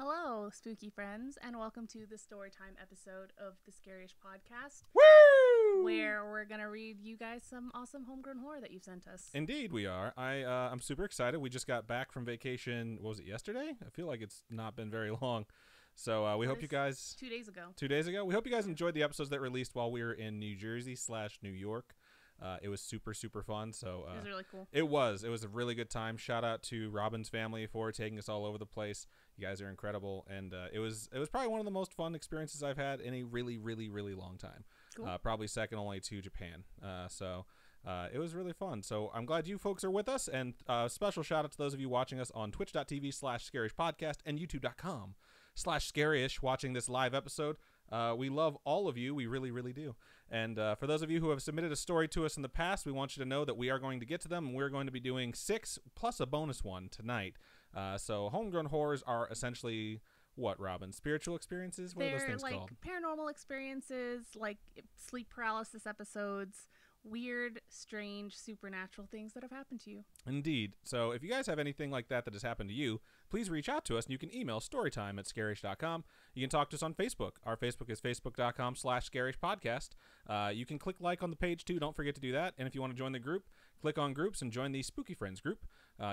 Hello, spooky friends, and welcome to the Storytime episode of the Scariest Podcast, Woo! where we're going to read you guys some awesome homegrown horror that you've sent us. Indeed, we are. I'm super excited. We just got back from vacation. What was it, yesterday? I feel like it's not been very long. So we hope you guys... 2 days ago. 2 days ago? We hope you guys enjoyed the episodes that released while we were in New Jersey/New York. It was super, super fun. So it was really cool. It was a really good time. Shout out to Robin's family for taking us all over the place. You guys are incredible, and it was probably one of the most fun experiences I've had in a really, really, really long time. Cool. Probably second only to Japan. It was really fun. So I'm glad you folks are with us, and special shout out to those of you watching us on twitch.tv/scarishpodcast and youtube.com/scarish watching this live episode. We love all of you. We really, really do. And for those of you who have submitted a story to us in the past, we want you to know that we are going to get to them, and we're going to be doing 6 plus a bonus one tonight. So homegrown horrors are essentially what, Robin? Spiritual experiences? What are those things called? Paranormal experiences, like sleep paralysis episodes, weird, strange, supernatural things that have happened to you. Indeed. So if you guys have anything like that has happened to you, please reach out to us, and you can email storytime@scarish.com. You can talk to us on Facebook. Our Facebook is facebook.com/scarishpodcast. You can click like on the page too. Don't forget to do that. And if you want to join the group, click on groups and join the Spooky Friends group.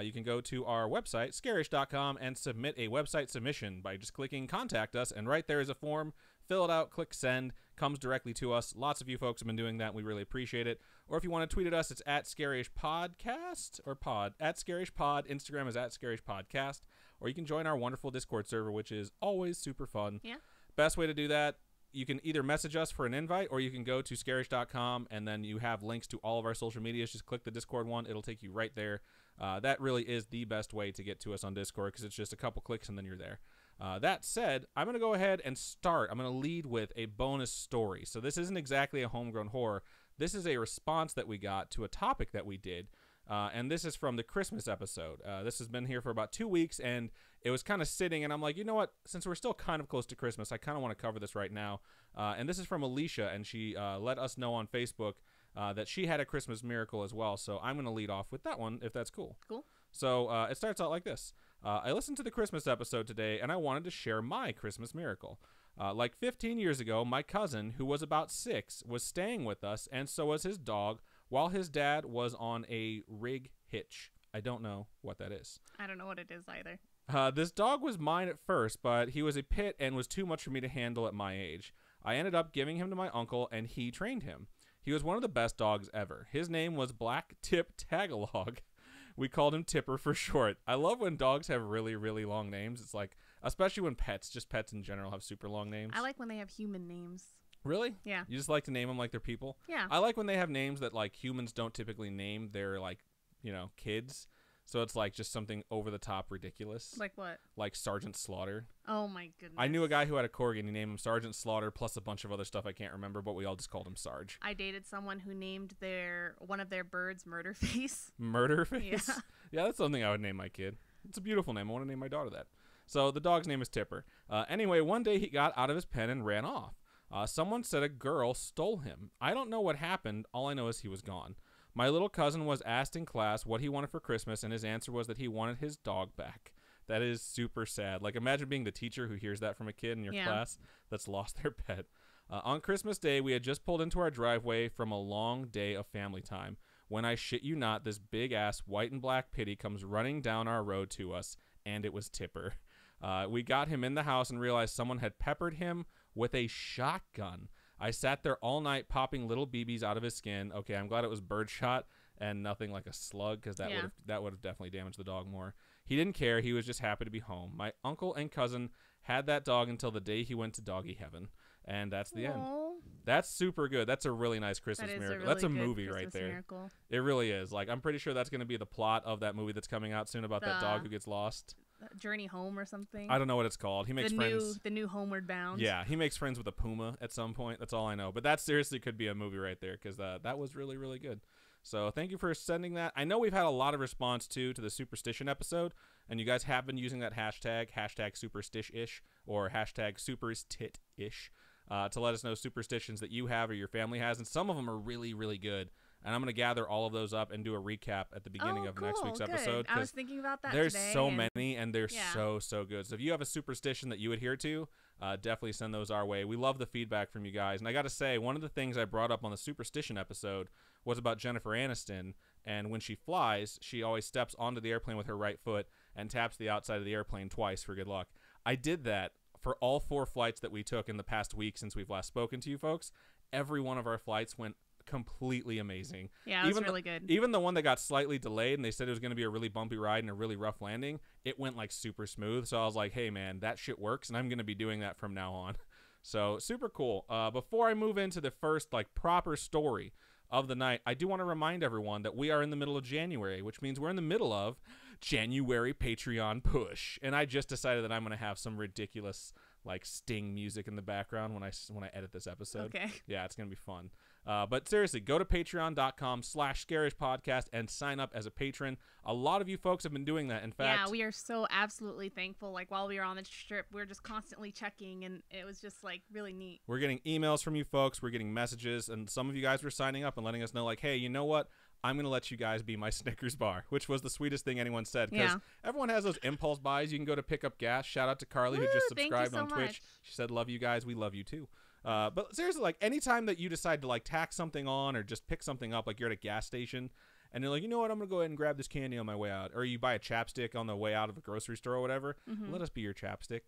You can go to our website, scarish.com, and submit a website submission by just clicking contact us. And right there is a form. Fill it out, click send, comes directly to us. Lots of you folks have been doing that. We really appreciate it. Or if you want to tweet at us, it's at @scarishpodcast or pod, @scarishpod. Instagram is @scarishpodcast. Or you can join our wonderful Discord server, which is always super fun. Yeah. Best way to do that, you can either message us for an invite, or you can go to scarish.com, and then you have links to all of our social medias. Just click the Discord one. It'll take you right there. That really is the best way to get to us on Discord, because it's just a couple clicks and then you're there. That said, I'm going to go ahead and start. I'm going to lead with a bonus story. So this isn't exactly a homegrown horror. This is a response that we got to a topic that we did. And this is from the Christmas episode. This has been here for about 2 weeks, and it was kind of sitting, and I'm like, you know what? Since we're still kind of close to Christmas, I kind of want to cover this right now. And this is from Alicia, and she let us know on Facebook that she had a Christmas miracle as well. So I'm going to lead off with that one, if that's cool. Cool. So it starts out like this. I listened to the Christmas episode today, and I wanted to share my Christmas miracle. Like 15 years ago, my cousin, who was about 6, was staying with us, and so was his dog, while his dad was on a rig hitch. I don't know what that is. I don't know what it is either. This dog was mine at first, but he was a pit and was too much for me to handle at my age. I ended up giving him to my uncle, and he trained him. He was one of the best dogs ever. His name was Black Tip Tagalog. We called him Tipper for short. I love when dogs have really, really long names. It's like, especially when pets in general, have super long names. I like when they have human names. Really? Yeah. You just like to name them like they're people? Yeah. I like when they have names that like humans don't typically name their kids. So it's like just something over the top ridiculous. Like what? Like Sergeant Slaughter. Oh my goodness. I knew a guy who had a corgi, and he named him Sergeant Slaughter plus a bunch of other stuff I can't remember, but we all just called him Sarge. I dated someone who named one of their birds Murderface. Murderface? Yeah. Yeah, that's something I would name my kid. It's a beautiful name. I want to name my daughter that. So the dog's name is Tipper. Anyway, one day he got out of his pen and ran off. Someone said a girl stole him. I don't know what happened. All I know is he was gone. My little cousin was asked in class what he wanted for Christmas, and his answer was that he wanted his dog back. That is super sad. Like, imagine being the teacher who hears that from a kid in your class that's lost their pet. On Christmas Day, we had just pulled into our driveway from a long day of family time when, I shit you not, this big-ass white and black pitty comes running down our road to us, and it was Tipper. We got him in the house and realized someone had peppered him with a shotgun. I sat there all night popping little BBs out of his skin. Okay, I'm glad it was birdshot and nothing like a slug, because that would have definitely damaged the dog more. He didn't care. He was just happy to be home. My uncle and cousin had that dog until the day he went to doggy heaven, and that's the end. That's super good. That's a really nice Christmas miracle. Really that's a movie Christmas right there. Miracle. It really is. Like, I'm pretty sure that's going to be the plot of that movie that's coming out soon about that dog who gets lost. Journey Home or something. I don't know what it's called. He makes friends. The new Homeward Bound. Yeah, he makes friends with a puma at some point. That's all I know. But that seriously could be a movie right there, because that was really, really good. So thank you for sending that. I know we've had a lot of response to the superstition episode, and you guys have been using that hashtag superstish-ish, or hashtag superstit-ish, to let us know superstitions that you have or your family has, and some of them are really, really good. And I'm going to gather all of those up and do a recap at the beginning of next week's good. episode. I was thinking about that there's today. So many, and they're yeah. so good. So if you have a superstition that you adhere to, definitely send those our way. We love the feedback from you guys. And I got to say, one of the things I brought up on the superstition episode was about Jennifer Aniston. And when she flies, she always steps onto the airplane with her right foot and taps the outside of the airplane twice for good luck. I did that for all 4 flights that we took in the past week since we've last spoken to you folks. Every one of our flights went completely amazing. Yeah, it was really good. Even the one that got slightly delayed and they said it was going to be a really bumpy ride and a really rough landing, it went like super smooth. So I was like, hey man, that shit works, and I'm going to be doing that from now on. So super cool. Before I move into the first like proper story of the night, I do want to remind everyone that we are in the middle of January, which means we're in the middle of January Patreon push. And I just decided that I'm going to have some ridiculous like Sting music in the background when I edit this episode. Okay. Yeah, it's going to be fun. But seriously, go to patreon.com/scarishpodcast and sign up as a patron. A lot of you folks have been doing that. In fact, yeah, we are so absolutely thankful. Like while we were on the trip, we were just constantly checking, and it was just like really neat. We're getting emails from you folks. We're getting messages, and some of you guys were signing up and letting us know like, hey, you know what? I'm going to let you guys be my Snickers bar, which was the sweetest thing anyone said. Because everyone has those impulse buys. You can go to pick up gas. Shout out to Carly, who just subscribed on Twitch. She said, love you guys. We love you too. But seriously, like anytime that you decide to like tack something on or just pick something up, like you're at a gas station and you're like, you know what, I'm going to go ahead and grab this candy on my way out. Or you buy a chapstick on the way out of a grocery store or whatever. Let us be your chapstick.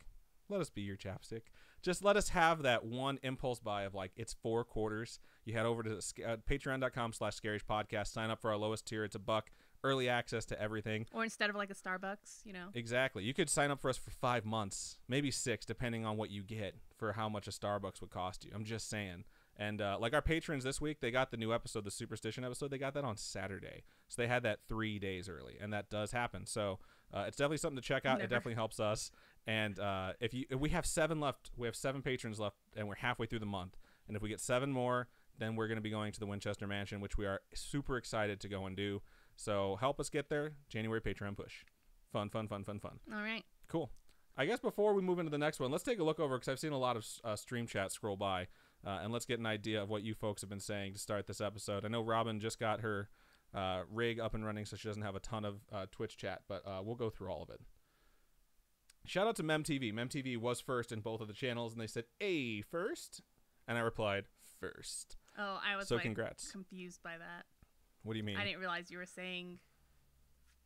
Let us be your chapstick. Just let us have that one impulse buy of like, it's 4 quarters. You head over to patreon.com/scarishpodcast. Sign up for our lowest tier. It's $1. Early access to everything. Or instead of like a Starbucks, you know. Exactly. You could sign up for us for 5 months, maybe 6, depending on what you get for how much a Starbucks would cost you. I'm just saying. And like our patrons this week, they got the new episode, the Superstition episode. They got that on Saturday. So they had that 3 days early, and that does happen. So it's definitely something to check out. It definitely helps us. And if we have 7 left, we have 7 patrons left, and we're halfway through the month. And if we get 7 more, then we're going to be going to the Winchester Mansion, which we are super excited to go and do. So help us get there. January Patreon push. Fun. All right. Cool. I guess before we move into the next one, let's take a look over because I've seen a lot of stream chat scroll by. And let's get an idea of what you folks have been saying to start this episode. I know Robin just got her rig up and running, so she doesn't have a ton of Twitch chat, but we'll go through all of it. Shout out to MemTV. MemTV was first in both of the channels, and they said, "A first," and I replied, "First." Oh, I was so like, congrats. Confused by that. What do you mean? I didn't realize you were saying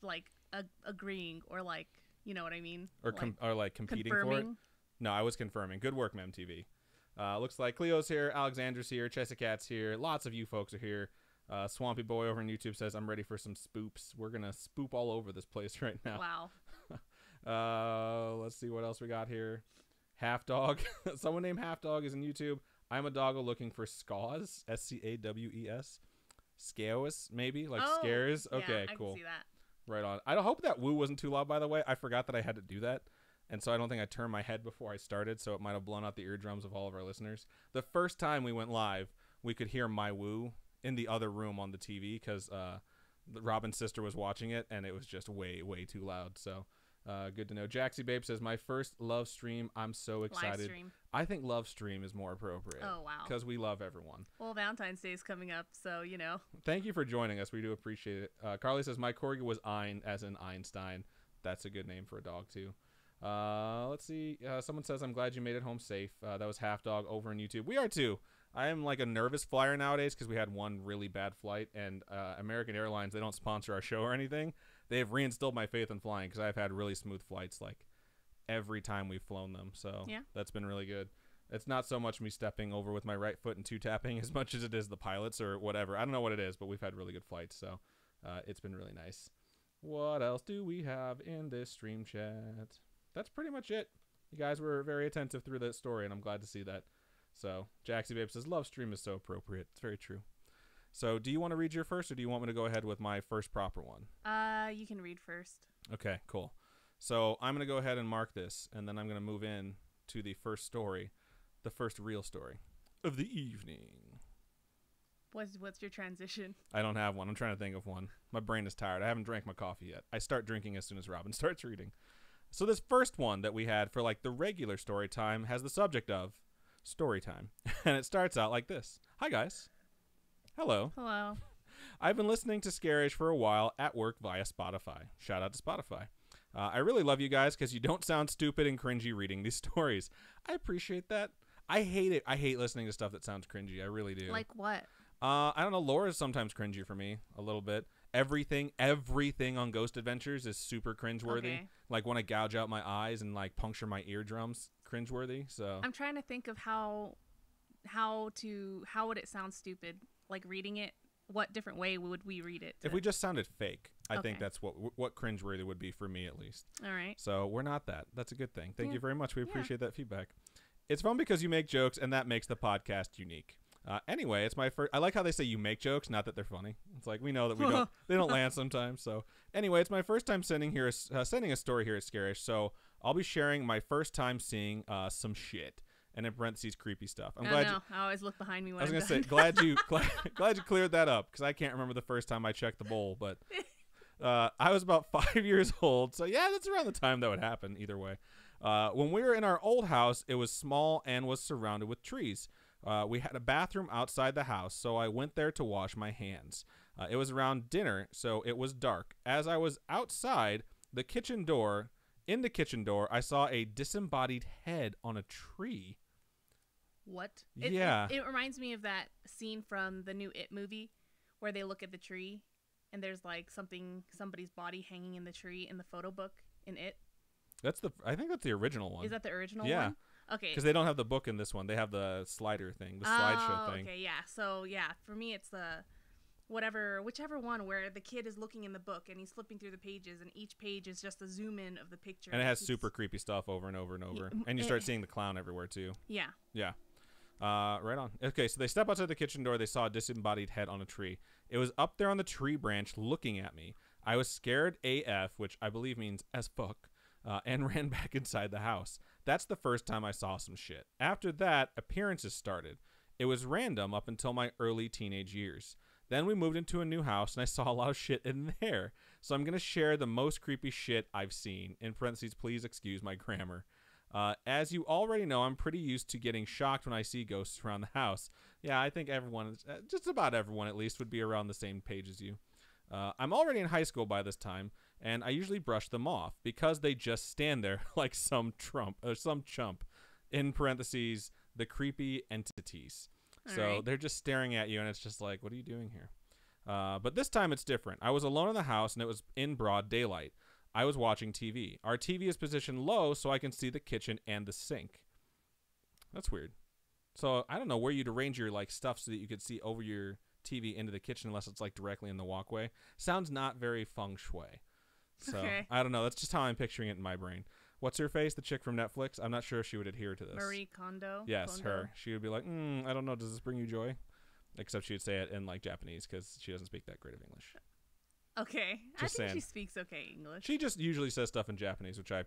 like agreeing or like, you know what I mean? Or like competing confirming. for it? No, I was confirming. Good work, MemTV. Looks like Cleo's here, Alexander's here, Chessicat's here. Lots of you folks are here. Swampy Boy over on YouTube says, I'm ready for some spoops. We're going to spoop all over this place right now. Wow. Let's see what else we got here. Half Dog. Someone named Half Dog is in YouTube. I'm a doggo looking for Scaws. SCAWES. Scares, maybe? Like scares? Okay, I cool. can see that. Right on. I hope that woo wasn't too loud, by the way. I forgot that I had to do that. And so I don't think I turned my head before I started, so it might have blown out the eardrums of all of our listeners. The first time we went live, we could hear my woo in the other room on the TV because Robin's sister was watching it, and it was just way, way too loud. So good to know. Jaxie Babe says, my first love stream. I'm so excited. Live stream. I think love stream is more appropriate. Oh, wow. Because we love everyone. Well, Valentine's Day is coming up, so, you know. Thank you for joining us. We do appreciate it. Carly says, my corgi was Ein, as in Einstein. That's a good name for a dog, too. Let's see. Someone says, I'm glad you made it home safe. That was Half Dog over on YouTube. We are too. I am like a nervous flyer nowadays because we had one really bad flight, and American Airlines, they don't sponsor our show or anything. They have reinstilled my faith in flying because I've had really smooth flights like every time we've flown them. So yeah, that's been really good. It's not so much me stepping over with my right foot and 2-tapping as much as it is the pilots or whatever. I don't know what it is, but we've had really good flights. So it's been really nice. What else do we have in this stream chat? That's pretty much it. You guys were very attentive through that story, and I'm glad to see that. So, Jaxie Babe says, love stream is so appropriate. It's very true. So, do you want to read your first, or do you want me to go ahead with my first proper one? You can read first. Okay, cool. So, I'm going to go ahead and mark this, and then I'm going to move in to the first story, the first real story of the evening. What's your transition? I don't have one. I'm trying to think of one. My brain is tired. I haven't drank my coffee yet. I start drinking as soon as Robin starts reading. So this first one that we had for like the regular story time has the subject of story time. And it starts out like this. Hi, guys. Hello. Hello. I've been listening to Scarish for a while at work via Spotify. Shout out to Spotify. I really love you guys because you don't sound stupid and cringy reading these stories. I appreciate that. I hate it. I hate listening to stuff that sounds cringy. I really do. Like what? I don't know. Laura's sometimes cringy for me a little bit. Everything on Ghost Adventures is super cringeworthy. Okay. Like when I gouge out my eyes and like puncture my eardrums, cringeworthy. So I'm trying to think of how would it sound stupid? Like reading it. What different way would we read it? If we just sounded fake, I think Okay. that's what cringeworthy would be for me at least. All right. So we're not that. That's a good thing. Thank Yeah. you very much. We appreciate that feedback. It's fun because you make jokes, and that makes the podcast unique. Anyway, it's my first. I like how they say you make jokes, not that they're funny. It's like we know that we don't. They don't land sometimes. So anyway, it's my first time sending a story here at Scarish. So I'll be sharing my first time seeing some shit, and in parentheses, creepy stuff. I'm glad. I always look behind me when I was I'm gonna say done. glad you cleared that up because I can't remember the first time I checked the bowl, but I was about 5 years old. So yeah, that's around the time that would happen. Either way. When we were in our old house, it was small and was surrounded with trees. We had a bathroom outside the house, so I went there to wash my hands. It was around dinner, so it was dark. As I was outside in the kitchen door, I saw a disembodied head on a tree. What? Yeah. It reminds me of that scene from the new It movie where they look at the tree and there's like somebody's body hanging in the tree in the photo book in It. I think that's the original one. Is that the original Yeah. one? Okay. Because they don't have the book in this one. They have the slider thing, the slideshow thing. Okay, yeah. So yeah, for me it's the whichever one where the kid is looking in the book and he's flipping through the pages and each page is just a zoom in of the picture. And it has super creepy stuff over and over and over. And you start seeing the clown everywhere too. Yeah. Yeah. Right on. Okay, so they step outside the kitchen door. They saw a disembodied head on a tree. It was up there on the tree branch looking at me. I was scared AF, which I believe means as fuck, and ran back inside the house. That's the first time I saw some shit. After that, appearances started. It was random up until my early teenage years. Then we moved into a new house, and I saw a lot of shit in there. So I'm going to share the most creepy shit I've seen. In parentheses, please excuse my grammar. As you already know, I'm pretty used to getting shocked when I see ghosts around the house. Yeah, I think everyone, just about everyone at least, would be around the same page as you. I'm already in high school by this time, and I usually brush them off because they just stand there like some chump. In parentheses, the creepy entities. So right. They're just staring at you, and it's just like, what are you doing here? But this time it's different. I was alone in the house, and it was in broad daylight. I was watching TV. Our TV is positioned low so I can see the kitchen and the sink. That's weird. So I don't know where you'd arrange your like stuff so that you could see over your TV into the kitchen unless it's like directly in the walkway. Sounds not very feng shui. So Okay. I don't know. That's just how I'm picturing it in my brain. What's her face? The chick from Netflix? I'm not sure if she would adhere to this. Marie Kondo. Yes, Kondo. her. She would be like, I don't know. Does this bring you joy? Except she would say it in like Japanese because she doesn't speak that great of English. Okay. Just I think saying. she speaks okay English. She just usually says stuff in Japanese, which I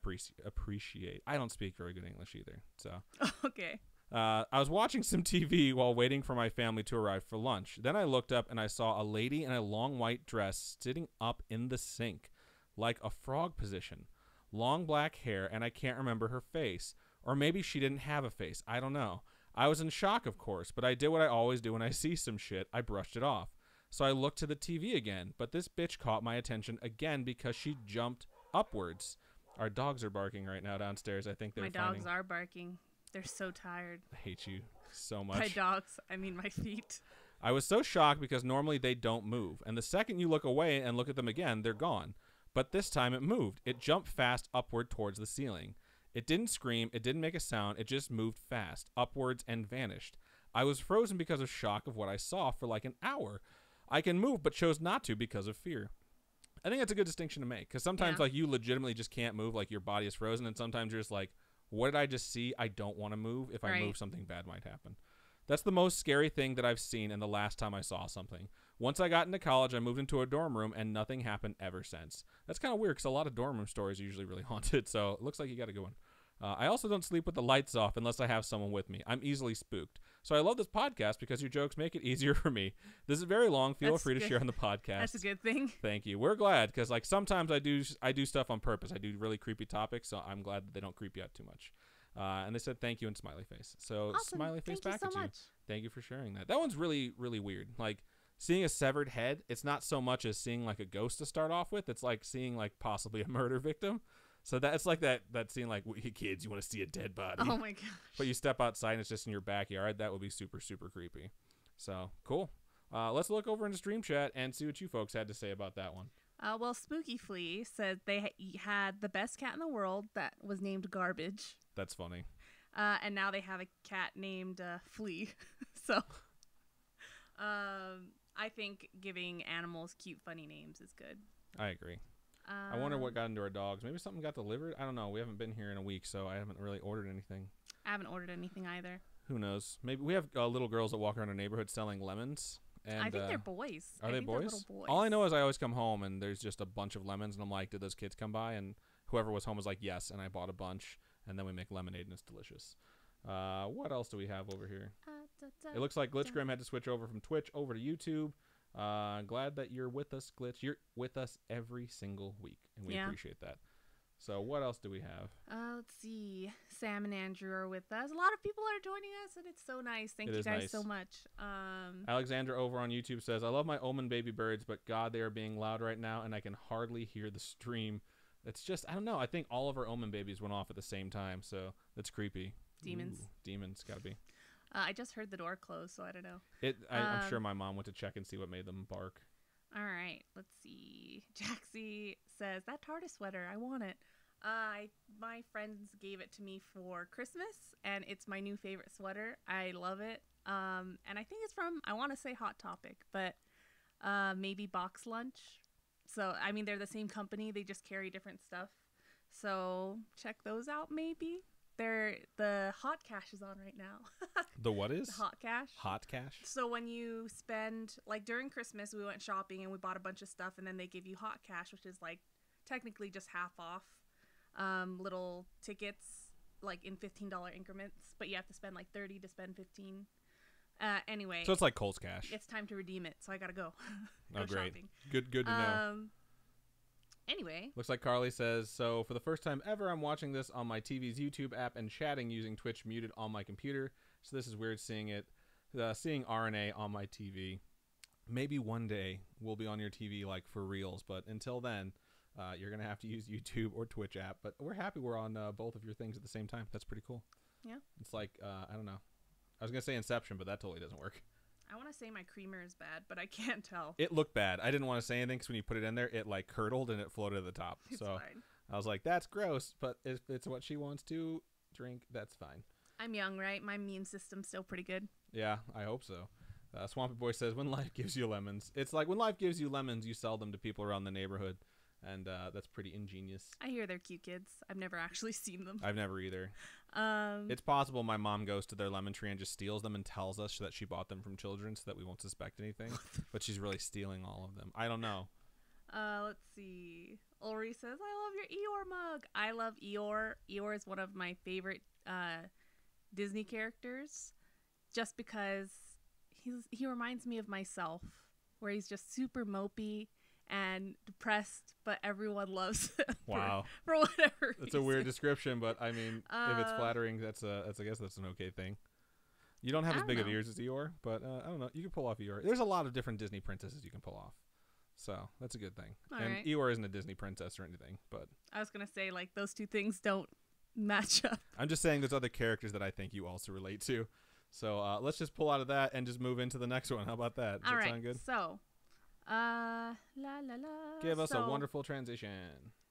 appreciate. I don't speak very good English either. So Okay. I was watching some TV while waiting for my family to arrive for lunch. Then I looked up and I saw a lady in a long white dress sitting up in the sink, like a frog position. Long black hair, and I can't remember her face. Or maybe she didn't have a face. I don't know. I was in shock, of course, but I did what I always do when I see some shit. I brushed it off. So I looked to the TV again, but this bitch caught my attention again because she jumped upwards. Our dogs are barking right now downstairs. I think they're My dogs are barking. They're so tired. I hate you so much. By dogs, I mean my feet. I was so shocked because normally they don't move. And the second you look away and look at them again, they're gone. But this time it moved. It jumped fast upward towards the ceiling. It didn't scream. It didn't make a sound. It just moved fast, upwards, and vanished. I was frozen because of shock of what I saw for like an hour. I can move, but chose not to because of fear. I think that's a good distinction to make. Because sometimes like you legitimately just can't move, like your body is frozen. And sometimes you're just like, what did I just see? I don't want to move. If I move, something bad might happen. That's the most scary thing that I've seen and the last time I saw something. Once I got into college, I moved into a dorm room, and nothing happened ever since. That's kind of weird because a lot of dorm room stories are usually really haunted, so it looks like you got a good one. I also don't sleep with the lights off unless I have someone with me. I'm easily spooked. So I love this podcast because your jokes make it easier for me. This is very long. Feel free to share on the podcast. That's a good thing. Thank you. We're glad because like sometimes I do stuff on purpose. I do really creepy topics, so I'm glad that they don't creep you out too much. And they said thank you and smiley face. So Awesome. smiley face Thank back you at so you. much. Thank you for sharing that. That one's really, really weird. Like seeing a severed head, it's not so much as seeing like a ghost to start off with. It's like seeing like possibly a murder victim. So that's like that scene, like, hey, kids, you want to see a dead body? Oh my gosh. But you step outside and it's just in your backyard. That would be super, super creepy. So cool. Let's look over into Stream Chat and see what you folks had to say about that one. Well, Spooky Flea said they had the best cat in the world that was named Garbage. That's funny. And now they have a cat named Flea. So I think giving animals cute, funny names is good. I agree. I wonder what got into our dogs. Maybe something got delivered. I don't know. We haven't been here in a week, so I haven't really ordered anything. I haven't ordered anything either. Who knows? Maybe we have little girls that walk around our neighborhood selling lemons. And, I think they're boys. Are they boys? Little boys? All I know is I always come home and there's just a bunch of lemons, and I'm like, did those kids come by? And whoever was home was like, yes, and I bought a bunch, and then we make lemonade, and it's delicious. What else do we have over here? It looks like Glitchgrim had to switch over from Twitch over to YouTube. Glad that you're with us, Glitch. You're with us every single week, and we appreciate that. So what else do we have? Let's see. Sam and Andrew are with us. A lot of people are joining us, and it's so nice. Thank you guys so much. Alexandra over on YouTube says, I love my Omen baby birds, but God, they are being loud right now, and I can hardly hear the stream. It's just, I don't know. I think all of our Omen babies went off at the same time, so that's creepy. Demons. Ooh, demons, gotta be. I just heard the door close, so I don't know. I'm sure my mom went to check and see what made them bark. All right, let's see. Jaxie says, that TARDIS sweater, I want it. My friends gave it to me for Christmas, and it's my new favorite sweater. I love it. And I think it's from, I want to say Hot Topic, but maybe Box Lunch. So, I mean, they're the same company. They just carry different stuff. So, check those out, maybe. The Hot Cash is on right now. The what is? The Hot Cash. Hot Cash? So when you spend, like during Christmas, we went shopping and we bought a bunch of stuff, and then they give you Hot Cash, which is like technically just half off little tickets, like in $15 increments, but you have to spend like 30 to spend 15. Anyway. So it's like Kohl's Cash. It's time to redeem it, so I gotta go. Oh, great. Shopping. Good to know. Anyway. Looks like Carly says, so for the first time ever, I'm watching this on my TV's YouTube app and chatting using Twitch muted on my computer. So this is weird seeing RNA on my TV. Maybe one day we'll be on your TV like for reals, but until then, you're going to have to use YouTube or Twitch app. But we're happy we're on both of your things at the same time. That's pretty cool. Yeah. It's like, I don't know. I was going to say Inception, but that totally doesn't work. I want to say my creamer is bad, but I can't tell. It looked bad. I didn't want to say anything because when you put it in there, it like curdled and it floated to the top. It's so fine. I was like, that's gross, but if it's what she wants to drink, that's fine. I'm young, right? My immune system's still pretty good. Yeah, I hope so. Swampy Boy says, when life gives you lemons. It's like when life gives you lemons, you sell them to people around the neighborhood. And that's pretty ingenious. I hear they're cute kids. I've never actually seen them. I've never either. It's possible my mom goes to their lemon tree and just steals them and tells us that she bought them from children so that we won't suspect anything. But she's really stealing all of them. I don't know. Let's see. Ulri says, I love your Eeyore mug. I love Eeyore. Eeyore is one of my favorite Disney characters just because he reminds me of myself, where he's just super mopey and depressed, but everyone loves him. Wow. For whatever reason. That's a weird description, but I mean, if it's flattering, I guess that's an okay thing. You don't have as big of ears as Eeyore, but I don't know. You can pull off Eeyore. There's a lot of different Disney princesses you can pull off. So that's a good thing. All and right. Eeyore isn't a Disney princess or anything, but I was going to say, like, those two things don't match up. I'm just saying there's other characters that I think you also relate to. So let's just pull out of that and just move into the next one. How about that? Does that sound good? So, la la la. Give us a wonderful transition.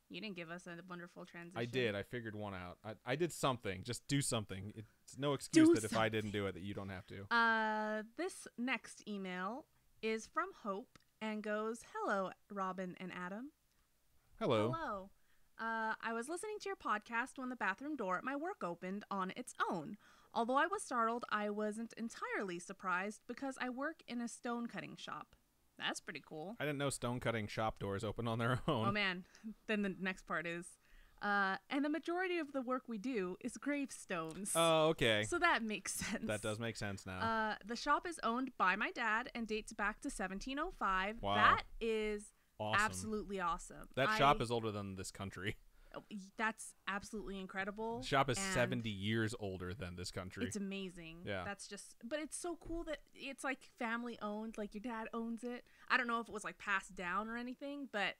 You didn't give us a wonderful transition. I did. I figured one out. I did something. Just do something. It's no excuse that if I didn't do it that you don't have to. This next email is from Hope and goes, hello, Robin and Adam. Hello. Hello. I was listening to your podcast when the bathroom door at my work opened on its own. Although I was startled, I wasn't entirely surprised because I work in a stone cutting shop. That's pretty cool. I didn't know stone cutting shop doors open on their own. Oh, man. Then the next part is, and the majority of the work we do is gravestones. Oh, okay. So that makes sense. That does make sense now. The shop is owned by my dad and dates back to 1705. Wow. That is awesome. Absolutely awesome. That shop is older than this country. That's absolutely incredible. The shop is and 70 years older than this country. It's amazing. Yeah. That's just, but it's so cool that it's like family owned, like your dad owns it. I don't know if it was like passed down or anything, but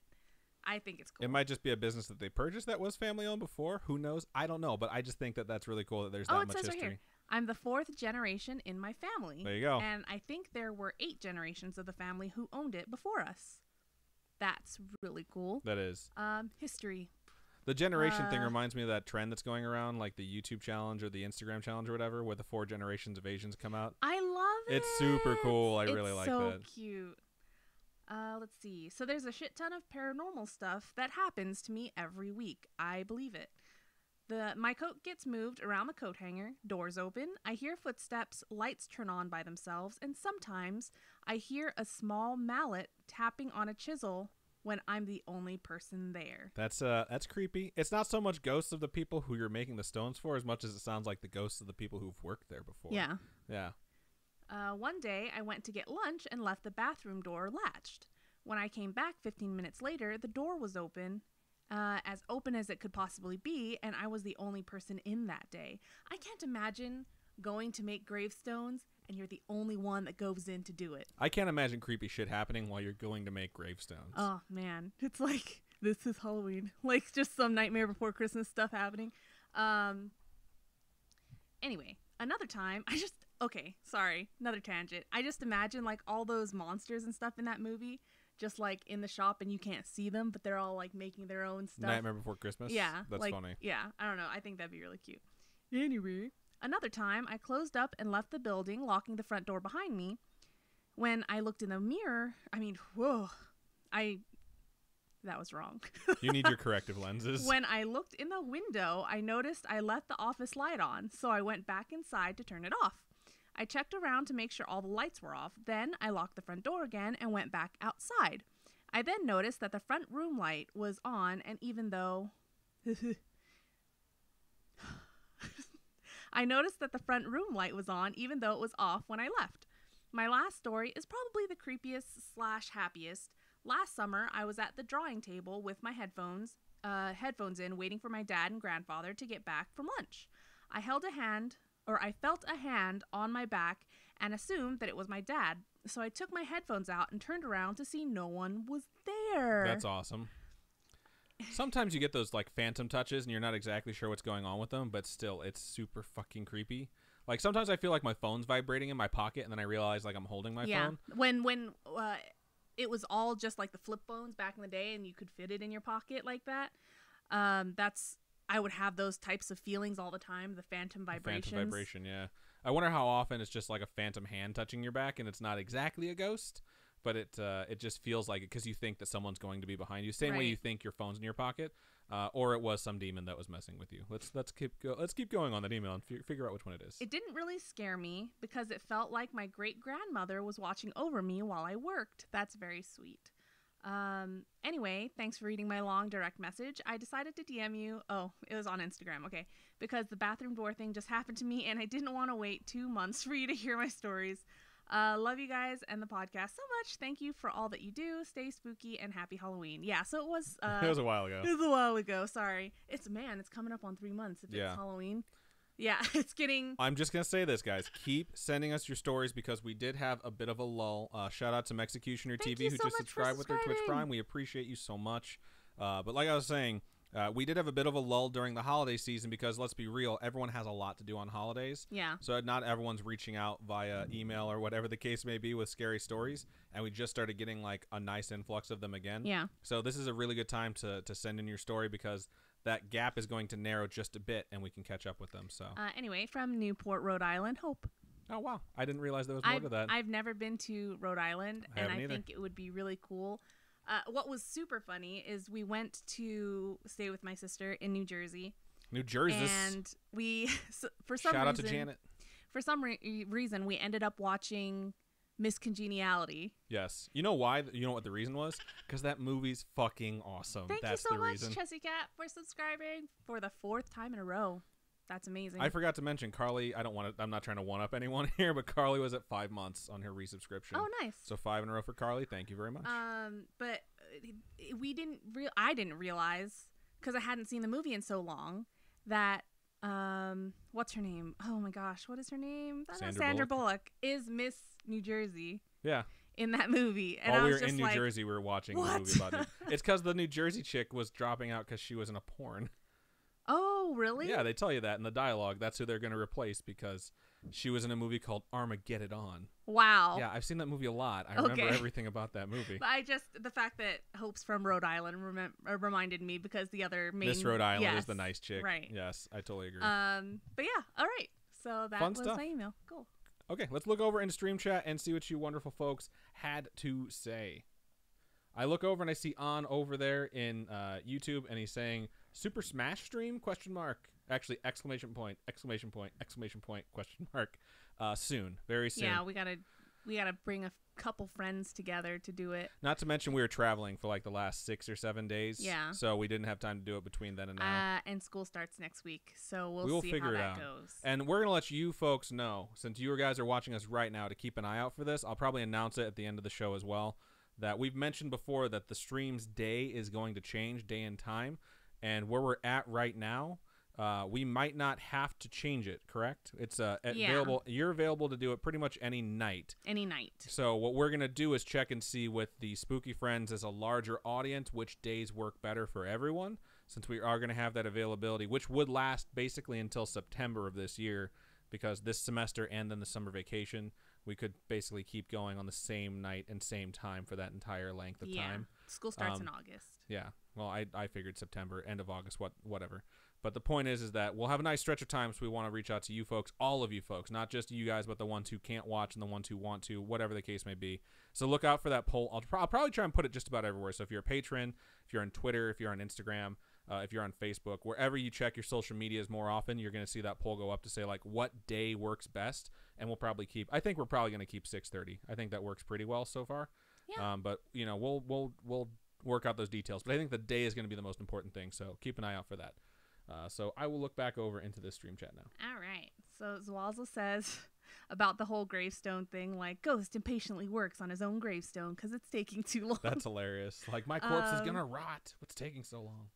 I think it's cool. It might just be a business that they purchased that was family owned before. Who knows? I don't know, but I just think that that's really cool that there's that much history. Right here. I'm the 4th generation in my family. There you go. And I think there were 8 generations of the family who owned it before us. That's really cool. That is. History. The generation thing reminds me of that trend that's going around, like the YouTube challenge or the Instagram challenge or whatever, where the 4 generations of Asians come out. I love it. It's super cool. I really like that. It's so cute. Let's see. So there's a shit ton of paranormal stuff that happens to me every week. I believe it. My coat gets moved around the coat hanger, doors open, I hear footsteps, lights turn on by themselves, and sometimes I hear a small mallet tapping on a chisel when I'm the only person there. That's creepy. It's not so much ghosts of the people who you're making the stones for as much as it sounds like the ghosts of the people who've worked there before. Yeah. Yeah. One day I went to get lunch and left the bathroom door latched. When I came back 15 minutes later, the door was open as it could possibly be, and I was the only person in that day. I can't imagine going to make gravestones and you're the only one that goes in to do it. I can't imagine creepy shit happening while you're going to make gravestones. Oh, man. It's like, this is Halloween. Like, just some Nightmare Before Christmas stuff happening. Anyway, another time, another tangent. I just imagine, like, all those monsters and stuff in that movie just, like, in the shop and you can't see them, but they're all, like, making their own stuff. Nightmare Before Christmas? Yeah. That's like, funny. Yeah. I don't know. I think that'd be really cute. Anyway. Another time, I closed up and left the building, locking the front door behind me. When I looked in the mirror, that was wrong. You need your corrective lenses. When I looked in the window, I noticed I left the office light on, so I went back inside to turn it off. I checked around to make sure all the lights were off. Then I locked the front door again and went back outside. I then noticed that the front room light was on, and even though... I noticed that the front room light was on, even though it was off when I left. My last story is probably the creepiest / happiest. Last summer, I was at the drawing table with my headphones in, waiting for my dad and grandfather to get back from lunch. I felt a hand on my back and assumed that it was my dad. So I took my headphones out and turned around to see no one was there. That's awesome. Sometimes you get those like phantom touches and you're not exactly sure what's going on with them, but still it's super fucking creepy. Like sometimes I feel like my phone's vibrating in my pocket and then I realize like I'm holding my phone. When it was all just like the flip phones back in the day and you could fit it in your pocket like that. I would have those types of feelings all the time, the phantom vibrations. Phantom vibration, yeah. I wonder how often it's just like a phantom hand touching your back and it's not exactly a ghost. But it just feels like it because you think that someone's going to be behind you. Same way you think your phone's in your pocket, or it was some demon that was messing with you. Let's keep going on that email and figure out which one it is. It didn't really scare me because it felt like my great grandmother was watching over me while I worked. That's very sweet. Anyway, thanks for reading my long direct message. I decided to DM you. Oh, it was on Instagram. Okay, because the bathroom door thing just happened to me, and I didn't want to wait 2 months for you to hear my stories. Love you guys and the podcast so much. Thank you for all that you do. Stay spooky and happy Halloween. Yeah, so it was... it was a while ago. It was a while ago. Sorry. It's coming up on 3 months if it's Halloween. Yeah, it's getting... I'm just going to say this, guys. Keep sending us your stories because we did have a bit of a lull. Shout out to Mexicutioner TV who just subscribed with their Twitch Prime. We appreciate you so much. But like I was saying... we did have a bit of a lull during the holiday season because, let's be real, everyone has a lot to do on holidays. Yeah. So not everyone's reaching out via email or whatever the case may be with scary stories. And we just started getting, like, a nice influx of them again. Yeah. So this is a really good time to send in your story because that gap is going to narrow just a bit and we can catch up with them. So anyway, from Newport, Rhode Island, Hope. Oh, wow. I didn't realize there was more to that. I've never been to Rhode Island, and I think it would be really cool. What was super funny is we went to stay with my sister in New Jersey. New Jersey. And we, for some reason... Shout out to Janet. For some reason, we ended up watching Miss Congeniality. Yes. You know why? You know what the reason was? Because that movie's fucking awesome. That's the reason. Thank you so much, Chessie Cat, for subscribing for the 4th time in a row. That's amazing. I forgot to mention Carly. I'm not trying to one up anyone here, but Carly was at 5 months on her resubscription. Oh, nice. So 5 in a row for Carly. Thank you very much. But I didn't realize because I hadn't seen the movie in so long, that what's her name? Oh my gosh, what is her name? Sandra Bullock is Miss New Jersey. Yeah. In that movie. And While I we was were in just New like, Jersey, we were watching what? the movie about it. It's because the New Jersey chick was dropping out because she was in a porn. Oh, really? Yeah, they tell you that in the dialogue. That's who they're going to replace because she was in a movie called Armageddon On. Wow. Yeah, I've seen that movie a lot. I remember everything about that movie. But the fact that Hope's from Rhode Island reminded me because the other main... Miss Rhode Island is the nice chick. Right. Yes, I totally agree. But yeah, all right. So that was my email. Cool. Okay, let's look over in Stream Chat and see what you wonderful folks had to say. I look over and I see On over there in YouTube, and he's saying, Super Smash stream? ? Actually, ! Soon. Very soon. Yeah, we gotta bring a couple friends together to do it. Not to mention we were traveling for like the last 6 or 7 days. Yeah. So we didn't have time to do it between then and now. And school starts next week, so we'll see figure how it that out. goes. And we're going to let you folks know, since you guys are watching us right now, to keep an eye out for this. I'll probably announce it at the end of the show as well, that we've mentioned before that the stream's day is going to change, day and time. And where we're at right now, we might not have to change it, correct? It's available. You're available to do it pretty much any night. Any night. So what we're going to do is check and see with the Spooky Friends as a larger audience which days work better for everyone, since we are going to have that availability, which would last basically until September of this year, because this semester and then the summer vacation, we could basically keep going on the same night and same time for that entire length of time. School starts in August. Yeah. Well, I figured September, end of August, whatever. But the point is that we'll have a nice stretch of time, so we want to reach out to you folks, all of you folks, not just you guys, but the ones who can't watch and the ones who want to, whatever the case may be. So look out for that poll. I'll probably try and put it just about everywhere. So if you're a patron, if you're on Twitter, if you're on Instagram, if you're on Facebook, wherever you check your social medias more often, you're going to see that poll go up to say, like, what day works best. And we'll probably I think we're probably going to keep 6:30. I think that works pretty well so far. Yeah. But, you know, we'll work out those details. But I think the day is going to be the most important thing. So keep an eye out for that. So I will look back over into this stream chat now. All right. So Zwalza says about the whole gravestone thing, like, Ghost impatiently works on his own gravestone because it's taking too long. That's hilarious. Like, my corpse is going to rot. What's taking so long?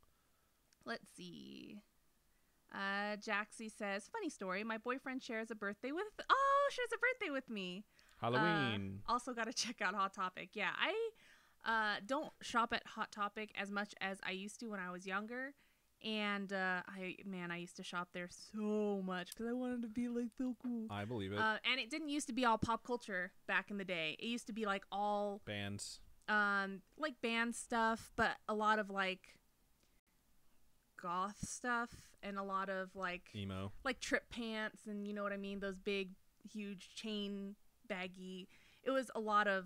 Let's see. Jaxie says, funny story. My boyfriend shares a birthday with... Oh, shares a birthday with me. Halloween. Also got to check out Hot Topic. Yeah, I don't shop at Hot Topic as much as I used to when I was younger. And I used to shop there so much because I wanted to be like so cool. I believe it. And it didn't used to be all pop culture back in the day. It used to be like all bands, like band stuff, but a lot of like goth stuff and a lot of like emo, like Trip Pants, and you know what I mean. Those big, huge chain baggy. It was a lot of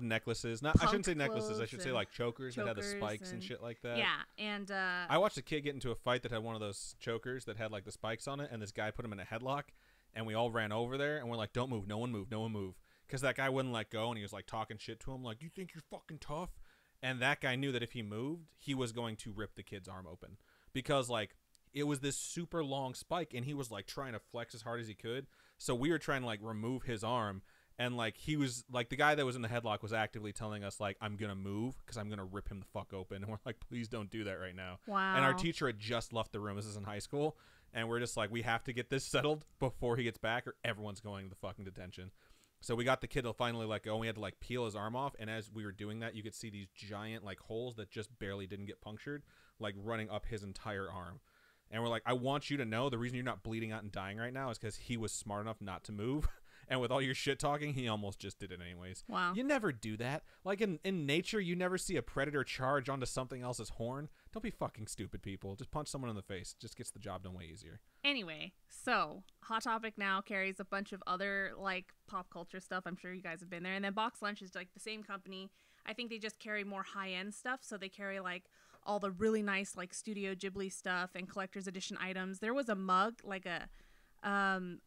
necklaces. I shouldn't say necklaces. I should say like chokers that had the spikes and shit like that. Yeah, and I watched a kid get into a fight that had one of those chokers that had like the spikes on it, and this guy put him in a headlock, and we all ran over there, and we're like, "Don't move, no one move, no one move," because that guy wouldn't let go, and he was like talking shit to him, like, "You think you're fucking tough?" And that guy knew that if he moved, he was going to rip the kid's arm open, because like it was this super long spike, and he was like trying to flex as hard as he could. So we were trying to like remove his arm. And, like, he was, like, the guy that was in the headlock was actively telling us, like, I'm going to move because I'm going to rip him the fuck open. And we're like, please don't do that right now. Wow. And our teacher had just left the room. This is in high school. And we're just like, we have to get this settled before he gets back or everyone's going to fucking detention. So we got the kid to finally let go, and we had to, like, peel his arm off. And as we were doing that, you could see these giant, like, holes that just barely didn't get punctured, like, running up his entire arm. And we're like, I want you to know the reason you're not bleeding out and dying right now is because he was smart enough not to move. And with all your shit talking, he almost just did it anyways. Wow. You never do that. Like in nature, you never see a predator charge onto something else's horn. Don't be fucking stupid, people. Just punch someone in the face. Just gets the job done way easier. Anyway, so Hot Topic now carries a bunch of other like pop culture stuff. I'm sure you guys have been there. And then Box Lunch is like the same company. I think they just carry more high-end stuff. So they carry like all the really nice like Studio Ghibli stuff and collector's edition items. There was a mug, like a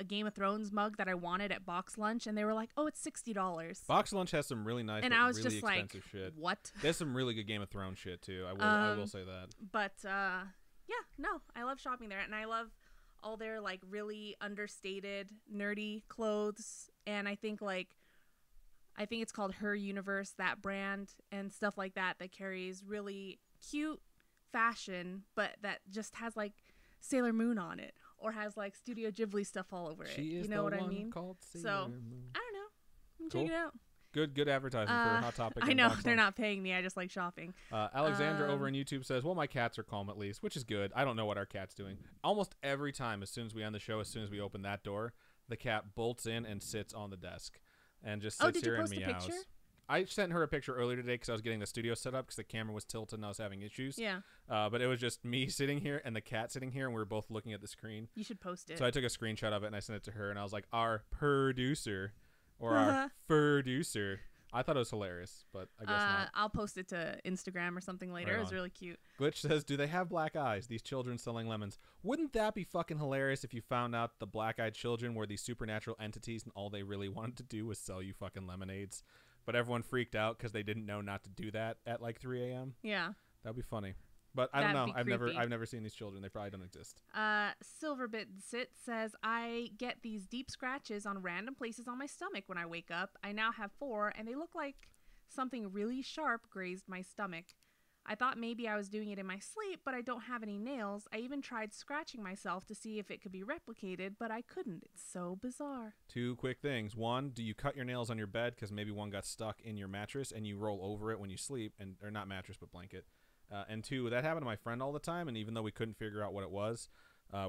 Game of Thrones mug that I wanted at Box Lunch, and they were like, "Oh, it's $60." Box Lunch has some really nice, and but I was really just expensive like, shit. "What?" There's some really good Game of Thrones shit too. I will say that. But yeah, no, I love shopping there, and I love all their like really understated, nerdy clothes, and I think it's called Her Universe, that brand, and stuff like that carries really cute, fashion, but that just has like Sailor Moon on it, or has like Studio Ghibli stuff all over it. She is you know the what one I mean? called Sailor So Moon. I don't know. Cool. Check it out. Good advertising for Hot Topic. I know Box they're Lunch. not paying me. I just like shopping. Alexandra over on YouTube says, well, my cats are calm at least, which is good. I don't know what our cat's doing. Almost every time, as soon as we end the show, as soon as we open that door, the cat bolts in and sits on the desk and just sits here and meows. Did you post a picture? I sent her a picture earlier today because I was getting the studio set up because the camera was tilted and I was having issues. Yeah. But it was just me sitting here and the cat sitting here, and we were both looking at the screen. You should post it. So I took a screenshot of it and I sent it to her, and I was like, our producer or our producer. I thought it was hilarious, but I guess not. I'll post it to Instagram or something later. Right It was on. really cute. Glitch says, do they have black eyes, these children selling lemons? Wouldn't that be fucking hilarious if you found out the black-eyed children were these supernatural entities and all they really wanted to do was sell you fucking lemonades? But everyone freaked out because they didn't know not to do that at like 3 a.m. Yeah. That'd be funny. But I don't That'd know. be creepy. I've never seen these children. They probably don't exist. Silverbit Sit says, I get these deep scratches on random places on my stomach when I wake up. I now have 4, and they look like something really sharp grazed my stomach. I thought maybe I was doing it in my sleep, but I don't have any nails. I even tried scratching myself to see if it could be replicated, but I couldn't. It's so bizarre. 2 quick things. 1, do you cut your nails on your bed because maybe one got stuck in your mattress and you roll over it when you sleep, or not mattress but blanket? And 2, that happened to my friend all the time, and even though we couldn't figure out what it was,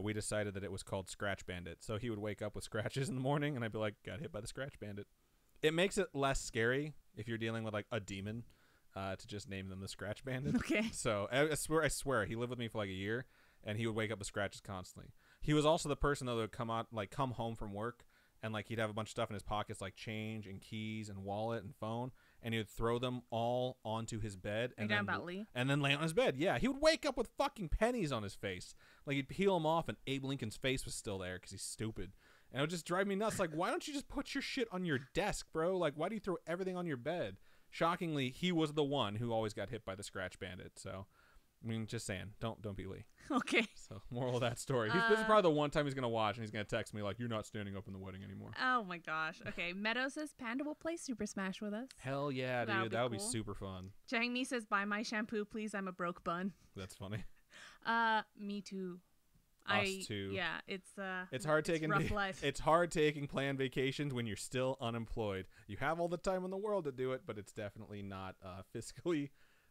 we decided that it was called Scratch Bandit. So he would wake up with scratches in the morning, and I'd be like, got hit by the Scratch Bandit. It makes it less scary if you're dealing with like a demon. To just name them the Scratch Bandit. Okay. So I swear, he lived with me for like a year, and he would wake up with scratches constantly. He was also the person though that would come home from work, and like he'd have a bunch of stuff in his pockets, like change and keys and wallet and phone, and he would throw them all onto his bed. And then about Lee? And then lay on his bed. Yeah, he would wake up with fucking pennies on his face. Like he'd peel them off, and Abe Lincoln's face was still there because he's stupid. And it would just drive me nuts. Like, why don't you just put your shit on your desk, bro? Like, why do you throw everything on your bed? Shockingly, he was the one who always got hit by the Scratch Bandit. So, I mean, just saying, don't be Lee. Okay. So, moral of that story. This is probably the one time he's gonna watch, and he's gonna text me like, "You're not standing up in the wedding anymore." Oh my gosh. Okay. Meadow says Panda will play Super Smash with us. Hell yeah, That would dude. be That would be cool. super fun. Jangmi says, buy my shampoo, please. I'm a broke bun. That's funny. Me too. Us too. Yeah, It's hard taking rough life. It's hard taking planned vacations when you're still unemployed. You have all the time in the world to do it, but it's definitely not fiscally.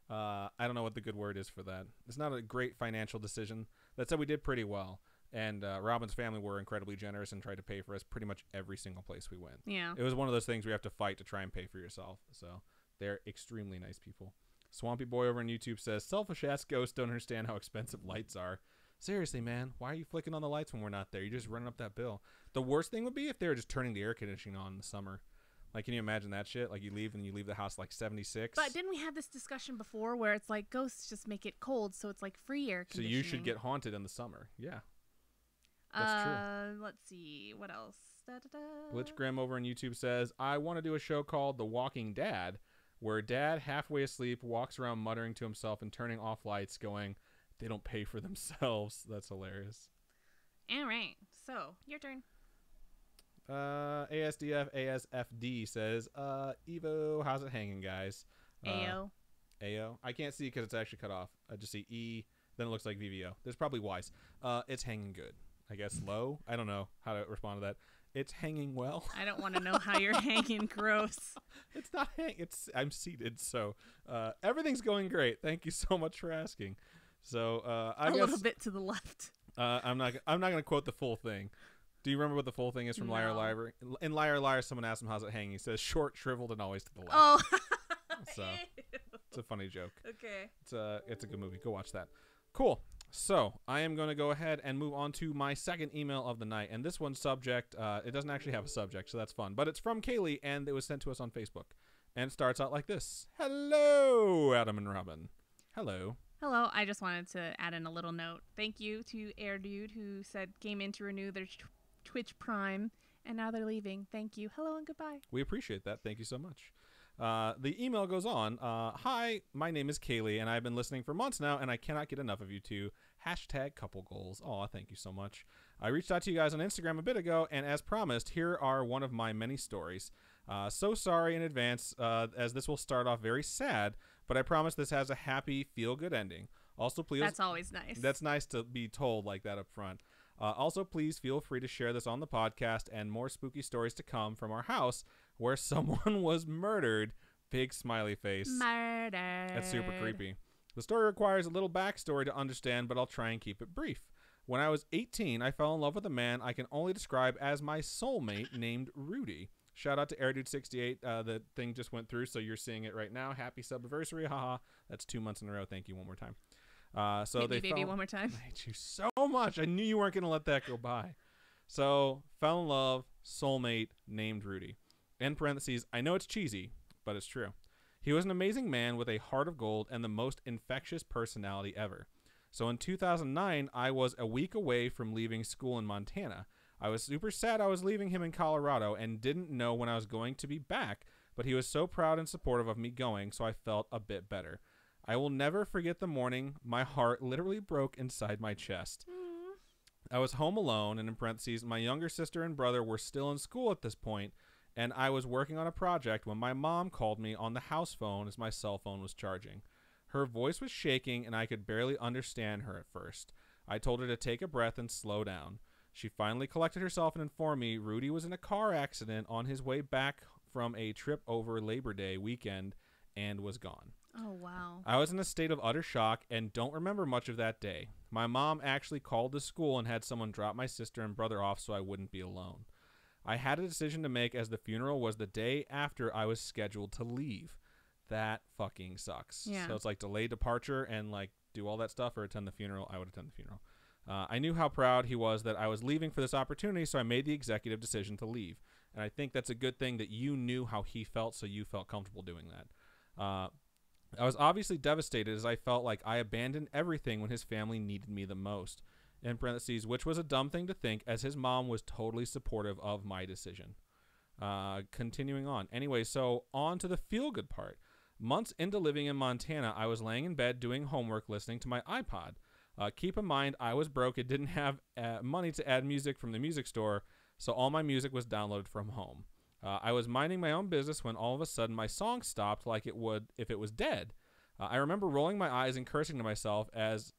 I don't know what the good word is for that. It's not a great financial decision. That said, we did pretty well, and Robin's family were incredibly generous and tried to pay for us pretty much every single place we went. Yeah. It was one of those things where you have to fight to try and pay for yourself. So they're extremely nice people. Swampy Boy over on YouTube says, selfish ass ghosts don't understand how expensive lights are. Seriously, man, why are you flicking on the lights when we're not there? You're just running up that bill. The worst thing would be if they were just turning the air conditioning on in the summer. Like, can you imagine that shit? Like, you leave the house like 76. But didn't we have this discussion before where it's like ghosts just make it cold, so it's like free air So conditioning? you should get haunted in the summer. Yeah. That's true. Let's see. What else? Glitch Grim over on YouTube says, I want to do a show called The Walking Dad, where dad, halfway asleep, walks around muttering to himself and turning off lights, going, they don't pay for themselves. That's hilarious. All right. So, your turn. ASFD says, Evo, how's it hanging, guys? AO. AO? I can't see because it's actually cut off. I just see E, then it looks like VVO. There's probably Y's. It's hanging good. I guess low? I don't know how to respond to that. It's hanging well. I don't want to know how you're hanging. Gross. It's not I'm seated, so everything's going great. Thank you so much for asking. So I guess a little bit to the left. I'm not gonna quote the full thing. Do you remember what the full thing is from Liar No. Liar? In Liar Liar, someone asked him how's it hanging. He says short, shriveled, and always to the left. Oh. So it's a funny joke. Okay. It's a good movie. Go watch that. Cool. So I am going to go ahead and move on to my second email of the night, and this one's subject. It doesn't actually have a subject, so that's fun. But it's from Kaylee, and it was sent to us on Facebook, and it starts out like this: Hello, Adam and Robin. Hello. Hello. I just wanted to add in a little note. Thank you to Air Dude who came in to renew their Twitch Prime, and now they're leaving. Thank you. Hello and goodbye. We appreciate that. Thank you so much. The email goes on. Hi, my name is Kaylee, and I've been listening for months now, and I cannot get enough of you two. Hashtag couple goals. Aw, thank you so much. I reached out to you guys on Instagram a bit ago, and as promised, here are one of my many stories. So sorry in advance, as this will start off very sad, but I promise this has a happy, feel-good ending. Also, please. That's always nice. That's nice to be told like that up front. Also, please feel free to share this on the podcast and more spooky stories to come from our house where someone was murdered. Big smiley face. Murder. That's super creepy. The story requires a little backstory to understand, but I'll try and keep it brief. When I was 18, I fell in love with a man I can only describe as my soulmate named Rudy. Shout out to AirDude68. The thing just went through, so you're seeing it right now. Happy subversary. Haha. That's 2 months in a row. Thank you one more time. Baby, one more time. I hate you so much. I knew you weren't going to let that go by. So, fell in love, soulmate named Rudy. In parentheses, I know it's cheesy, but it's true. He was an amazing man with a heart of gold and the most infectious personality ever. So in 2009, I was a week away from leaving school in Montana. I was super sad I was leaving him in Colorado and didn't know when I was going to be back, but he was so proud and supportive of me going, so I felt a bit better. I will never forget the morning my heart literally broke inside my chest. I was home alone, and in parentheses, my younger sister and brother were still in school at this point, and I was working on a project when my mom called me on the house phone as my cell phone was charging. Her voice was shaking, and I could barely understand her at first. I told her to take a breath and slow down. She finally collected herself and informed me Rudy was in a car accident on his way back from a trip over Labor Day weekend and was gone. Oh, wow. I was in a state of utter shock and don't remember much of that day. My mom actually called the school and had someone drop my sister and brother off so I wouldn't be alone. I had a decision to make as the funeral was the day after I was scheduled to leave. That fucking sucks. Yeah. So it's like delayed departure and like do all that stuff or attend the funeral. I would attend the funeral. I knew how proud he was that I was leaving for this opportunity, so I made the executive decision to leave. And I think that's a good thing that you knew how he felt, so you felt comfortable doing that. I was obviously devastated as I felt like I abandoned everything when his family needed me the most. In parentheses, which was a dumb thing to think as his mom was totally supportive of my decision. Continuing on. Anyway, so on to the feel-good part. Months into living in Montana, I was laying in bed doing homework listening to my iPod. Keep in mind, I was broke and didn't have money to add music from the music store, so all my music was downloaded from home. I was minding my own business when all of a sudden my song stopped like it would if it was dead. I remember rolling my eyes and cursing to myself as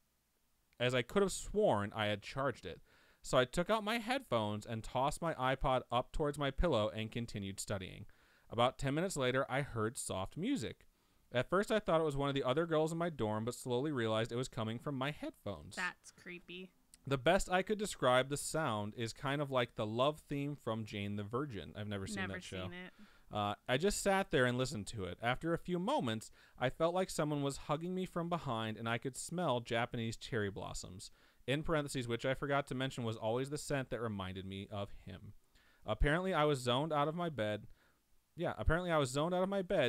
I could have sworn I had charged it. So I took out my headphones and tossed my iPod up towards my pillow and continued studying. About 10 minutes later, I heard soft music. At first, I thought it was one of the other girls in my dorm, but slowly realized it was coming from my headphones. That's creepy. The best I could describe the sound is kind of like the love theme from Jane the Virgin. I've never seen that show. Never seen it. I just sat there and listened to it. After a few moments, I felt like someone was hugging me from behind, and I could smell Japanese cherry blossoms. In parentheses, which I forgot to mention was always the scent that reminded me of him. Apparently, I was zoned out of my bed.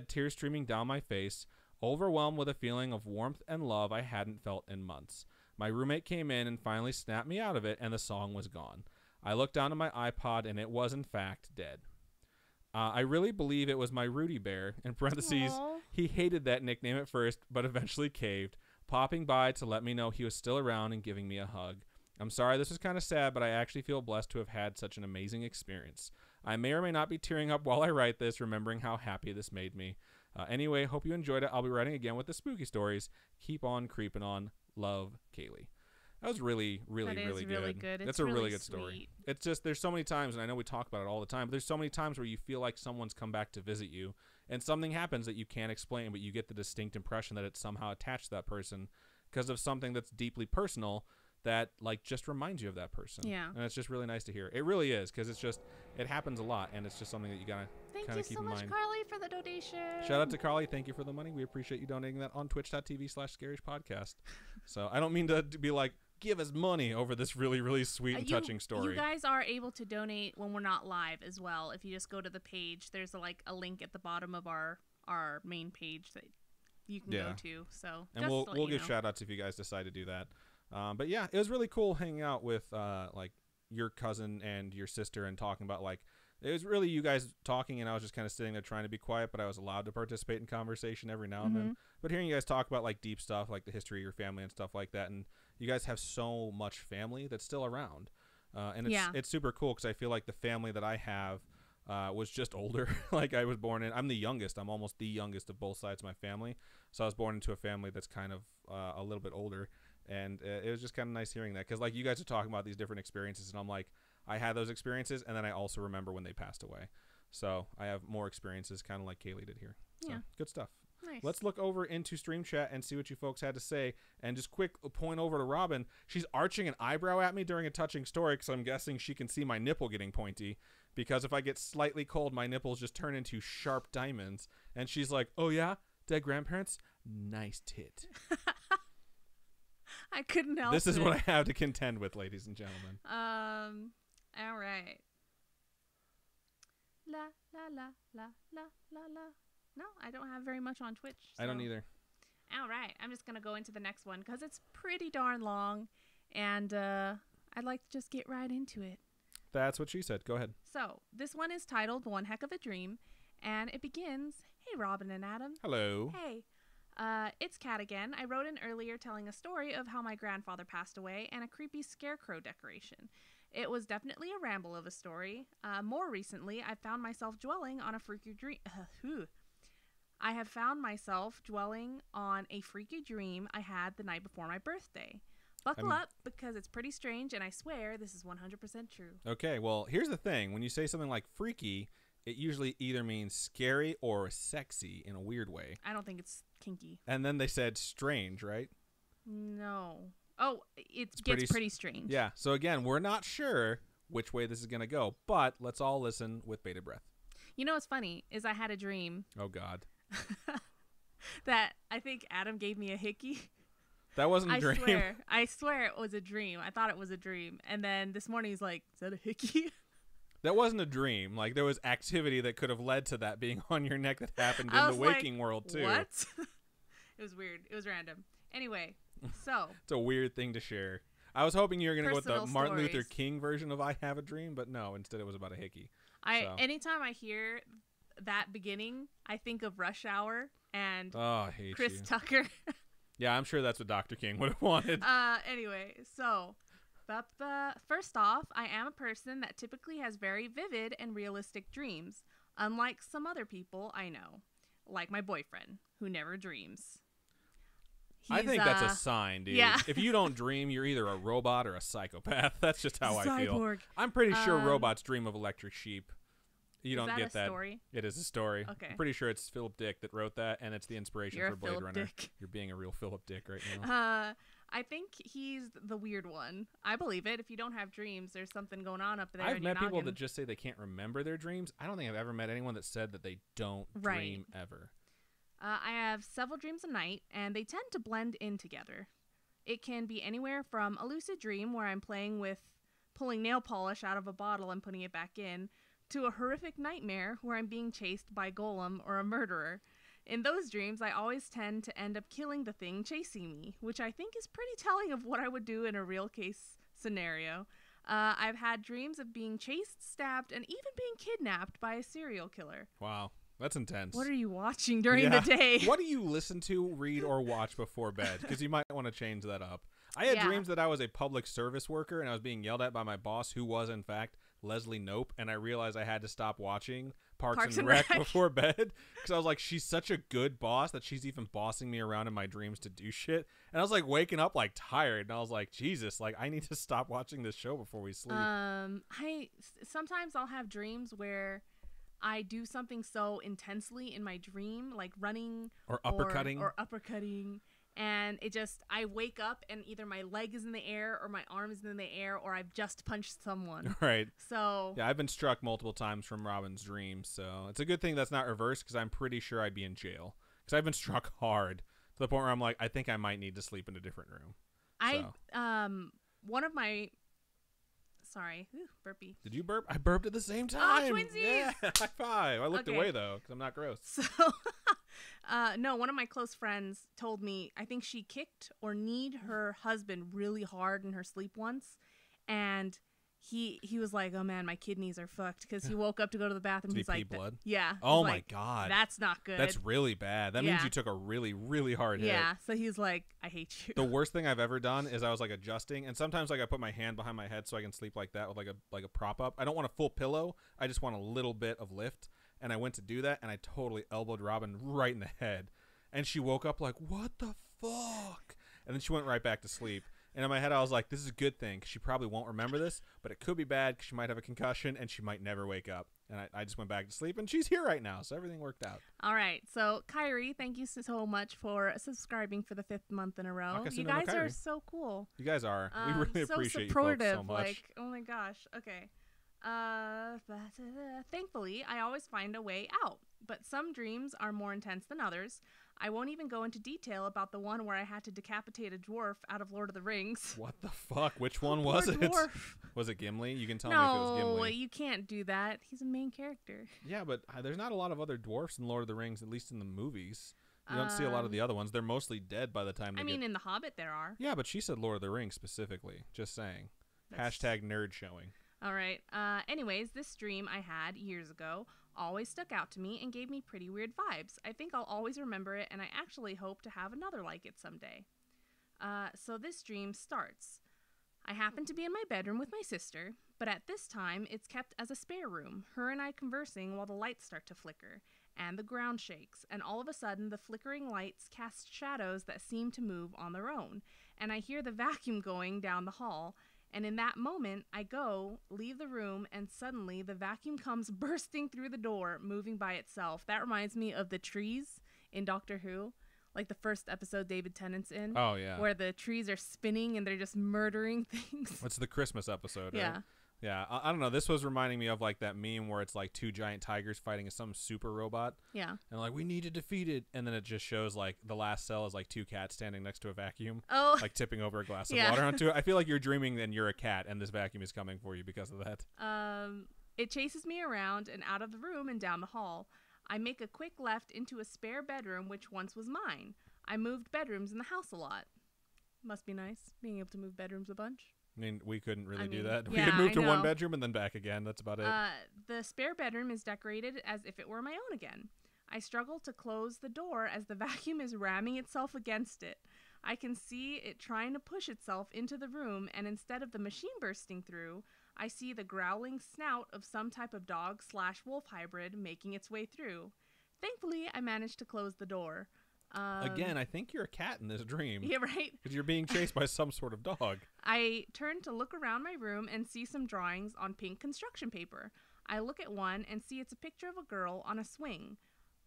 Tears streaming down my face, overwhelmed with a feeling of warmth and love I hadn't felt in months. My roommate came in and finally snapped me out of it, and the song was gone. I looked down at my iPod, and it was, in fact, dead. I really believe it was my Rudy Bear. In parentheses, Aww. he hated that nickname at first, but eventually caved, popping by to let me know he was still around and giving me a hug. I'm sorry this is kind of sad, but I actually feel blessed to have had such an amazing experience. I may or may not be tearing up while I write this, remembering how happy this made me. Anyway, hope you enjoyed it. I'll be writing again with the spooky stories. Keep on creeping on. Love, Kaylee. That was really, really, really good. That's a really good story. It's just, there's so many times, and I know we talk about it all the time, but there's so many times where you feel like someone's come back to visit you, and something happens that you can't explain, but you get the distinct impression that it's somehow attached to that person because of something that's deeply personal that like just reminds you of that person. Yeah. And it's just really nice to hear. It really is, because it's just, it happens a lot, and it's just something that you gotta kind of keep in mind. Thank you so much, Carly, for the donation. Shout out to Carly. Thank you for the money. We appreciate you donating that on twitch.tv/scarishpodcast. So I don't mean to be like, give us money over this really, really sweet and touching story. You guys are able to donate when we're not live as well. If you just go to the page, there's a link at the bottom of our main page that you can go to. So and we'll give shout outs if you guys decide to do that. But yeah, it was really cool hanging out with like your cousin and your sister and talking about like, it was really you guys talking, and I was just kind of sitting there trying to be quiet, but I was allowed to participate in conversation every now and then. But hearing you guys talk about like deep stuff, like the history of your family and stuff like that, and you guys have so much family that's still around. And it's super cool because I feel like the family that I have was just older. Like I was born in, I'm the youngest. I'm almost the youngest of both sides of my family. So I was born into a family that's kind of a little bit older. And it was just kind of nice hearing that. Because like you guys are talking about these different experiences. And I'm like, I had those experiences. And then I also remember when they passed away. So I have more experiences kind of like Kaylee did here. So good stuff. Nice. Let's look over into Stream Chat and see what you folks had to say. And just quick point over to Robin. She's arching an eyebrow at me during a touching story because I'm guessing she can see my nipple getting pointy. Because if I get slightly cold, my nipples just turn into sharp diamonds. And she's like, oh yeah? Dead grandparents? Nice tit. I couldn't help This is it. what I have to contend with, ladies and gentlemen. All right. La, la, la, la, la, la, la. No, I don't have very much on Twitch. So. I don't either. All right. I'm just going to go into the next one because it's pretty darn long. And I'd like to just get right into it. That's what she said. Go ahead. So this one is titled One Heck of a Dream. And it begins, hey, Robin and Adam. Hello. Hey. It's Kat again. I wrote in earlier telling a story of how my grandfather passed away and a creepy scarecrow decoration. It was definitely a ramble of a story. More recently, I found myself dwelling on a freaky dream. I have found myself dwelling on a freaky dream I had the night before my birthday. Buckle up because it's pretty strange, and I swear this is 100% true. Okay, well, here's the thing. When you say something like freaky, it usually either means scary or sexy in a weird way. I don't think it's kinky. And then they said strange, right? No. Oh, it gets pretty strange. Yeah, so again, we're not sure which way this is going to go, but let's all listen with bated breath. You know what's funny is I had a dream. Oh, God. That I think Adam gave me a hickey. That wasn't a dream. I swear it was a dream. I thought it was a dream. And then this morning he's like, is that a hickey? That wasn't a dream. Like, there was activity that could have led to that being on your neck that happened in the waking world, too. What? It was weird. It was random. Anyway, so. It's a weird thing to share. I was hoping you were going to go with the Martin stories. Luther King version of I Have a Dream, but no, instead it was about a hickey. Anytime I hear that beginning, I think of Rush Hour and I hate Chris Tucker. Yeah, I'm sure that's what Dr. King would have wanted. Anyway, so first off, I am a person that typically has very vivid and realistic dreams, unlike some other people I know, like my boyfriend, who never dreams. I think that's a sign, dude. Yeah. If you don't dream, you're either a robot or a psychopath. That's just how I feel. Cyborg. I'm pretty sure robots dream of electric sheep. You don't that get a that. Story? It is a story. Okay. I'm pretty sure it's Philip Dick that wrote that, and it's the inspiration You're for Blade Philip Runner. Dick. You're being a real Philip Dick right now. I think he's the weird one. I believe it. If you don't have dreams, there's something going on up there. I've met people that just say they can't remember their dreams. I don't think I've ever met anyone that said that they don't dream ever. I have several dreams a night, and they tend to blend in together. It can be anywhere from a lucid dream where I'm pulling nail polish out of a bottle and putting it back in, to a horrific nightmare where I'm being chased by a golem or a murderer. In those dreams, I always tend to end up killing the thing chasing me, which I think is pretty telling of what I would do in a real case scenario. I've had dreams of being chased, stabbed, and even being kidnapped by a serial killer. Wow. That's intense. What are you watching during the day? What do you listen to, read, or watch before bed? Because you might want to change that up. I had dreams that I was a public service worker and I was being yelled at by my boss, who was, in fact, Leslie Knope, and I realized I had to stop watching Parks and Rec before bed because I was like, she's such a good boss that she's even bossing me around in my dreams to do shit. And I was like waking up like tired, and I was like, Jesus, like I need to stop watching this show before we sleep. Sometimes I'll have dreams where I do something so intensely in my dream, like running or uppercutting. And I wake up and either my leg is in the air or my arm is in the air or I've just punched someone. Right. So yeah, I've been struck multiple times from Robin's dreams. So it's a good thing that's not reversed because I'm pretty sure I'd be in jail because I've been struck hard to the point where I'm like, I think I might need to sleep in a different room. One of my Sorry. Ooh, burpee. Did you burp? I burped at the same time. Oh, twinsies. Yeah, high five. I looked away, though, because I'm not gross. So, no, one of my close friends told me, I think she kicked or kneed her husband really hard in her sleep once, and he was like, oh man, my kidneys are fucked, because he woke up to go to the bathroom. Did he He's pee like, blood? yeah. Oh He's my like, God. that's not good. That's really bad. That means Yeah. you took a really, really hard hit. Yeah. So he's like, I hate you. The worst thing I've ever done is I was like adjusting, and sometimes like I put my hand behind my head so I can sleep like that with like a prop up. I don't want a full pillow. I just want a little bit of lift. And I went to do that, and I totally elbowed Robin right in the head. And she woke up like, what the fuck? And then she went right back to sleep. And in my head, I was like, this is a good thing, 'cause she probably won't remember this, but it could be bad because she might have a concussion, and she might never wake up. And I just went back to sleep, and she's here right now, so everything worked out. All right. So, Kyrie, thank you so much for subscribing for the 5th month in a row. You guys are so cool. You guys are. We really so appreciate you supportive, folks so much. Like, oh my gosh. Okay. Thankfully, I always find a way out, but some dreams are more intense than others. I won't even go into detail about the one where I had to decapitate a dwarf out of Lord of the Rings. What the fuck? Which one was it? Dwarf. Was it Gimli? You can tell me if it was Gimli. No, you can't do that. He's a main character. Yeah, but there's not a lot of other dwarfs in Lord of the Rings, at least in the movies. You don't see a lot of the other ones. They're mostly dead by the time they in The Hobbit there are. Yeah, but she said Lord of the Rings specifically. Just saying. Hashtag nerd showing. All right. Anyways, this dream I had years ago always stuck out to me and gave me pretty weird vibes. I think I'll always remember it, and I actually hope to have another like it someday. So this dream starts. I happen to be in my bedroom with my sister, but at this time it's kept as a spare room, her and I conversing while the lights start to flicker, and the ground shakes, and all of a sudden the flickering lights cast shadows that seem to move on their own, and I hear the vacuum going down the hall. And in that moment, I leave the room, and suddenly the vacuum comes bursting through the door, moving by itself. That reminds me of the trees in Doctor Who, like the first episode David Tennant's in. Oh, yeah. Where the trees are spinning and they're just murdering things. It's the Christmas episode, right? Yeah. Yeah, I don't know. This was reminding me of like that meme where it's like two giant tigers fighting some super robot. Yeah. And like, we need to defeat it. And then it just shows like the last cell is like two cats standing next to a vacuum. Oh. Like tipping over a glass of water onto it. I feel like you're dreaming and you're a cat and this vacuum is coming for you because of that. It chases me around and out of the room and down the hall. I make a quick left into a spare bedroom which once was mine. I moved bedrooms in the house a lot. Must be nice being able to move bedrooms a bunch. I mean, we couldn't really do that. We Yeah, could move to I one know. bedroom and then back again. That's about it. The spare bedroom is decorated as if it were my own again. I struggle to close the door as the vacuum is ramming itself against it. I can see it trying to push itself into the room, and instead of the machine bursting through, I see the growling snout of some type of dog/wolf hybrid making its way through. Thankfully, I managed to close the door. Again, I think you're a cat in this dream. Yeah, right? Because you're being chased by some sort of dog. I turn to look around my room and see some drawings on pink construction paper. I look at one and see it's a picture of a girl on a swing,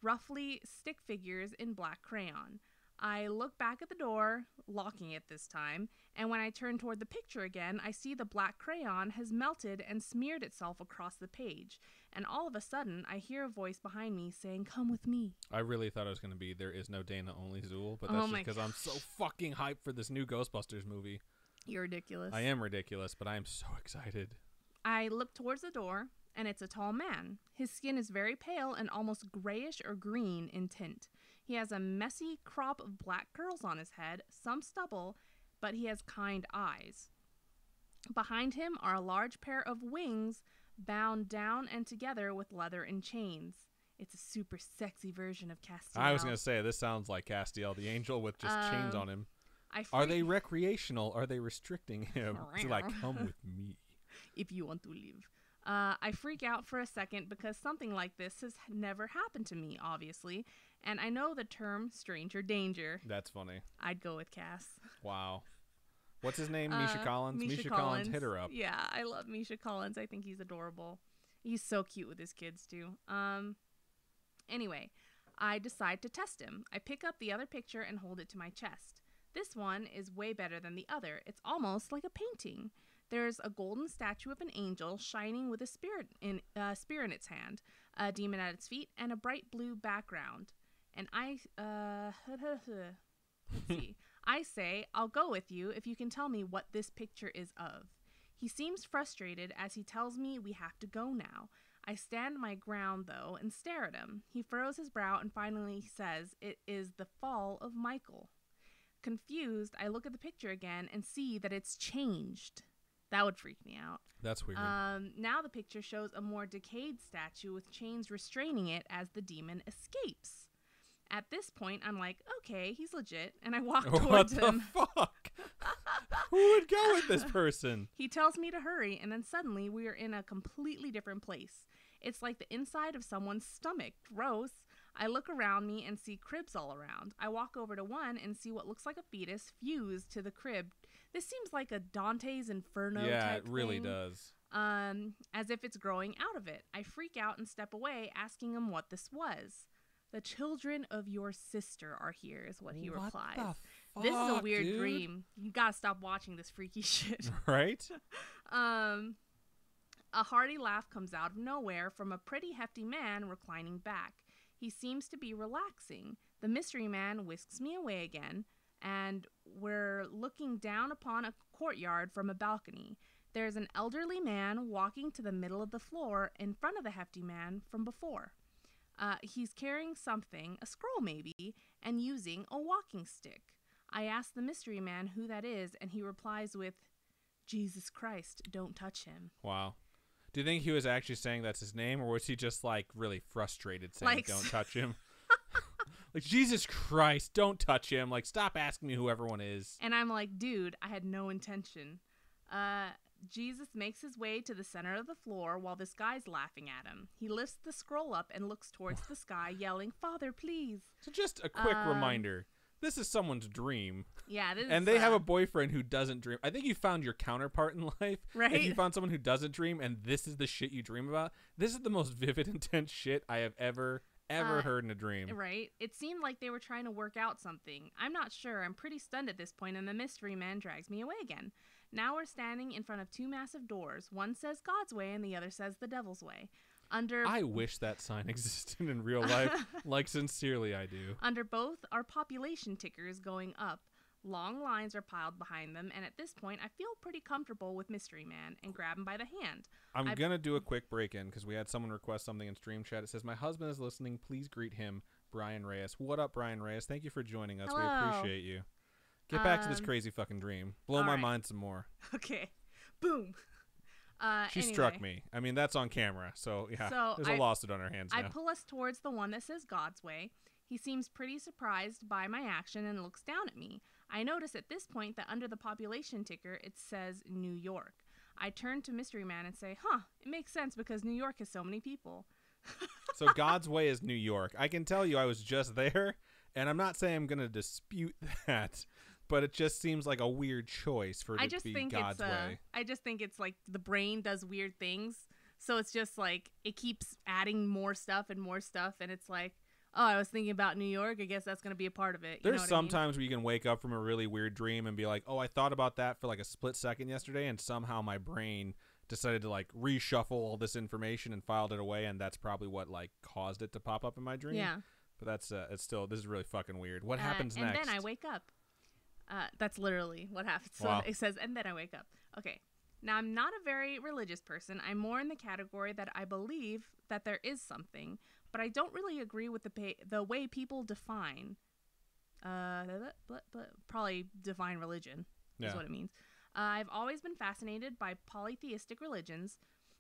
roughly stick figures in black crayon. I look back at the door, locking it this time, and when I turn toward the picture again, I see the black crayon has melted and smeared itself across the page. And all of a sudden, I hear a voice behind me saying, "Come with me." I really thought it was going to be There Is No Dana, Only Zool, but that's just because I'm so fucking hyped for this new Ghostbusters movie. You're ridiculous. I am ridiculous, but I am so excited. I look towards the door, and it's a tall man. His skin is very pale and almost grayish or green in tint. He has a messy crop of black curls on his head, some stubble, but he has kind eyes. Behind him are a large pair of wings bound down and together with leather and chains. It's a super sexy version of Castiel. I was going to say, this sounds like Castiel the Angel with just chains on him. Are they recreational? Are they restricting him to like, come with me? If you want to live. I freak out for a second because something like this has never happened to me, obviously. And I know the term stranger danger. That's funny. I'd go with Cass. Wow. What's his name? Misha Collins? Misha Collins hit her up. Yeah, I love Misha Collins. I think he's adorable. He's so cute with his kids, too. Anyway, I decide to test him. I pick up the other picture and hold it to my chest. This one is way better than the other. It's almost like a painting. There's a golden statue of an angel shining with a spear in its hand, a demon at its feet, and a bright blue background. And let's see. I say, I'll go with you if you can tell me what this picture is of. He seems frustrated as he tells me we have to go now. I stand my ground, though, and stare at him. He furrows his brow and finally says it is the fall of Michael. Confused, I look at the picture again and see that it's changed. That would freak me out. That's weird. Now the picture shows a more decayed statue with chains restraining it as the demon escapes. At this point, I'm like, okay, he's legit, and I walk towards him. What the fuck? Who would go with this person? He tells me to hurry, and then suddenly we are in a completely different place. It's like the inside of someone's stomach. Gross. I look around me and see cribs all around. I walk over to one and see what looks like a fetus fused to the crib. This seems like a Dante's Inferno type Yeah, it really thing. does. As if it's growing out of it. I freak out and step away, asking him what this was. The children of your sister are here, is what he replies. The fuck, this is a weird dude? dream. You gotta stop watching this freaky shit. Right? A hearty laugh comes out of nowhere from a pretty hefty man reclining back. He seems to be relaxing. The mystery man whisks me away again, and we're looking down upon a courtyard from a balcony. There's an elderly man walking to the middle of the floor in front of the hefty man from before. He's carrying something, a scroll maybe, and using a walking stick. I ask the mystery man who that is, and he replies with, Jesus Christ, don't touch him. Wow. Do you think he was actually saying that's his name, or was he just like really frustrated saying Like, don't touch him? Like, Jesus Christ, don't touch him. Like, stop asking me who everyone is. And I'm like, dude, I had no intention. Jesus makes his way to the center of the floor while this guy's laughing at him. He lifts the scroll up and looks towards the sky, yelling, Father, please. So just a quick reminder. This is someone's dream. Yeah, this And is, they have a boyfriend who doesn't dream. I think you found your counterpart in life. Right? If you found someone who doesn't dream and this is the shit you dream about, this is the most vivid, intense shit I have ever heard in a dream. Right? It seemed like they were trying to work out something. I'm not sure. I'm pretty stunned at this point, and the mystery man drags me away again. Now we're standing in front of two massive doors. One says God's way, and the other says the devil's way. I wish that sign existed in real life. Like, sincerely, I do. Under both are population tickers going up. Long lines are piled behind them, and at this point, I feel pretty comfortable with Mystery Man and grab him by the hand. I'm going to do a quick break-in because we had someone request something in stream chat. It says, my husband is listening. Please greet him, Brian Reyes. What up, Brian Reyes? Thank you for joining us. Hello. We appreciate you. Get back to this crazy fucking dream. Blow my mind some more. Okay. Boom. She struck me. I mean, that's on camera. So, yeah, there's a lawsuit on our hands now. I pull us towards the one that says God's way. He seems pretty surprised by my action and looks down at me. I notice at this point that under the population ticker, it says New York. I turn to Mystery Man and say, it makes sense because New York has so many people. So God's way is New York. I can tell you I was just there, and I'm not saying I'm going to dispute that, but it just seems like a weird choice for it to be God's way. I just think it's like the brain does weird things. So it's just like it keeps adding more stuff, and it's like, oh, I was thinking about New York. I guess that's going to be a part of it. There's sometimes where you can wake up from a really weird dream and be like, oh, I thought about that for like a split second yesterday, and somehow my brain decided to like reshuffle all this information and filed it away, and that's probably what like caused it to pop up in my dream. Yeah. But that's this is really fucking weird. What happens next? And then I wake up. That's literally what happens. Wow. So it says, and then I wake up. Okay. Now, I'm not a very religious person. I'm more in the category that I believe that there is something, but I don't really agree with the way people define, probably define religion is what it means. I've always been fascinated by polytheistic religions,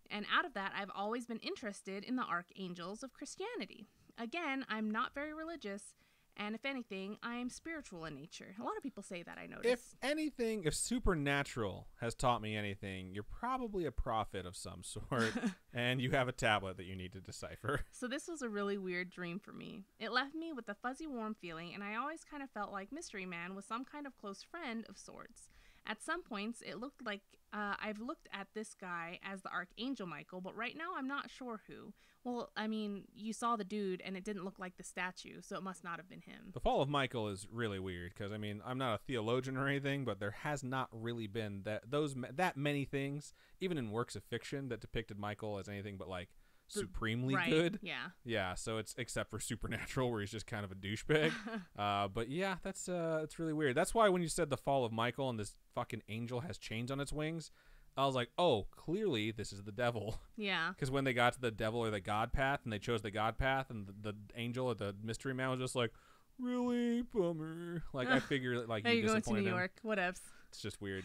and out of that, I've always been interested in the archangels of Christianity. Again, I'm not very religious, and if anything, I am spiritual in nature. A lot of people say that, I notice. If supernatural has taught me anything, you're probably a prophet of some sort, and you have a tablet that you need to decipher. So this was a really weird dream for me. It left me with a fuzzy warm feeling, and I always kind of felt like Mystery Man was some kind of close friend of sorts. At some points, it looked like I've looked at this guy as the Archangel Michael, but right now I'm not sure who. Well, I mean, you saw the dude, and it didn't look like the statue, so it must not have been him. The fall of Michael is really weird, because, I mean, I'm not a theologian or anything, but there has not really been that many things, even in works of fiction, that depicted Michael as anything but, like, supremely good. Yeah, so it's except for Supernatural, where he's just kind of a douchebag. But yeah, that's it's really weird. That's why when you said the fall of Michael and this fucking angel has chains on its wings, I was like, oh, clearly this is the devil. Yeah. Because when they got to the devil or the God path, and they chose the God path, and the angel or the mystery man was just like, really bummer. Like I figure like you're going to New him. York. Whatevs. It's just weird.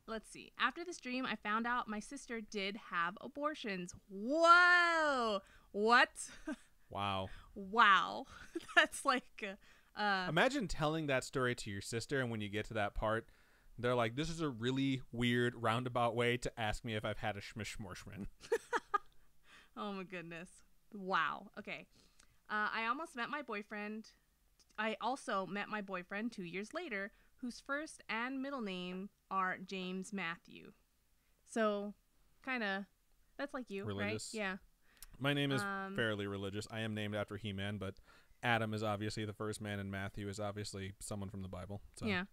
let's see. After this dream, I found out my sister did have abortions. Whoa! What? Wow. Wow. That's like, Imagine telling that story to your sister, and when you get to that part, they're like, "This is a really weird roundabout way to ask me if I've had a schmishmorshman." oh my goodness. Wow. Okay. I almost met my boyfriend. I also met my boyfriend 2 years later, whose first and middle name are James Matthew. So, kind of, that's like you, Religious. right? Yeah. My name is fairly religious. I am named after He-Man, but Adam is obviously the first man, and Matthew is obviously someone from the Bible. So. Yeah.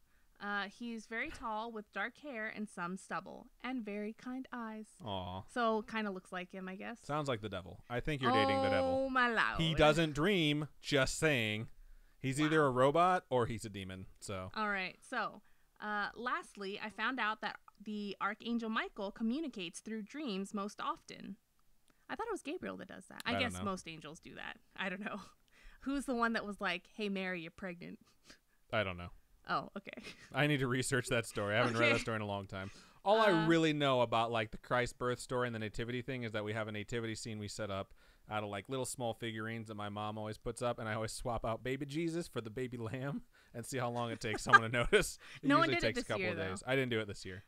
He's very tall with dark hair and some stubble, and very kind eyes. Aw. So, kind of looks like him, I guess. Sounds like the devil. I think you're dating the devil. Oh, my lord. He doesn't dream, just saying. He's either a robot or he's a demon. So. All right. So, lastly, I found out that the Archangel Michael communicates through dreams most often. I thought it was Gabriel that does that. I guess most angels do that. I don't know. Who's the one that was like, "Hey, Mary, you're pregnant"? I don't know. Oh, okay. I need to research that story. I haven't read that story in a long time. All I really know about like the Christ birth story and the nativity thing is that we have a nativity scene we set up out of like little small figurines that my mom always puts up, and I always swap out baby Jesus for the baby lamb and see how long it takes someone to notice. It no usually one did takes it this a couple year, of days. though. I didn't do it this year.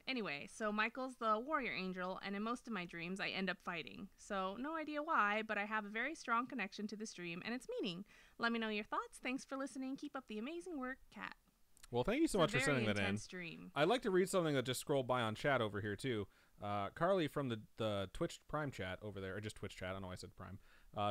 Anyway, so Michael's the warrior angel, and in most of my dreams, I end up fighting. So no idea why, but I have a very strong connection to this dream and its meaning. Let me know your thoughts. Thanks for listening. Keep up the amazing work, Kat. Well, thank you so much for sending that in. Dream. I'd like to read something that just scrolled by on chat over here, too. Carly from the Twitch Prime chat over there, or just Twitch chat, I don't know why I said Prime,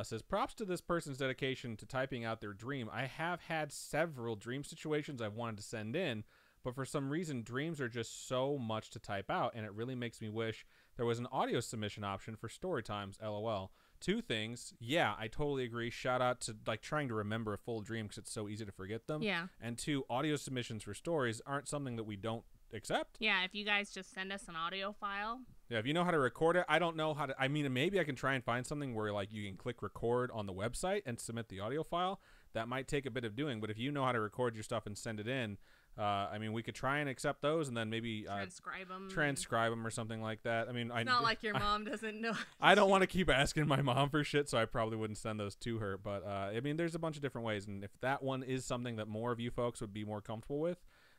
says, props to this person's dedication to typing out their dream. I have had several dream situations I've wanted to send in, but for some reason, dreams are just so much to type out, and it really makes me wish there was an audio submission option for story times, LOL. 2 things. Yeah, I totally agree. Shout out to like trying to remember a full dream because it's so easy to forget them. Yeah. And 2, audio submissions for stories aren't something that we don't accept. Yeah, if you guys just send us an audio file. Yeah, if you know how to record it, I don't know how to. I mean, maybe I can try and find something where like you can click record on the website and submit the audio file. That might take a bit of doing, but if you know how to record your stuff and send it in, I mean, we could try and accept those and then maybe transcribe them or something like that. I mean, it's not like your mom doesn't know. I don't want to keep asking my mom for shit, so I probably wouldn't send those to her. But I mean, there's a bunch of different ways, and if that one is something that more of you folks would be more comfortable with,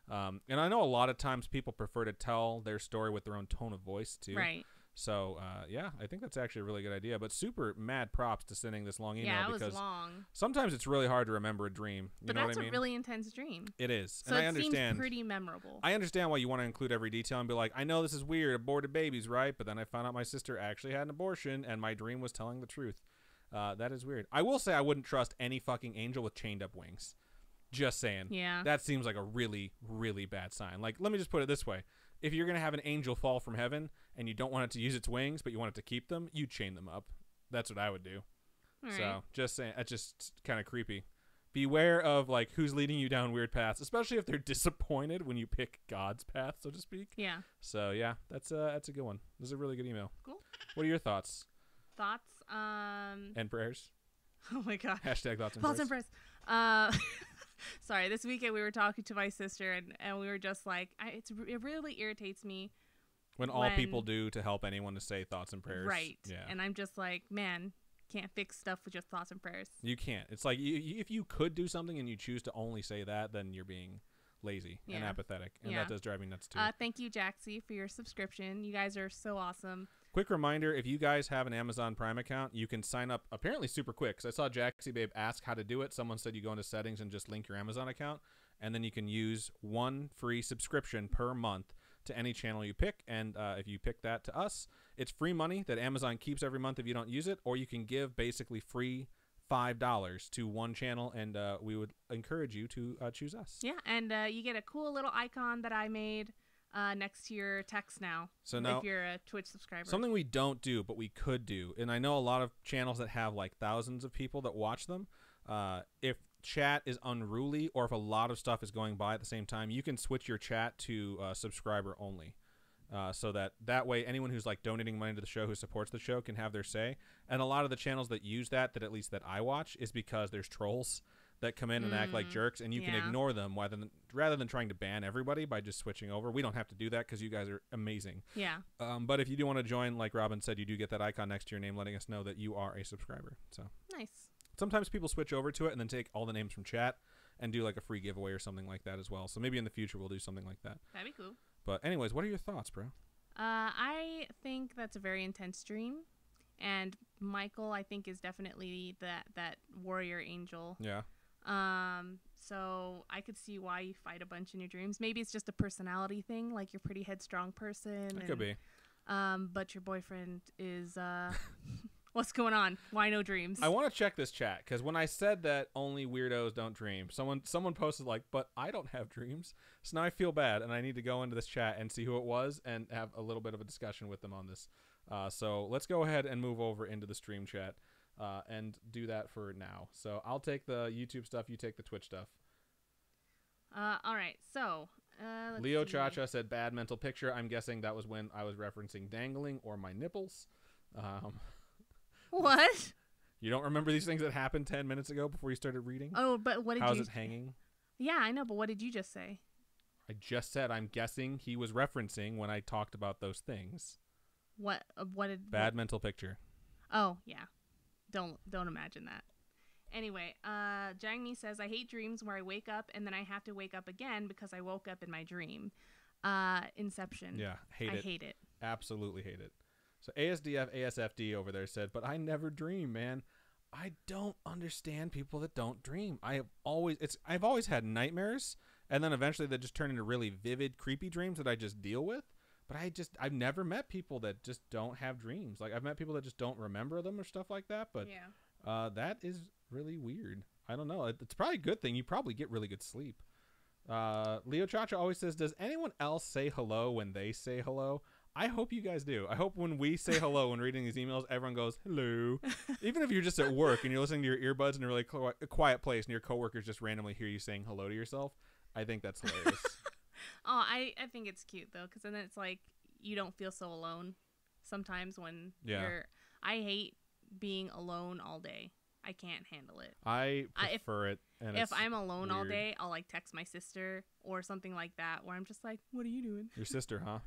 and I know a lot of times people prefer to tell their story with their own tone of voice too. Right. So, yeah, I think that's actually a really good idea. But super mad props to sending this long email. Yeah, it because was long. Sometimes it's really hard to remember a dream. You know what I mean? But that's a really intense dream. It is. So and I understand. Seems pretty memorable. I understand why you want to include every detail and be like, I know this is weird, aborted babies, right? But then I found out my sister actually had an abortion, and my dream was telling the truth. That is weird. I will say I wouldn't trust any fucking angel with chained up wings. Just saying. Yeah. That seems like a really, really bad sign. Like, let me just put it this way. If you're going to have an angel fall from heaven and you don't want it to use its wings, but you want it to keep them, you chain them up. That's what I would do. All so, right. just saying, that's just kind of creepy. Beware of, like, who's leading you down weird paths, especially if they're disappointed when you pick God's path, so to speak. Yeah. So, yeah, that's a good one. This is a really good email. Cool. What are your thoughts? Thoughts? And prayers? Oh, my God. Hashtag thoughts and Thoughts prayers. and prayers. Sorry, this weekend we were talking to my sister, and we were just like, it really irritates me. When all people do to help anyone to say thoughts and prayers. Right. Yeah. And I'm just like, man, can't fix stuff with just thoughts and prayers. You can't. It's like if you could do something and you choose to only say that, then you're being lazy and apathetic. And that does drive me nuts too. Thank you, Jaxie, for your subscription. You guys are so awesome. Quick reminder, if you guys have an Amazon Prime account, you can sign up apparently super quick. Because I saw Jaxie Babe ask how to do it. Someone said you go into settings and just link your Amazon account. And then you can use one free subscription per month to any channel you pick. And if you pick that to us, it's free money that Amazon keeps every month if you don't use it. Or you can give basically free $5 to one channel, and we would encourage you to choose us. Yeah, and you get a cool little icon that I made next to your text now. So now, if you're a Twitch subscriber. Something we don't do, but we could do, and I know a lot of channels that have like thousands of people that watch them. If chat is unruly or if a lot of stuff is going by at the same time, you can switch your chat to subscriber only. So that way anyone who's like donating money to the show, who supports the show, can have their say. And a lot of the channels that use that at least that I watch, is because there's trolls that come in and act like jerks, and you can ignore them rather than trying to ban everybody by just switching over. We don't have to do that because you guys are amazing. Yeah. But if you do want to join, like Robin said, you do get that icon next to your name letting us know that you are a subscriber. So nice. Sometimes people switch over to it and then take all the names from chat and do like a free giveaway or something like that as well. So maybe in the future we'll do something like that. That'd be cool. But anyways, what are your thoughts, bro? I think that's a very intense dream. And Michael, I think, is definitely that warrior angel. Yeah. So I could see why you fight a bunch in your dreams. Maybe it's just a personality thing, like you're a pretty headstrong person. It could be. But your boyfriend is, what's going on? Why no dreams? I want to check this chat because when I said that only weirdos don't dream, someone posted like, but I don't have dreams. So now I feel bad and I need to go into this chat and see who it was and have a little bit of a discussion with them on this. So let's go ahead and move over into the stream chat and do that for now. So I'll take the YouTube stuff. You take the Twitch stuff. All right. So Leo see. Chacha said bad mental picture. I'm guessing that was when I was referencing dangling or my nipples. What? You don't remember these things that happened 10 minutes ago before you started reading? Oh, but what did How's you... it hanging? Yeah, I know, but what did you just say? I just said I'm guessing he was referencing when I talked about those things. What did... Bad mental picture. Oh, yeah. Don't imagine that. Anyway, Jangmi says, I hate dreams where I wake up and then I have to wake up again because I woke up in my dream. Inception. Yeah, I hate it. Absolutely hate it. So ASDF ASFD over there said, but I never dream, man. I don't understand people that don't dream. I've always had nightmares, and then eventually they just turn into really vivid, creepy dreams that I just deal with. But I've never met people that just don't have dreams. Like I've met people that just don't remember them or stuff like that. But yeah. That is really weird. I don't know. It's probably a good thing. You probably get really good sleep. Leo Chacha always says, does anyone else say hello when they say hello? I hope you guys do. I hope when we say hello when reading these emails, everyone goes, hello. Even if you're just at work and you're listening to your earbuds in a really quiet place and your coworkers just randomly hear you saying hello to yourself, I think that's hilarious. Oh, I think it's cute, though, because then it's like you don't feel so alone sometimes when you're... I hate being alone all day. I can't handle it. I prefer it. And if I'm alone weird. all day, I'll like text my sister or something like that where I'm just like, what are you doing? Your sister, huh?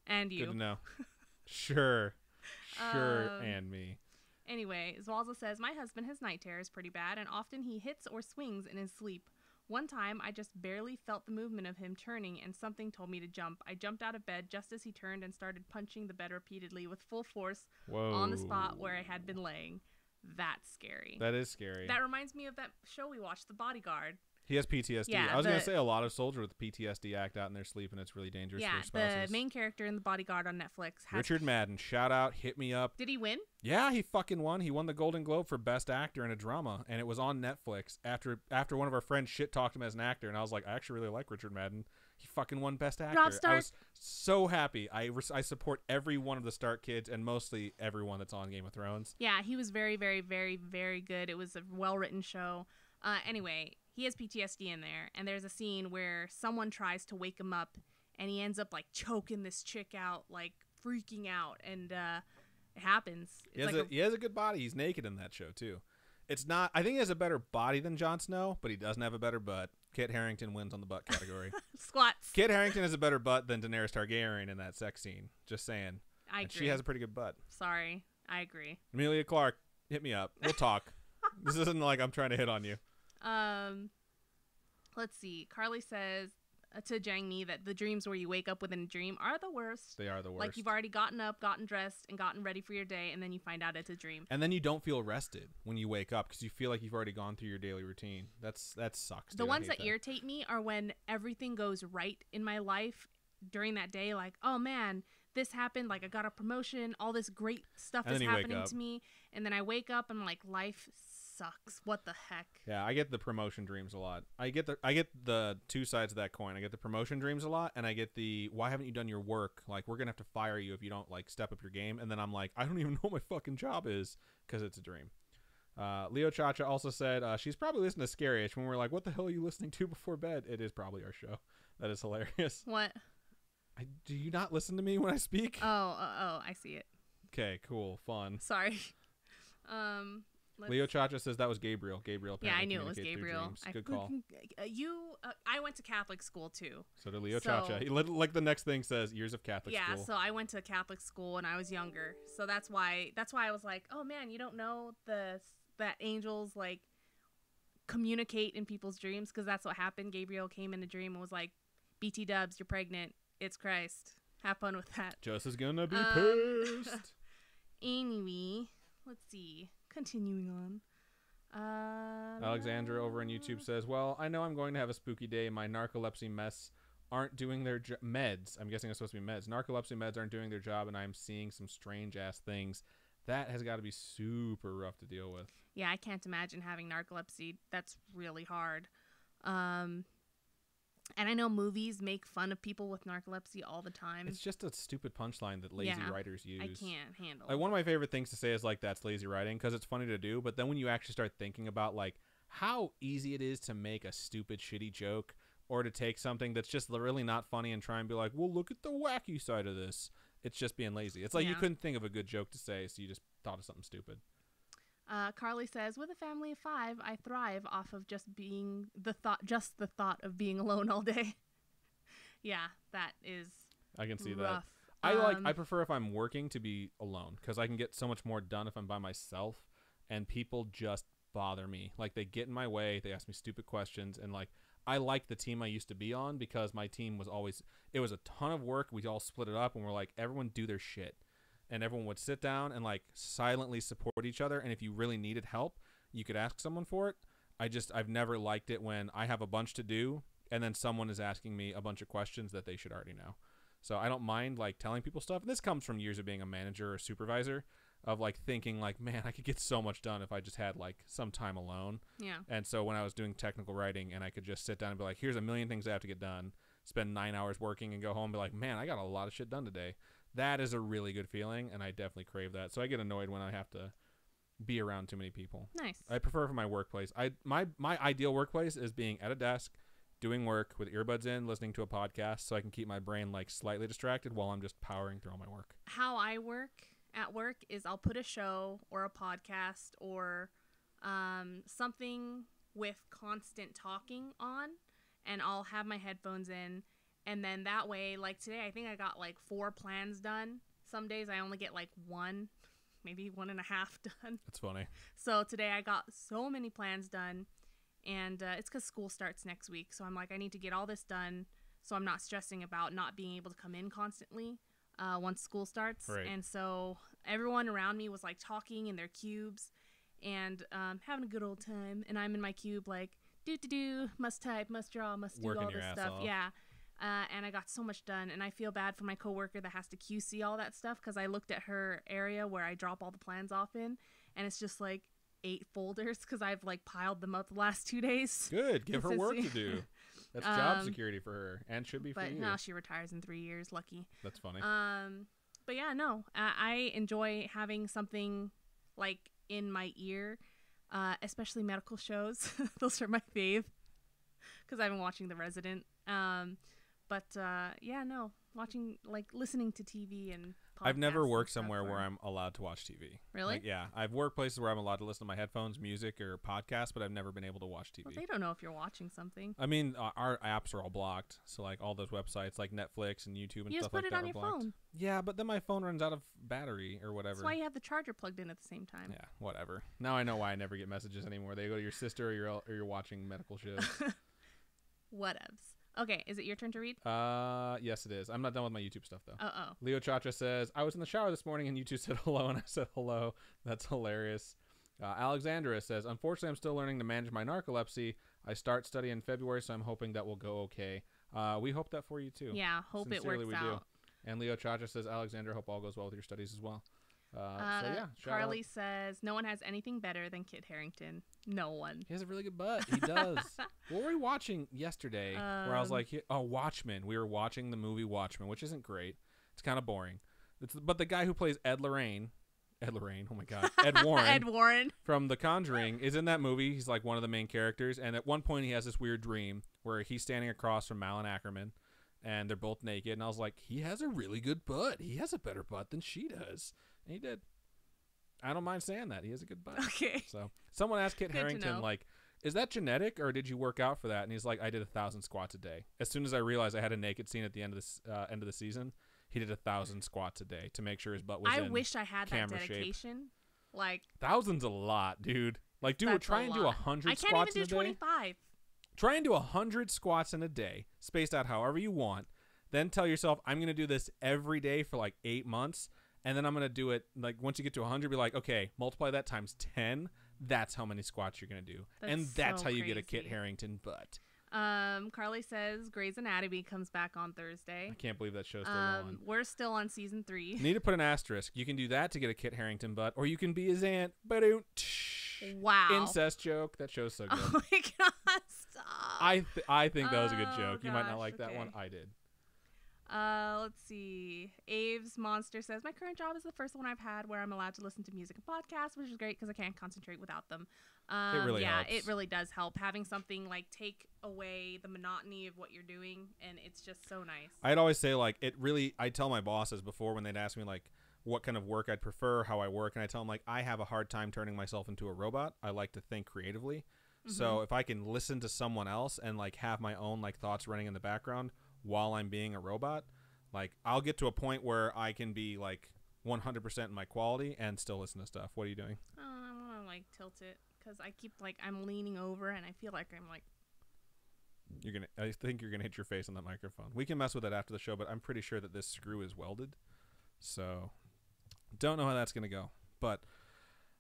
And you. Good to know. Sure, and me. Anyway, Zwalza says, my husband has night terrors pretty bad, and often he hits or swings in his sleep. One time, I just barely felt the movement of him turning, and something told me to jump. I jumped out of bed just as he turned and started punching the bed repeatedly with full force on the spot where I had been laying. That's scary. That is scary. That reminds me of that show we watched, The Bodyguard. He has PTSD. Yeah, I was going to say a lot of soldiers with PTSD act out in their sleep, and it's really dangerous for their spouses. The main character in The Bodyguard on Netflix. Richard Madden. Shout out. Hit me up. Did he win? Yeah, he fucking won. He won the Golden Globe for Best Actor in a Drama, and it was on Netflix after one of our friends shit-talked him as an actor, and I was like, I actually really like Richard Madden. He fucking won Best Actor. Rob Stark. I was so happy. I support every one of the Stark kids and mostly everyone that's on Game of Thrones. Yeah, he was very, very, very, very good. It was a well-written show. Anyway, he has PTSD in there, and there's a scene where someone tries to wake him up, and he ends up, like, choking this chick out, like, freaking out, and it happens. He has a good body. He's naked in that show, too. It's not... I think he has a better body than Jon Snow, but he doesn't have a better butt. Kit Harington wins on the butt category. Squats. Kit Harington has a better butt than Daenerys Targaryen in that sex scene. Just saying. I agree. She has a pretty good butt. Sorry. I agree. Emilia Clarke, hit me up. We'll talk. This isn't like I'm trying to hit on you. Let's see. Carly says to Jangmi that the dreams where you wake up within a dream are the worst. They are the worst. Like you've already gotten up, gotten dressed, and gotten ready for your day, and then you find out it's a dream. And then you don't feel rested when you wake up because you feel like you've already gone through your daily routine. That sucks. The ones that irritate me are when everything goes right in my life during that day. Like, oh man, this happened. Like I got a promotion. All this great stuff is happening to me. And then I wake up and I'm like, life sucks. What the heck? Yeah, I get the promotion dreams a lot. I get the two sides of that coin. I get the promotion dreams a lot, and I get the why haven't you done your work? Like we're gonna have to fire you if you don't like step up your game. And then I'm like, I don't even know what my fucking job is because it's a dream. Leo Chacha also said she's probably listening to Scary-ish when we're like, what the hell are you listening to before bed? It is probably our show. That is hilarious. What? Do you not listen to me when I speak? Oh, I see it. Okay, cool, fun. Sorry. Leo Chacha says that was Gabriel. Gabriel. Yeah, I apparently knew it was communicates through Gabriel. dreams. Good call. I went to Catholic school too. So did Leo Chacha. Like the next thing says, years of Catholic school. Yeah, so I went to Catholic school when I was younger. So that's why I was like, oh man, you don't know that angels like communicate in people's dreams, because that's what happened. Gabriel came in a dream and was like, BT dubs, you're pregnant. It's Christ. Have fun with that. Just is gonna be pissed. Anyway, let's see. Continuing on. Alexandra over on YouTube says, well, I know I'm going to have a spooky day. My narcolepsy meds aren't doing their meds. I'm guessing it's supposed to be meds. Narcolepsy meds aren't doing their job, and I'm seeing some strange ass things. That has got to be super rough to deal with. Yeah, I can't imagine having narcolepsy. That's really hard. And I know movies make fun of people with narcolepsy all the time. It's just a stupid punchline that lazy writers use. I can't handle. Like, one of my favorite things to say is like, that's lazy writing, because it's funny to do. But then when you actually start thinking about like how easy it is to make a stupid, shitty joke, or to take something that's just really not funny and try and be like, well, look at the wacky side of this. It's just being lazy. It's like you couldn't think of a good joke to say, so you just thought of something stupid. Carly says, with a family of 5, I thrive off of just the thought of being alone all day. Yeah, that is I can see rough. that. I prefer if I'm working to be alone, because I can get so much more done if I'm by myself, and people just bother me. Like, they get in my way, they ask me stupid questions, and like, I like the team I used to be on, because my team was always, it was a ton of work. We all split it up, and we're like, everyone do their shit. And everyone would sit down and like silently support each other. And if you really needed help, you could ask someone for it. I've never liked it when I have a bunch to do and then someone is asking me a bunch of questions that they should already know. So I don't mind like telling people stuff. And this comes from years of being a manager or supervisor, of like thinking like, man, I could get so much done if I just had like some time alone. Yeah. And so when I was doing technical writing and I could just sit down and be like, here's a million things I have to get done, spend 9 hours working and go home and be like, man, I got a lot of shit done today. That is a really good feeling, and I definitely crave that. So I get annoyed when I have to be around too many people. Nice. I prefer for my workplace. My ideal workplace is being at a desk, doing work with earbuds in, listening to a podcast, so I can keep my brain like slightly distracted while I'm just powering through all my work. How I work at work is I'll put a show or a podcast or something with constant talking on, and I'll have my headphones in. And then that way, like today, I think I got like 4 plans done. Some days I only get like 1, maybe 1.5 done. That's funny. So today I got so many plans done. And it's because school starts next week. So I'm like, I need to get all this done so I'm not stressing about not being able to come in constantly once school starts. Right. And so everyone around me was like talking in their cubes and having a good old time. And I'm in my cube like, do, must type, must draw, must do Working all your this ass stuff. off. Yeah. And I got so much done, and I feel bad for my coworker that has to QC all that stuff, because I looked at her area where I drop all the plans off in, and it's just like 8 folders because I've like piled them up the last 2 days. Good. Give her work to do. That's job security for her, and should be for you. But now she retires in 3 years. Lucky. That's funny. But yeah, no, I enjoy having something like in my ear, especially medical shows. Those are my fave because I've been watching The Resident. But yeah, no, listening to TV and podcasts. I've never worked somewhere where I'm allowed to watch TV. Really? Like, yeah, I've worked places where I'm allowed to listen to my headphones, music, or podcasts, but I've never been able to watch TV. Well, they don't know if you're watching something. I mean, our apps are all blocked, so like all those websites like Netflix and YouTube and You stuff just put like it that on are your blocked. phone. Yeah, but then my phone runs out of battery or whatever. That's why you have the charger plugged in at the same time. Yeah, whatever. Now I know why I never get messages anymore. They go to your sister or you're watching medical shows. Whatevs. Okay, is it your turn to read? Yes, it is. I'm not done with my YouTube stuff, though. Uh-oh. Leo Chacha says, I was in the shower this morning and you two said hello, and I said hello. That's hilarious. Alexandra says, unfortunately, I'm still learning to manage my narcolepsy. I start studying in February, so I'm hoping that will go okay. We hope that for you, too. Yeah, hope Sincerely, it works we out. Do. And Leo Chacha says, Alexandra, hope all goes well with your studies as well. So, yeah. Carly says, no one has anything better than Kit Harington. No one. He has a really good butt. He does. What were we watching yesterday where I was like, Watchmen. We were watching the movie Watchmen, which isn't great. It's kind of boring. But the guy who plays Ed Lorraine, oh my God, Ed Warren. Ed Warren. From The Conjuring is in that movie. He's like one of the main characters. And at one point he has this weird dream where he's standing across from Malin Ackerman and they're both naked. And I was like, he has a really good butt. He has a better butt than she does. And he did. I don't mind saying that. He has a good butt. Okay. So someone asked Kit Good to Harington, know. like, is that genetic or did you work out for that? And he's like, I did 1,000 squats a day. As soon as I realized I had a naked scene at the end of the season, he did 1,000 squats a day to make sure his butt was I in wish I had that camera shape. dedication. Like, 1,000's a lot, dude. Like, try and do 100 I can't squats even in do a day. 25. Try and do 100 squats in a day, spaced out however you want. Then tell yourself, I'm going to do this every day for like 8 months. And then I'm going to do it, like, once you get to 100, be like, okay, multiply that times 10. That's how many squats you're going to do. That's so how you get a Kit crazy. Harington butt. Carly says Grey's Anatomy comes back on Thursday. I can't believe that show's still going. We're still on season 3. Need to put an asterisk. You can do that to get a Kit Harington butt, or you can be his aunt. Wow. Incest joke. That show's so good. Oh my god, stop. I think that was a good Oh, joke. You might not gosh, like that okay. one. I did. Let's see. Aves Monster says, my current job is the first one I've had where I'm allowed to listen to music and podcasts, which is great because I can't concentrate without them. It really helps. it really does help. Having something like take away the monotony of what you're doing, and it's just so nice. I'd always say, like, I tell my bosses before when they'd ask me, like, what kind of work I'd prefer, how I work, and I tell them, like, I have a hard time turning myself into a robot. I like to think creatively. So if I can listen to someone else and, like, have my own, like, thoughts running in the background while I'm being a robot, like, I'll get to a point where I can be, like, 100% in my quality and still listen to stuff. What are you doing? I want to, like, tilt it because I keep, like, I'm leaning over and I feel like I'm, like, I think you're gonna hit your face on that microphone. We can mess with it after the show, but I'm pretty sure that this screw is welded. So don't know how that's gonna go. But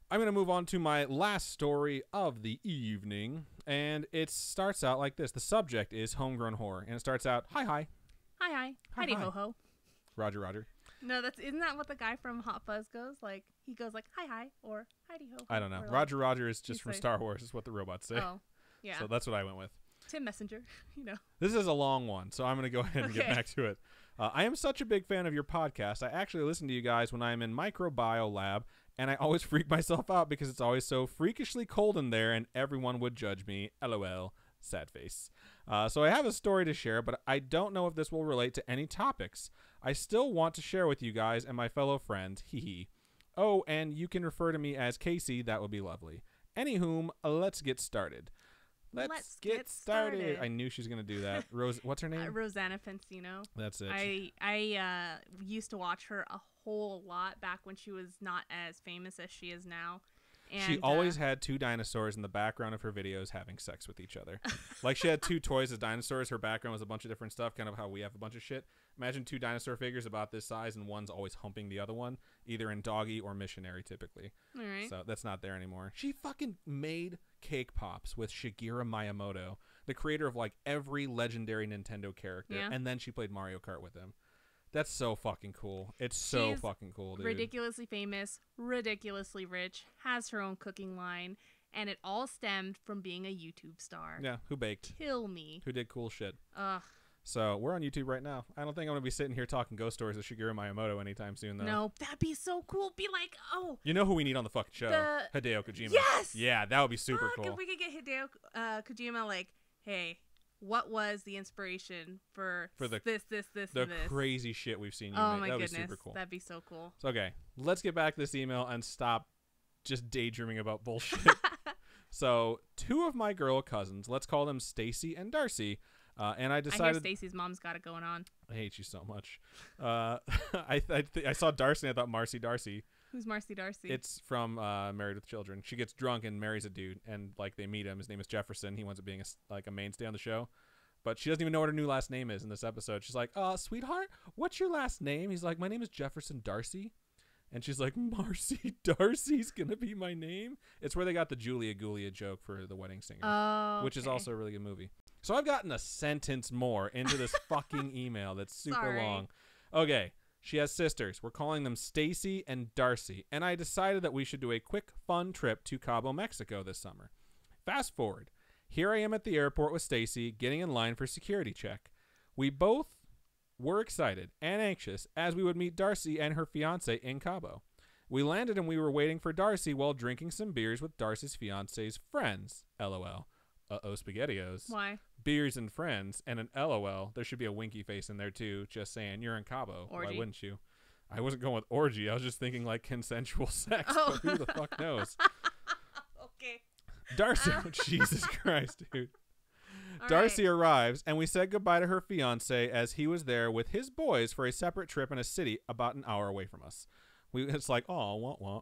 I'm gonna move on to my last story of the evening, and it starts out like this. The subject is homegrown horror, and it starts out, hi. hi, Hi, Heidi hi. ho ho. Roger. No, isn't that what the guy from Hot Fuzz goes? Like, he goes like, hi, or Heidi ho ho. I don't know. Or, like, Roger is just you from say- Star Wars, is what the robots say. Oh, yeah. So that's what I went with. Tim Messenger, you know. This is a long one, so I'm going to go ahead and get Okay. back to it. I am such a big fan of your podcast. I actually listen to you guys when I'm in microbiome lab, and I always freak myself out because it's always so freakishly cold in there, and everyone would judge me. LOL. Sad face. So I have a story to share, but I don't know if this will relate to any topics. I still want to share with you guys and my fellow friend. Hee hee. Oh, and you can refer to me as Casey. That would be lovely. Anywhom, let's get started. Let's get started. I knew she was going to do that. Rose, what's her name? Rosanna Fencino. That's it. I used to watch her a whole lot back when she was not as famous as she is now. And, she always had 2 dinosaurs in the background of her videos having sex with each other. Like, she had 2 toys as dinosaurs. Her background was a bunch of different stuff, kind of how we have a bunch of shit. Imagine 2 dinosaur figures about this size, and one's always humping the other one, either in doggy or missionary, typically. All right. So that's not there anymore. She fucking made cake pops with Shigeru Miyamoto, the creator of, like, every legendary Nintendo character, Yeah. and then she played Mario Kart with him. That's so fucking cool. It's so She's fucking cool, dude. ridiculously famous, ridiculously rich, has her own cooking line, and it all stemmed from being a YouTube star. Yeah, who baked? Kill me. Who did cool shit? Ugh. So we're on YouTube right now. I don't think I'm gonna be sitting here talking ghost stories with Shigeru Miyamoto anytime soon, though. No, that'd be so cool. Be like, oh, You know who we need on the fucking show? Hideo Kojima. Yes! Yeah, that would be super fuck, cool. if we could get Hideo Kojima, like, hey, what was the inspiration for the this, the and this? crazy shit we've seen you Oh make. my That would goodness, be super cool. that'd be so cool. So, okay, let's get back to this email and stop just daydreaming about bullshit. So 2 of my girl cousins, let's call them Stacy and Darcy, and I I hear decided Stacy's mom's got it going on. I hate you so much. I saw Darcy and I thought Marcy Darcy. Who's Marcy Darcy? It's from Married with Children. She gets drunk and marries a dude, and like they meet him. His name is Jefferson. He winds up being a mainstay on the show, but she doesn't even know what her new last name is in this episode. She's like, sweetheart, what's your last name?" He's like, "My name is Jefferson Darcy," and she's like, "Marcy Darcy's gonna be my name." It's where they got the Julia Gulia joke for The Wedding Singer, Oh, which is okay. also a really good movie. So I've gotten a sentence more into this fucking email that's super Sorry. long. Okay. She has sisters. We're calling them Stacy and Darcy, and I decided that we should do a quick, fun trip to Cabo, Mexico this summer. Fast forward. Here I am at the airport with Stacy, getting in line for security check. We both were excited and anxious as we would meet Darcy and her fiance in Cabo. We landed and we were waiting for Darcy while drinking some beers with Darcy's fiance's friends. LOL. Uh-oh, SpaghettiOs. Why? Beers and friends, and an LOL. There should be a winky face in there too, just saying you're in Cabo. Orgy. Why wouldn't you? I wasn't going with orgy. I was just thinking like consensual sex. Oh. But who the fuck knows? Okay. Darcy, Jesus Christ, dude. All Darcy right. arrives, and we said goodbye to her fiance as he was there with his boys for a separate trip in a city about an hour away from us. It's like, oh, wah.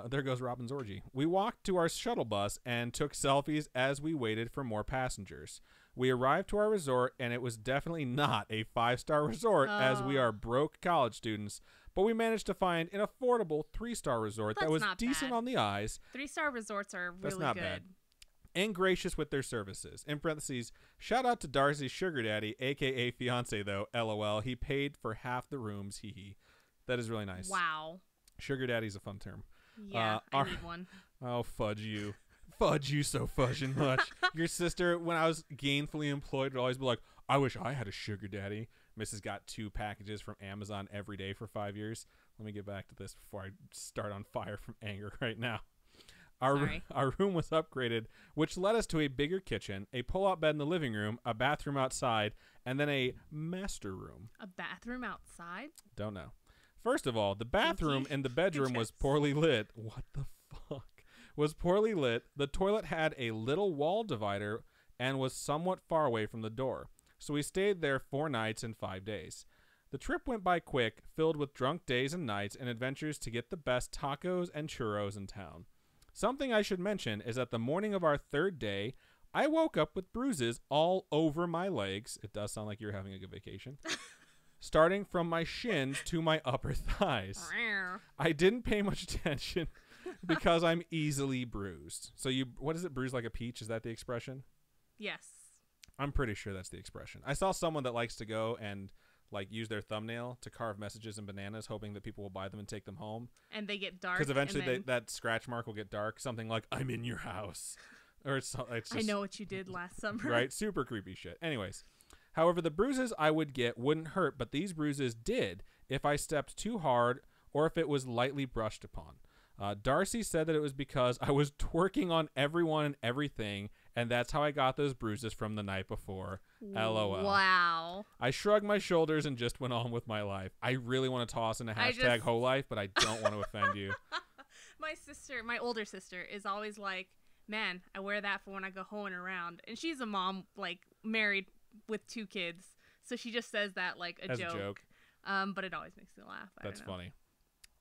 There goes Robin's orgy. We walked to our shuttle bus and took selfies as we waited for more passengers. We arrived to our resort, and it was definitely not a 5-star resort as we are broke college students, but we managed to find an affordable 3-star resort that was decent on the eyes. 3-star resorts are really That's not good. bad. And gracious with their services. In parentheses, shout out to Darcy's sugar daddy, a.k.a. fiance, though. LOL. He paid for half the rooms. Hee hee. That is really nice. Wow. Sugar daddy's a fun term. Yeah, I need one. Oh, fudge you. Fudge you so fudging much. Your sister, when I was gainfully employed, would always be like, I wish I had a sugar daddy. Mrs. got 2 packages from Amazon every day for 5 years. Let me get back to this before I start on fire from anger right now. Our room was upgraded, which led us to a bigger kitchen, a pull-out bed in the living room, a bathroom outside, and then a master room. A bathroom outside? Don't know. First of all, the bathroom in the bedroom was poorly lit. What the fuck? Was poorly lit. The toilet had a little wall divider and was somewhat far away from the door. So we stayed there 4 nights and 5 days. The trip went by quick, filled with drunk days and nights and adventures to get the best tacos and churros in town. Something I should mention is that the morning of our 3rd day, I woke up with bruises all over my legs. It does sound like you're having a good vacation. Starting from my shins to my upper thighs. I didn't pay much attention because I'm easily bruised. So what is it, bruised like a peach? Is that the expression? Yes. I'm pretty sure that's the expression. I saw someone that likes to go and like use their thumbnail to carve messages in bananas, hoping that people will buy them and take them home. And they get dark. Because eventually that scratch mark will get dark. Something like, I'm in your house. Or it's just, I know what you did last summer. Right? Super creepy shit. Anyways. However, the bruises I would get wouldn't hurt, but these bruises did if I stepped too hard or if it was lightly brushed upon. Darcy said that it was because I was twerking on everyone and everything, and that's how I got those bruises from the night before. LOL. Wow. I shrugged my shoulders and just went on with my life. I really want to toss in a hashtag whole life, but I don't want to offend you. My older sister, is always like, man, I wear that for when I go hoeing around. And she's a mom, like, married with 2 kids. So she just says that like a joke. But it always makes me laugh. That's funny.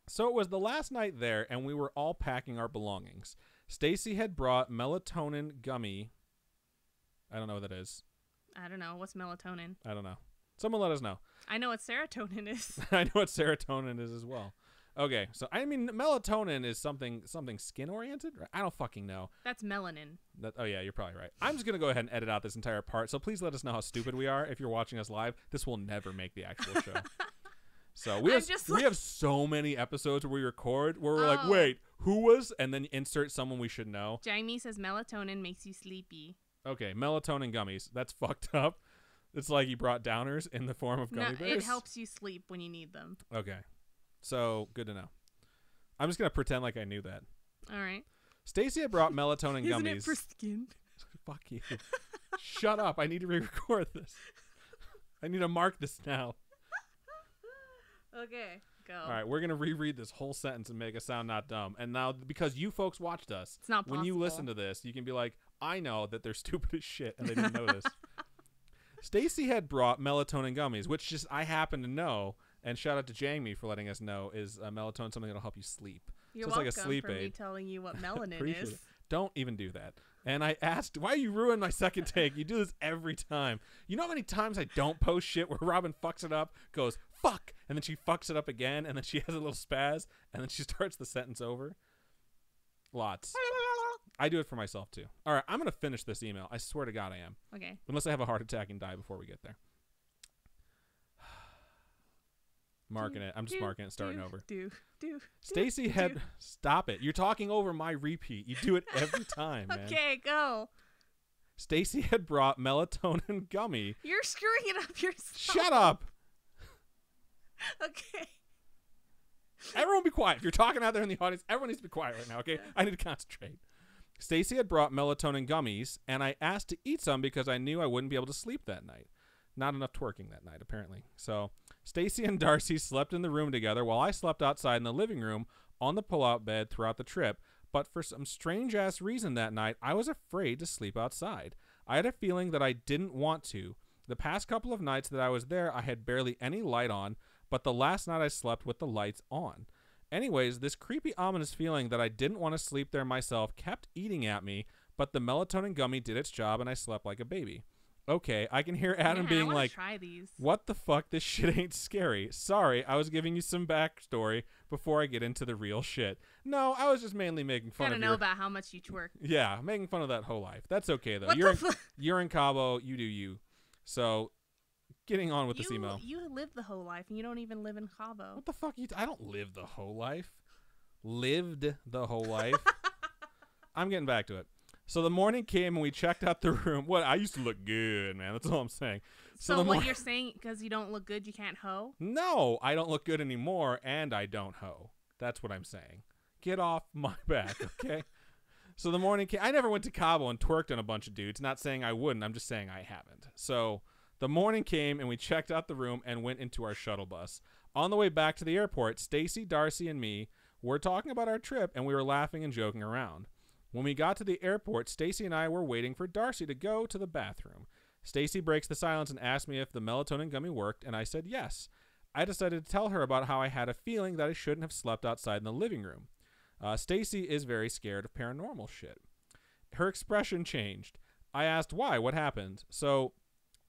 So it was the last night there, and we were all packing our belongings. Stacy had brought melatonin gummy. I don't know what that is. I don't know. What's melatonin? I don't know. Someone let us know. I know what serotonin is. I know what serotonin is as well. Okay, so I mean, melatonin is something skin oriented. I don't fucking know. That's melanin. Oh yeah, you're probably right. I'm just gonna go ahead and edit out this entire part. So please let us know how stupid we are. If you're watching us live, this will never make the actual show. So we have so many episodes where we record where we're like, wait, who was? And then insert someone we should know. Jamie says melatonin makes you sleepy. Okay, melatonin gummies. That's fucked up. It's like you brought downers in the form of gummy bears. It helps you sleep when you need them. Okay. So, good to know. I'm just going to pretend like I knew that. All right. Stacy had brought melatonin gummies. Isn't it for skin? Fuck you. Shut up. I need to re-record this. I need to mark this now. Okay, go. All right, we're going to reread this whole sentence and make it sound not dumb. And now, because you folks watched us, it's not possible. When you listen to this, you can be like, I know that they're stupid as shit and they didn't know this. Stacy had brought melatonin gummies, which just I happen to know. And shout out to Jamie for letting us know, is melatonin something that'll help you sleep. You're so it's welcome like a sleep for aid. me telling you what melanin is. It. Don't even do that. And I asked, why you ruin my second take? You do this every time. You know how many times I don't post shit where Robin fucks it up, goes, fuck, and then she fucks it up again, and then she has a little spaz, and then she starts the sentence over? Lots. I do it for myself, too. All right, I'm going to finish this email. I swear to God I am. Okay. Unless I have a heart attack and die before we get there. Marking it. I'm just marking it, starting over. Stacy had... Stop it. You're talking over my repeat. You do it every time, man. Okay, go. Stacy had brought melatonin gummy. You're screwing it up yourself. Shut up. Okay. Everyone be quiet. If you're talking out there in the audience, everyone needs to be quiet right now, okay? I need to concentrate. Stacy had brought melatonin gummies, and I asked to eat some because I knew I wouldn't be able to sleep that night. Not enough twerking that night, apparently. So Stacy and Darcy slept in the room together while I slept outside in the living room on the pull-out bed throughout the trip, but for some strange-ass reason that night, I was afraid to sleep outside. I had a feeling that I didn't want to. The past couple of nights that I was there, I had barely any light on, but the last night I slept with the lights on. Anyways, this creepy, ominous feeling that I didn't want to sleep there myself kept eating at me, but the melatonin gummy did its job and I slept like a baby. Okay, I can hear Adam being like, try these. what the fuck, this shit ain't scary. Sorry, I was giving you some backstory before I get into the real shit. No, I was just mainly making fun of Gotta know about how much you twerk. Yeah, making fun of that whole life. That's okay, though. What You're in Cabo, you do you. So, getting on with this email. You live the whole life, and you don't even live in Cabo. What the fuck? I don't live the whole life. Lived the whole life. I'm getting back to it. So the morning came and we checked out the room. What? I used to look good, man. That's all I'm saying. So what you're saying, because you don't look good, you can't hoe? No, I don't look good anymore, and I don't hoe. That's what I'm saying. Get off my back, okay? So the morning came. I never went to Cabo and twerked on a bunch of dudes. Not saying I wouldn't. I'm just saying I haven't. So the morning came and we checked out the room and went into our shuttle bus. On the way back to the airport, Stacy, Darcy, and me were talking about our trip, and we were laughing and joking around. When we got to the airport, Stacy and I were waiting for Darcy to go to the bathroom. Stacy breaks the silence and asked me if the melatonin gummy worked, and I said yes. I decided to tell her about how I had a feeling that I shouldn't have slept outside in the living room. Stacy is very scared of paranormal shit. Her expression changed. I asked why, what happened? So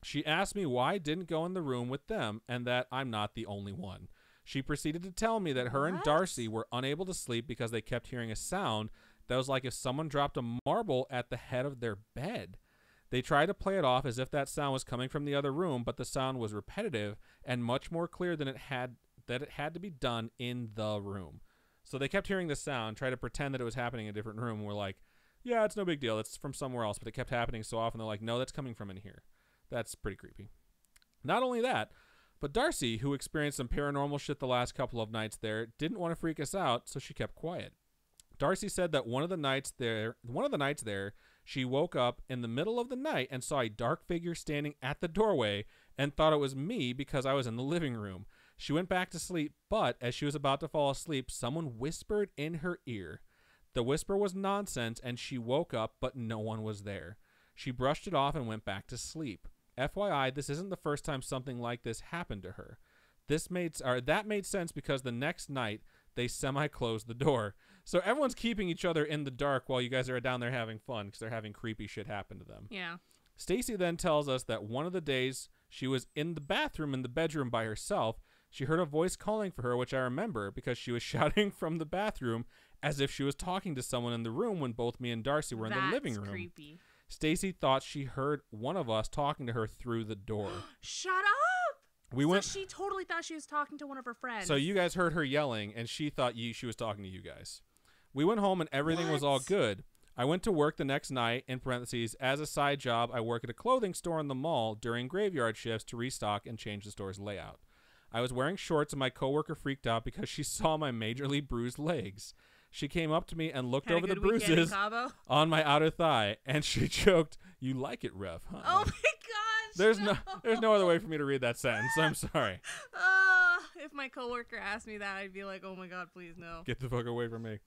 she asked me why I didn't go in the room with them and that I'm not the only one. She proceeded to tell me that her and Darcy were unable to sleep because they kept hearing a sound that was like if someone dropped a marble at the head of their bed. They tried to play it off as if that sound was coming from the other room, but the sound was repetitive and much more clear than it had to be done in the room. So they kept hearing the sound, tried to pretend that it was happening in a different room, and we're like, yeah, it's no big deal. It's from somewhere else, but it kept happening so often. They're like, no, that's coming from in here. That's pretty creepy. Not only that, but Darcy, who experienced some paranormal shit the last couple of nights there, didn't want to freak us out, so she kept quiet. Darcy said that one of the nights there, she woke up in the middle of the night and saw a dark figure standing at the doorway and thought it was me because I was in the living room. She went back to sleep, but as she was about to fall asleep, someone whispered in her ear. The whisper was nonsense, and she woke up, but no one was there. She brushed it off and went back to sleep. FYI, this isn't the first time something like this happened to her. That made sense because the next night they semi-closed the door. So everyone's keeping each other in the dark while you guys are down there having fun because they're having creepy shit happen to them. Yeah. Stacy then tells us that one of the days she was in the bathroom in the bedroom by herself, she heard a voice calling for her, which I remember because she was shouting from the bathroom as if she was talking to someone in the room when both me and Darcy were in the living room. That's creepy. Stacy thought she heard one of us talking to her through the door. Shut up! So she totally thought she was talking to one of her friends. So you guys heard her yelling, and she thought she was talking to you guys. We went home, and everything was all good. I went to work the next night, in parentheses, as a side job, I work at a clothing store in the mall during graveyard shifts to restock and change the store's layout. I was wearing shorts, and my coworker freaked out because she saw my majorly bruised legs. She came up to me and looked over the bruises on my outer thigh, and she joked, "You like it rough, huh?" Oh my gosh! There's no other way for me to read that sentence. I'm sorry. If my coworker asked me that, I'd be like, "Oh my god, please no." Get the fuck away from me.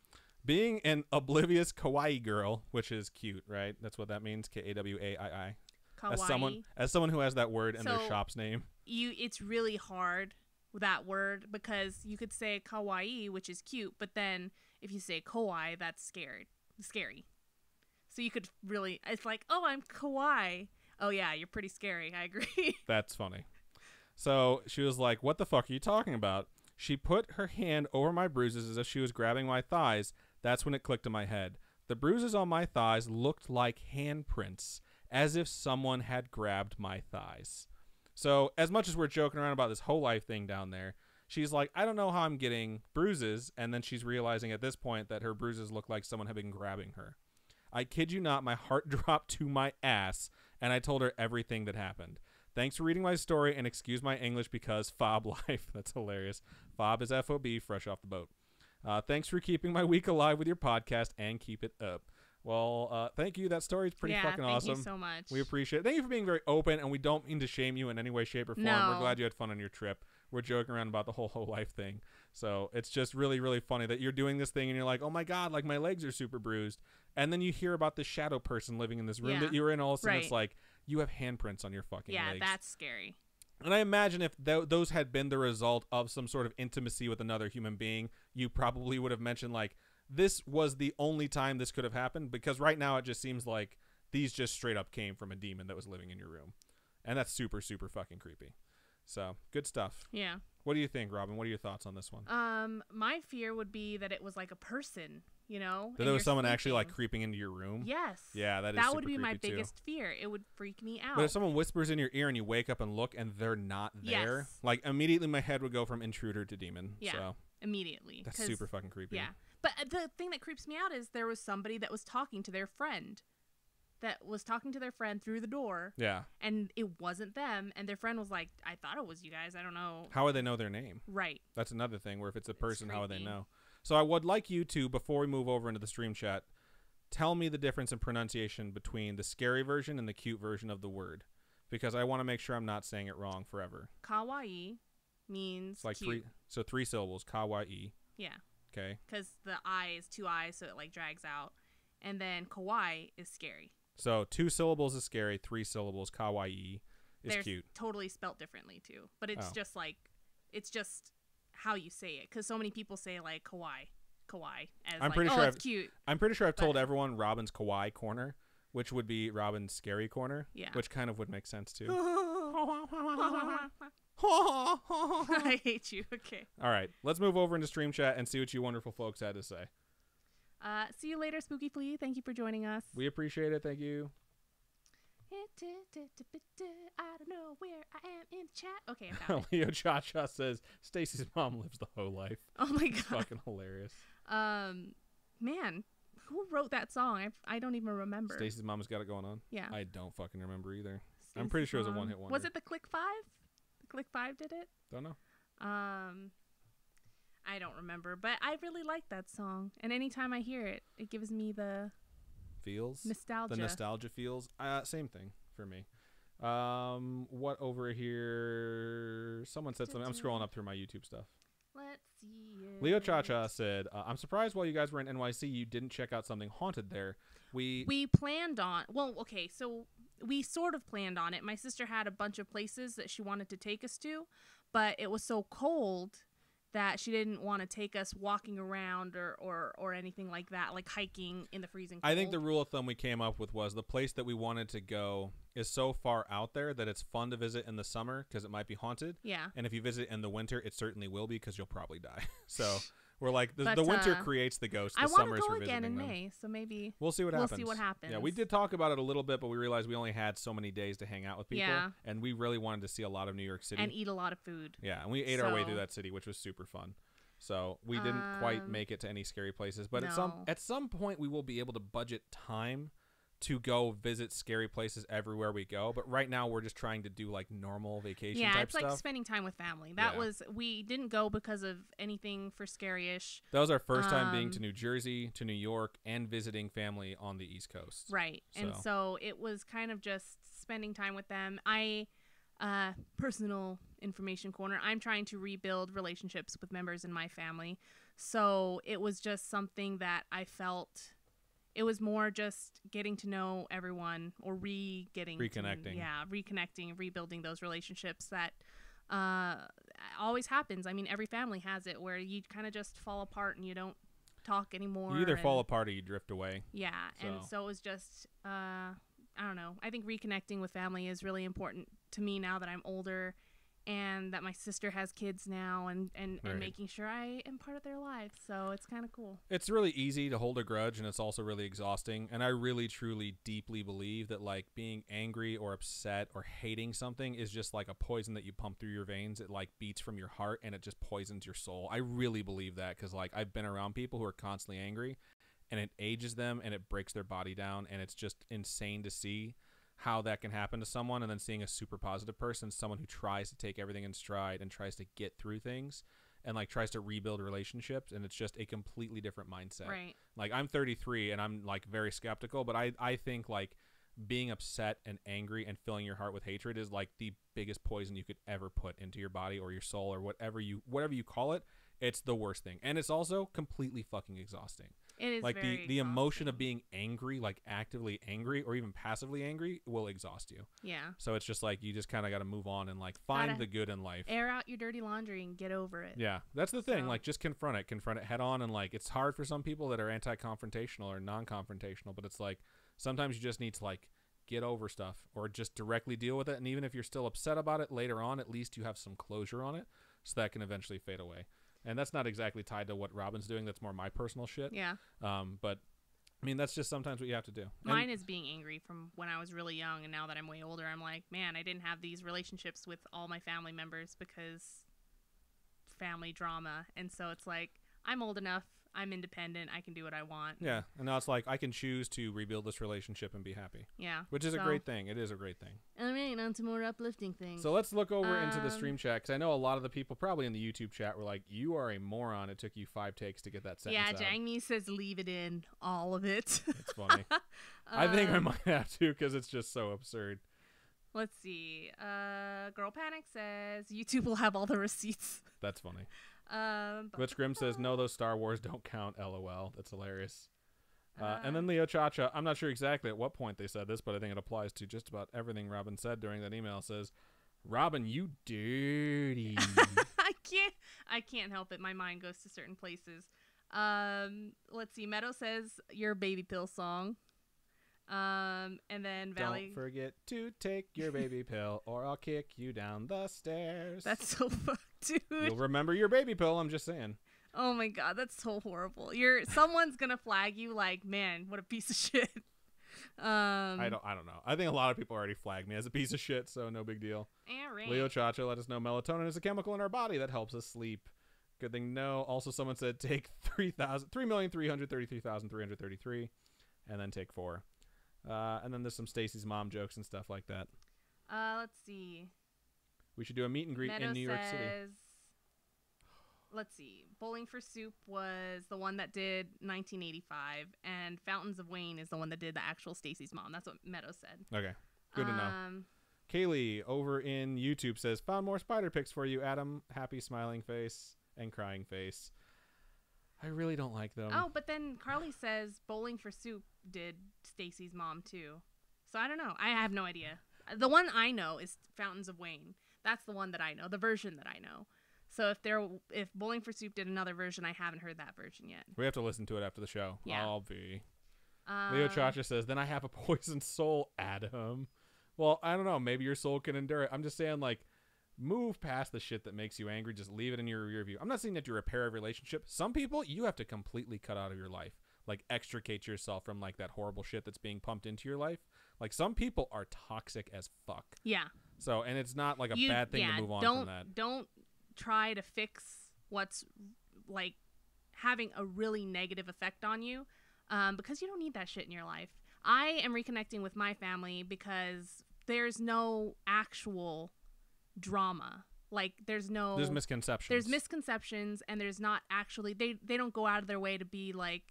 Being an oblivious kawaii girl, which is cute, right? That's what that means. Kawaii. Kawaii. As someone who has that word in their shop's name. It's really hard with that word because you could say kawaii, which is cute, but then if you say kawaii, that's scary. So you could really, it's like, oh, I'm kawaii. Oh yeah, you're pretty scary. I agree. That's funny. So she was like, "What the fuck are you talking about?" She put her hand over my bruises as if she was grabbing my thighs. That's when it clicked in my head. The bruises on my thighs looked like handprints, as if someone had grabbed my thighs. So as much as we're joking around about this whole life thing down there, she's like, I don't know how I'm getting bruises. And then she's realizing at this point that her bruises look like someone had been grabbing her. I kid you not, my heart dropped to my ass, and I told her everything that happened. Thanks for reading my story, and excuse my English because fob life. That's hilarious. Fob is F-O-B, fresh off the boat. Thanks for keeping my week alive with your podcast, and keep it up. Well, thank you. That story is pretty fucking awesome. Thank you so much. We appreciate it. Thank you for being very open, and we don't mean to shame you in any way, shape, or form. No. We're glad you had fun on your trip. we're joking around about the whole life thing. So it's just really, really funny that you're doing this thing and you're like, oh my God, like my legs are super bruised. And then you hear about this shadow person living in this room that you were in. All of a sudden it's like, you have handprints on your fucking legs. Yeah, that's scary. And I imagine if those had been the result of some sort of intimacy with another human being, you probably would have mentioned, like, this was the only time this could have happened, because right now it just seems like these just straight up came from a demon that was living in your room. And that's super, super fucking creepy. So, good stuff. Yeah. What do you think, Robin? What are your thoughts on this one? My fear would be that it was like a person, you know? That there was someone actually like creeping into your room? Yes. Yeah, that is That super would be my creepy, biggest fear. It would freak me out. But if someone whispers in your ear and you wake up and look and they're not there, like immediately my head would go from intruder to demon. Yeah. So immediately. that's super fucking creepy. Yeah. But the thing that creeps me out is there was somebody that was talking to their friend. Through the door. Yeah. And it wasn't them. And their friend was like, I thought it was you guys. I don't know. How would they know their name? Right. That's another thing where if it's a person, how would they know? So I would like you to, before we move over into the stream chat, tell me the difference in pronunciation between the scary version and the cute version of the word. Because I want to make sure I'm not saying it wrong forever. Kawaii means like cute. three syllables. Kawaii. Yeah. Okay. Because the I is 2 I's, so it like drags out. And then kawaii is scary. So 2 syllables is scary, 3 syllables, kawaii, is They're cute. Totally spelt differently, too. But it's just like, it's just how you say it. Because so many people say, like, kawaii, as I'm like, pretty oh, sure it's cute. I'm pretty sure I've told everyone Robin's kawaii corner, which would be Robin's scary corner, which kind of would make sense, too. I hate you. Okay. All right. Let's move over into stream chat and see what you wonderful folks had to say. See you later, Spooky Flea. Thank you for joining us. We appreciate it. Thank you. I don't know where I am in the chat. Okay, I found it. Leo Cha-Cha says, Stacy's mom lives the whole life. Oh my God. It's fucking hilarious. Man, who wrote that song? I don't even remember. Stacy's mom has got it going on? Yeah. I don't fucking remember either. Stacey's I'm pretty sure it was a mom. one-hit wonder. Was it the Click 5? The Click 5 did it? Don't know. I don't remember, but I really like that song. And anytime I hear it, it gives me the feels nostalgia. The nostalgia feels. Same thing for me. What over here? Someone said something. I'm scrolling up through my YouTube stuff. Let's see. Leo Cha-Cha said, I'm surprised while you guys were in NYC, you didn't check out something haunted there. We planned on, well, okay, so we sort of planned on it. My sister had a bunch of places that she wanted to take us to, but it was so cold that she didn't want to take us walking around or anything like that, like hiking in the freezing cold. I think the rule of thumb we came up with was the place that we wanted to go is so far out there that it's fun to visit in the summer because it might be haunted. Yeah. And if you visit in the winter, it certainly will be because you'll probably die. So we're like, the winter creates the ghost. The summer is for visiting them. I want to go again in May, so maybe we'll see what happens. We'll see what happens. Yeah, we did talk about it a little bit, but we realized we only had so many days to hang out with people. Yeah. And we really wanted to see a lot of New York City. And eat a lot of food. Yeah, and we ate our way through that city, which was super fun. So we didn't quite make it to any scary places, but at some point we will be able to budget time to go visit scary places everywhere we go. But right now we're just trying to do like normal vacation type stuff. Yeah, it's like spending time with family. We didn't go because of anything for scary-ish. That was our first time being to New Jersey, to New York, and visiting family on the East Coast. Right. And so it was kind of just spending time with them. Personal information corner, I'm trying to rebuild relationships with members in my family. So it was just something that I felt it was more just getting to know everyone or reconnecting, rebuilding those relationships that always happens. I mean, every family has it where you kind of just fall apart and you don't talk anymore. You either fall apart or you drift away. Yeah. And so it was just, I don't know. I think reconnecting with family is really important to me now that I'm older and that my sister has kids now and making sure I am part of their lives. So it's kind of cool. It's really easy to hold a grudge, and it's also really exhausting. And I really, truly, deeply believe that like being angry or upset or hating something is just like a poison that you pump through your veins. It like beats from your heart and it just poisons your soul. I really believe that because like I've been around people who are constantly angry and it ages them and it breaks their body down. And it's just insane to see how that can happen to someone, and then seeing a super positive person, someone who tries to take everything in stride and tries to get through things and like tries to rebuild relationships, and it's just a completely different mindset. Right. Like I'm 33 and I'm like very skeptical, but I think like being upset and angry and filling your heart with hatred is like the biggest poison you could ever put into your body or your soul or whatever you call it. It's the worst thing. And it's also completely fucking exhausting. It is like very the emotion of exhausting. being angry, like actively angry or even passively angry, will exhaust you. Yeah. So it's just like you just kind of got to move on and like find Gotta the good in life. Air out your dirty laundry and get over it. Yeah, that's the thing. So- Like, just confront it head on. And like, it's hard for some people that are anti-confrontational or non-confrontational, but it's like sometimes you just need to like get over stuff or just directly deal with it. And even if you're still upset about it later on, at least you have some closure on it, so that can eventually fade away. And that's not exactly tied to what Robin's doing. That's more my personal shit. Yeah. But I mean, that's just sometimes what you have to do. Mine is being angry from when I was really young, and now that I'm way older, I'm like, man, I didn't have these relationships with all my family members because family drama. And so it's like, I'm old enough, I'm independent, I can do what I want. Yeah, and now it's like I can choose to rebuild this relationship and be happy. Yeah. Which is a So- great thing. It is a great thing. All right, on to more uplifting things. So let's look over into the stream chat, because I know a lot of the people probably in the YouTube chat were like, you are a moron. It took you 5 takes to get that sentence yeah, out. Jangmi says leave it in, all of it. It's funny. I think I might have to, because it's just so absurd. Let's see. Girl Panic says YouTube will have all the receipts. That's funny. But Glitch Grim says, no, those Star Wars don't count, LOL. That's hilarious. And then Leo Chacha, I'm not sure exactly at what point they said this, but I think it applies to just about everything Robin said during that email, says, Robin, you dirty. I can't help it. My mind goes to certain places. Let's see. Meadow says your baby pill song. And then Valley. Don't forget to take your baby pill, or I'll kick you down the stairs. That's so fucked, dude. You'll remember your baby pill, I'm just saying. Oh my god, that's so horrible. Someone's gonna flag you like, man, what a piece of shit. I don't know. I think a lot of people already flagged me as a piece of shit, so no big deal. Right. Leo Chacha let us know melatonin is a chemical in our body that helps us sleep. Good thing to know. Also, someone said take 3,333,333, and then take 4. And then there's some Stacy's mom jokes and stuff like that. Let's see. We should do a meet and greet Meadow in New York City. Let's see. Bowling for Soup was the one that did 1985, and Fountains of Wayne is the one that did the actual Stacy's mom. That's what Meadow said. Okay, good to know. Kaylee over in YouTube says, found more spider pics for you, Adam. Happy smiling face and crying face. I really don't like them. Oh, but then Carly says Bowling for Soup did Stacy's mom too. So I don't know. I have no idea. The one I know is Fountains of Wayne. That's the one that I know, the version that I know. So if Bowling for Soup did another version, I haven't heard that version yet. We have to listen to it after the show. Yeah. I'll be. Leo Chacha says, then I have a poisoned soul, Adam. Well, I don't know. Maybe your soul can endure it. I'm just saying, like, move past the shit that makes you angry. Just leave it in your rear view. I'm not saying that you repair a relationship. Some people, you have to completely cut out of your life. Like, extricate yourself from, like, that horrible shit that's being pumped into your life. Like, some people are toxic as fuck. Yeah. So, and it's not, like, a bad thing to move on from that. Don't try to fix what's, like, having a really negative effect on you, because you don't need that shit in your life. I am reconnecting with my family because there's no actual drama. Like, there's misconceptions. There's misconceptions, and there's not actually, they don't go out of their way to be, like,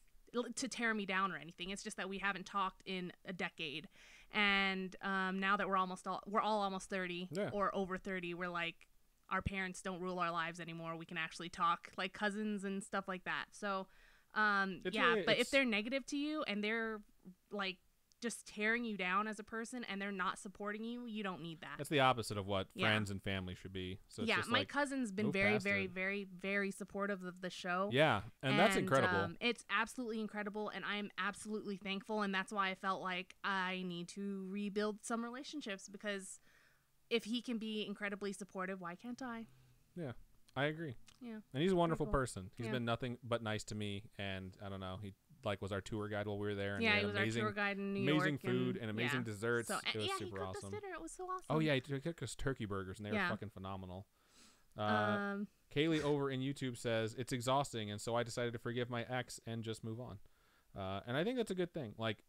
to tear me down or anything. It's just that we haven't talked in a decade. And now that we're all almost 30 or over 30, we're like, our parents don't rule our lives anymore. We can actually talk like cousins and stuff like that. So, but if they're negative to you and they're like just tearing you down as a person and they're not supporting you, you don't need that. That's the opposite of what friends and family should be. So it's just my like, cousin's been very, very, very, very supportive of the show. Yeah, and that's incredible. It's absolutely incredible, and I'm absolutely thankful, and that's why I felt like I need to rebuild some relationships, because if he can be incredibly supportive, why can't I? Yeah, I agree. Yeah. And he's a wonderful cool. person. He's been nothing but nice to me, and I don't know, he was our tour guide while we were there. And yeah, we had he was amazing, our tour guide in New York. Amazing food and amazing desserts. So, it was super he cooked awesome. us dinner. It was so awesome. Oh yeah, he took us turkey burgers, and they were fucking phenomenal. Kaylee over in YouTube says, it's exhausting, and so I decided to forgive my ex and just move on. And I think that's a good thing. Like,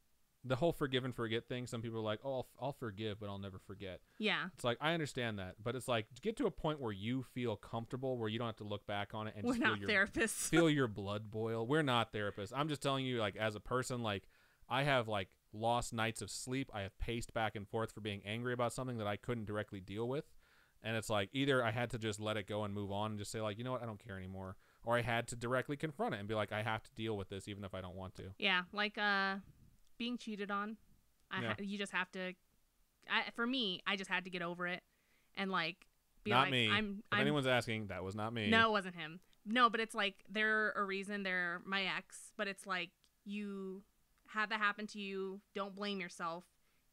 the whole forgive and forget thing, some people are like, oh, I'll forgive, but I'll never forget. Yeah. It's like, I understand that, but it's like, get to a point where you feel comfortable, where you don't have to look back on it and we're just not therapists. feel your blood boil. We're not therapists. I'm just telling you, like, as a person, like, I have like lost nights of sleep. I have paced back and forth for being angry about something that I couldn't directly deal with. And it's like either I had to just let it go and move on and just say like, you know what, I don't care anymore. Or I had to directly confront it and be like, I have to deal with this even if I don't want to. Yeah, like being cheated on. You just have to. For me, I just had to get over it and like be not like, me. I'm. If anyone's asking, that was not me. No, it wasn't him. No, but it's like they're a reason. They're my ex, but it's like you had that happen to you. Don't blame yourself.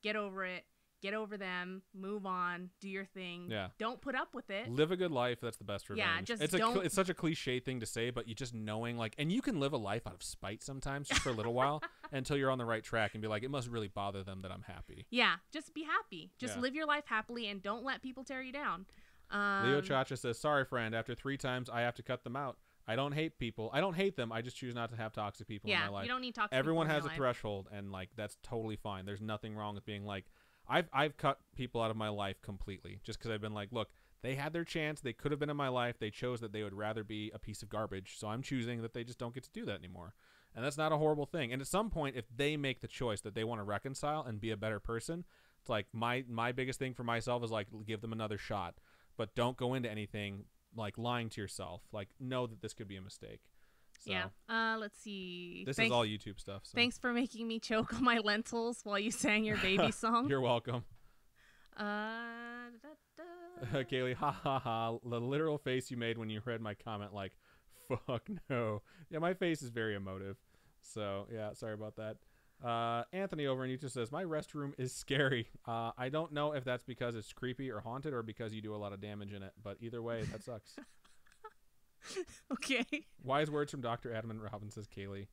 Get over it. Get over them, move on, do your thing. Yeah. Don't put up with it. Live a good life. That's the best revenge. Yeah, just it's such a cliche thing to say, but you just knowing like, and you can live a life out of spite sometimes just for a little while until you're on the right track and be like, it must really bother them that I'm happy. Yeah, just be happy. Just live your life happily and don't let people tear you down. Leo Chacha says, sorry, friend. After 3 times, I have to cut them out. I don't hate people. I don't hate them. I just choose not to have toxic people in my life. You don't need toxic Everyone people has in a your threshold, and like that's totally fine. There's nothing wrong with being like, I've cut people out of my life completely just because I've been like, look, they had their chance. They could have been in my life. They chose that they would rather be a piece of garbage. So I'm choosing that they just don't get to do that anymore. And that's not a horrible thing. And at some point, if they make the choice that they want to reconcile and be a better person, it's like my biggest thing for myself is like give them another shot. But don't go into anything like lying to yourself. Like know that this could be a mistake. So, yeah. Let's see. This is all YouTube stuff. So. Thanks for making me choke on my lentils while you sang your baby song. You're welcome. Kaylee, ha ha ha. The literal face you made when you read my comment, like, fuck no. Yeah, my face is very emotive. So, yeah, sorry about that. Anthony over in YouTube says, my restroom is scary. I don't know if that's because it's creepy or haunted or because you do a lot of damage in it. But either way, that sucks. Okay. Wise words from Dr. Adamant Robin, says Kaylee.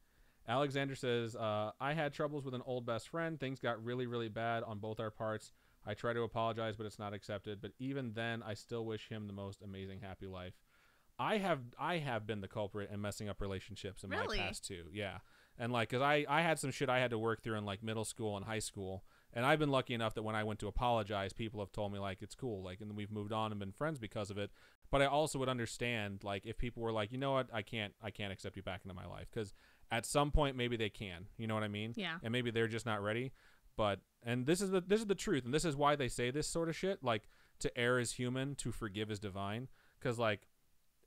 Alexander says, I had troubles with an old best friend. Things got really, really bad on both our parts. I try to apologize, but it's not accepted. But even then, I still wish him the most amazing, happy life. I have been the culprit in messing up relationships in my past too. Yeah. And like, cause I had some shit I had to work through in like middle school and high school. And I've been lucky enough that when I went to apologize, people have told me like, it's cool. Like, and then we've moved on and been friends because of it. But I also would understand like if people were like, you know what, I can't accept you back into my life. Cause at some point, maybe they can, you know what I mean? Yeah. And maybe they're just not ready. But, and this is the truth. And this is why they say this sort of shit. Like, to err is human, to forgive is divine. Cause like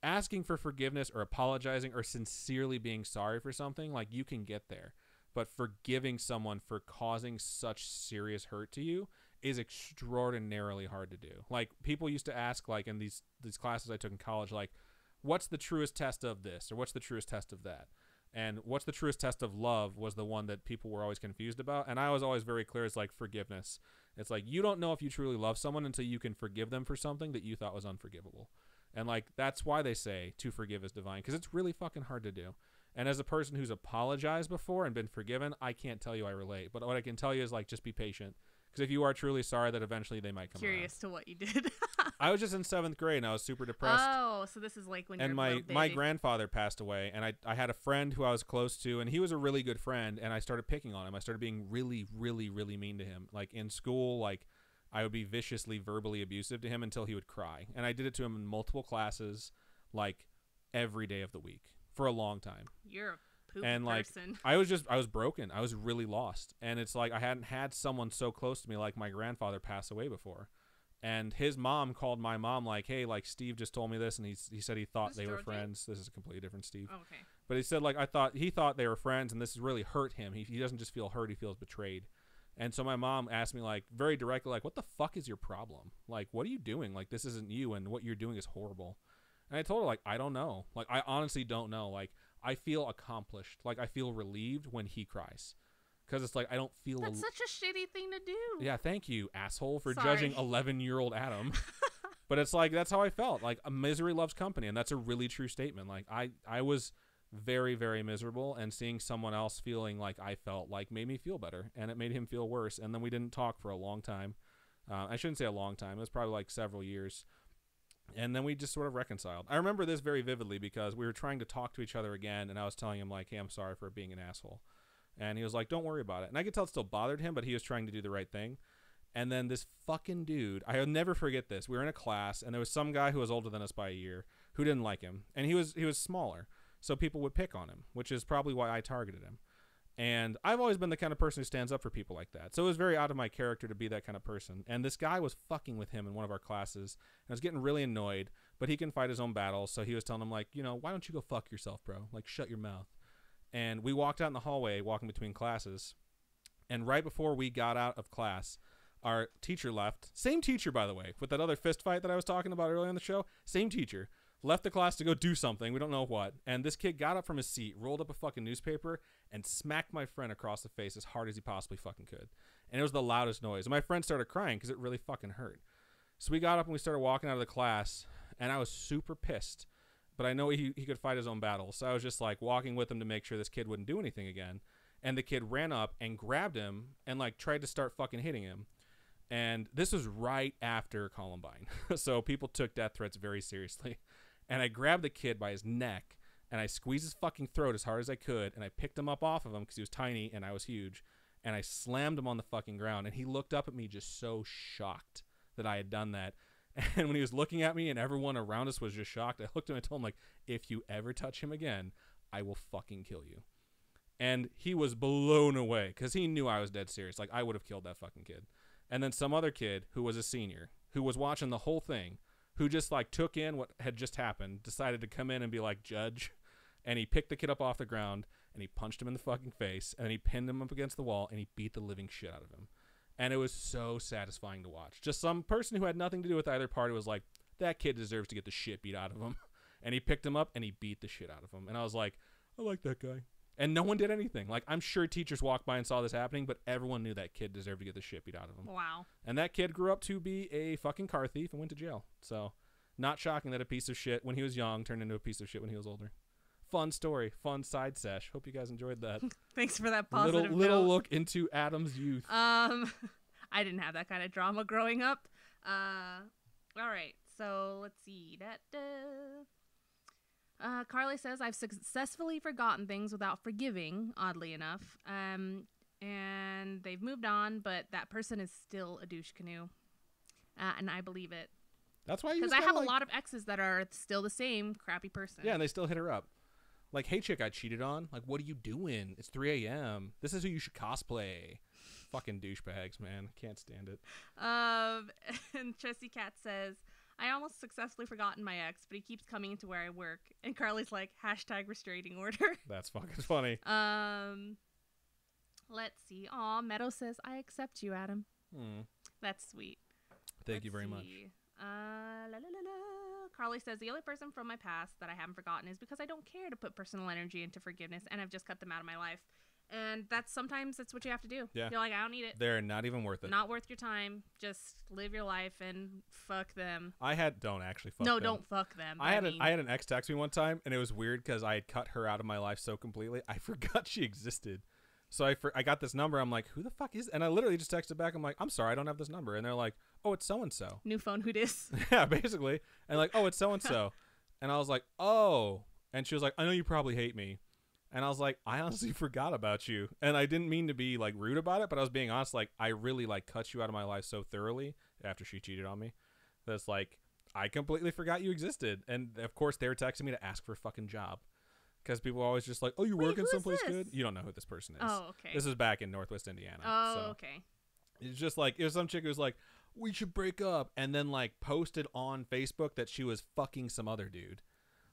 asking for forgiveness or apologizing or sincerely being sorry for something, like you can get there. But forgiving someone for causing such serious hurt to you is extraordinarily hard to do. Like people used to ask, like in these classes I took in college, like, what's the truest test of this? Or what's the truest test of that? And what's the truest test of love was the one that people were always confused about. And I was always very clear. It's like forgiveness. It's like, you don't know if you truly love someone until you can forgive them for something that you thought was unforgivable. And like, that's why they say to forgive is divine. Because it's really fucking hard to do. And as a person who's apologized before and been forgiven, I can't tell you I relate. But what I can tell you is like, just be patient. Because if you are truly sorry, that eventually they might come around. Curious to what you did. I was just in 7th grade and I was super depressed. Oh, so this is like when and you're my grandfather passed away, and I had a friend who I was close to, and he was a really good friend, and I started picking on him. I started being really, really, really mean to him. Like in school, like I would be viciously verbally abusive to him until he would cry. And I did it to him in multiple classes, like every day of the week for a long time. You're a poop and like person. I was broken. I was really lost. And it's like I hadn't had someone so close to me like my grandfather pass away before. And his mom called my mom like, hey, like Steve just told me this, and he said he thought they were friends. This is a completely different Steve. Oh, okay. But he said like he thought they were friends, and this has really hurt him. He doesn't just feel hurt, he feels betrayed. And so my mom asked me like very directly, like, what the fuck is your problem? Like, what are you doing? Like, this isn't you, and what you're doing is horrible. And I told her like, I don't know. Like, I honestly don't know. Like, I feel accomplished. Like, I feel relieved when he cries. Because it's like, I don't feel... That's such a shitty thing to do. Yeah, thank you, asshole, for judging 11-year-old Adam. But it's like, that's how I felt. Like, misery loves company, and that's a really true statement. Like, I was very, very miserable, and seeing someone else feeling like I felt like made me feel better, and it made him feel worse. And then we didn't talk for a long time. I shouldn't say a long time. It was probably like several years. And then we just sort of reconciled. I remember this very vividly because we were trying to talk to each other again, and I was telling him, like, hey, I'm sorry for being an asshole. And he was like, don't worry about it. And I could tell it still bothered him, but he was trying to do the right thing. And then this fucking dude, I'll never forget this. We were in a class, and there was some guy who was older than us by a year who didn't like him. And he was smaller, so people would pick on him, which is probably why I targeted him. And I've always been the kind of person who stands up for people like that. So it was very out of my character to be that kind of person. And this guy was fucking with him in one of our classes. And I was getting really annoyed, but he can fight his own battles. So he was telling him, like, you know, why don't you go fuck yourself, bro? Like, shut your mouth. And we walked out in the hallway, walking between classes. And right before we got out of class, our teacher left. Same teacher, by the way, with that other fist fight that I was talking about earlier in the show. Same teacher. Left the class to go do something. We don't know what. And this kid got up from his seat, rolled up a fucking newspaper, and smacked my friend across the face as hard as he possibly fucking could. And it was the loudest noise. And my friend started crying because it really fucking hurt. So we got up and we started walking out of the class, and I was super pissed. But I know he could fight his own battles. So I was just like walking with him to make sure this kid wouldn't do anything again. And the kid ran up and grabbed him and like tried to start fucking hitting him. And this was right after Columbine. So people took death threats very seriously. And I grabbed the kid by his neck, and I squeezed his fucking throat as hard as I could, and I picked him up off of him because he was tiny and I was huge, and I slammed him on the fucking ground, and he looked up at me just so shocked that I had done that. And when he was looking at me and everyone around us was just shocked, I looked at him and told him, like, if you ever touch him again, I will fucking kill you. And he was blown away because he knew I was dead serious. Like, I would have killed that fucking kid. And then some other kid who was a senior, who was watching the whole thing, who just like took in what had just happened, decided to come in and be like, judge. And he picked the kid up off the ground and he punched him in the fucking face and he pinned him up against the wall and he beat the living shit out of him. And it was so satisfying to watch. Just some person who had nothing to do with either party was like, that kid deserves to get the shit beat out of him. And he picked him up and he beat the shit out of him. And I was like, I like that guy. And no one did anything. Like, I'm sure teachers walked by and saw this happening, but everyone knew that kid deserved to get the shit beat out of him. Wow. And that kid grew up to be a fucking car thief and went to jail. So, not shocking that a piece of shit when he was young turned into a piece of shit when he was older. Fun story. Fun side sesh. Hope you guys enjoyed that. Thanks for that positive little note. look into Adam's youth. I didn't have that kind of drama growing up. All right. So, let's see. Carly says, I've successfully forgotten things without forgiving, oddly enough. And they've moved on, but that person is still a douche canoe. And I believe it. That's why you Because I have a lot of exes that are still the same crappy person. Yeah, and they still hit her up. Like, hey, chick, I cheated on. Like, what are you doing? It's 3 a.m. This is who you should cosplay. Fucking douchebags, man. Can't stand it. And Chessie Cat says, I almost successfully forgotten my ex, but he keeps coming into where I work. And Carly's like, #restraining order. That's fucking funny. Let's see. Aw, Meadow says, I accept you, Adam. That's sweet. Thank you very much. Carly says, the only person from my past that I haven't forgotten is because I don't care to put personal energy into forgiveness, and I've just cut them out of my life. And sometimes that's what you have to do. Yeah. You're like, I don't need it. They're not even worth it. Not worth your time. Just live your life and fuck them. Don't actually fuck them. No, don't fuck them. I had an ex text me one time, and it was weird because I had cut her out of my life so completely. I forgot she existed. So I got this number. I'm like, who the fuck is? And I literally just texted back. I'm like, I'm sorry, I don't have this number. And they're like, oh, it's so and so. New phone, who dis? Yeah, basically. And like, oh, it's so and so. And I was like, oh. And she was like, I know you probably hate me. And I was like, I honestly forgot about you. And I didn't mean to be like rude about it, but I was being honest. Like, I really like cut you out of my life so thoroughly after she cheated on me. That's like, I completely forgot you existed. And of course, they were texting me to ask for a fucking job. Because people are always just like, oh, you're working someplace good? You don't know who this person is. Oh, okay. This is back in Northwest Indiana. Oh, so okay. It's just like, it was some chick who was like, we should break up. And then like posted on Facebook that she was fucking some other dude.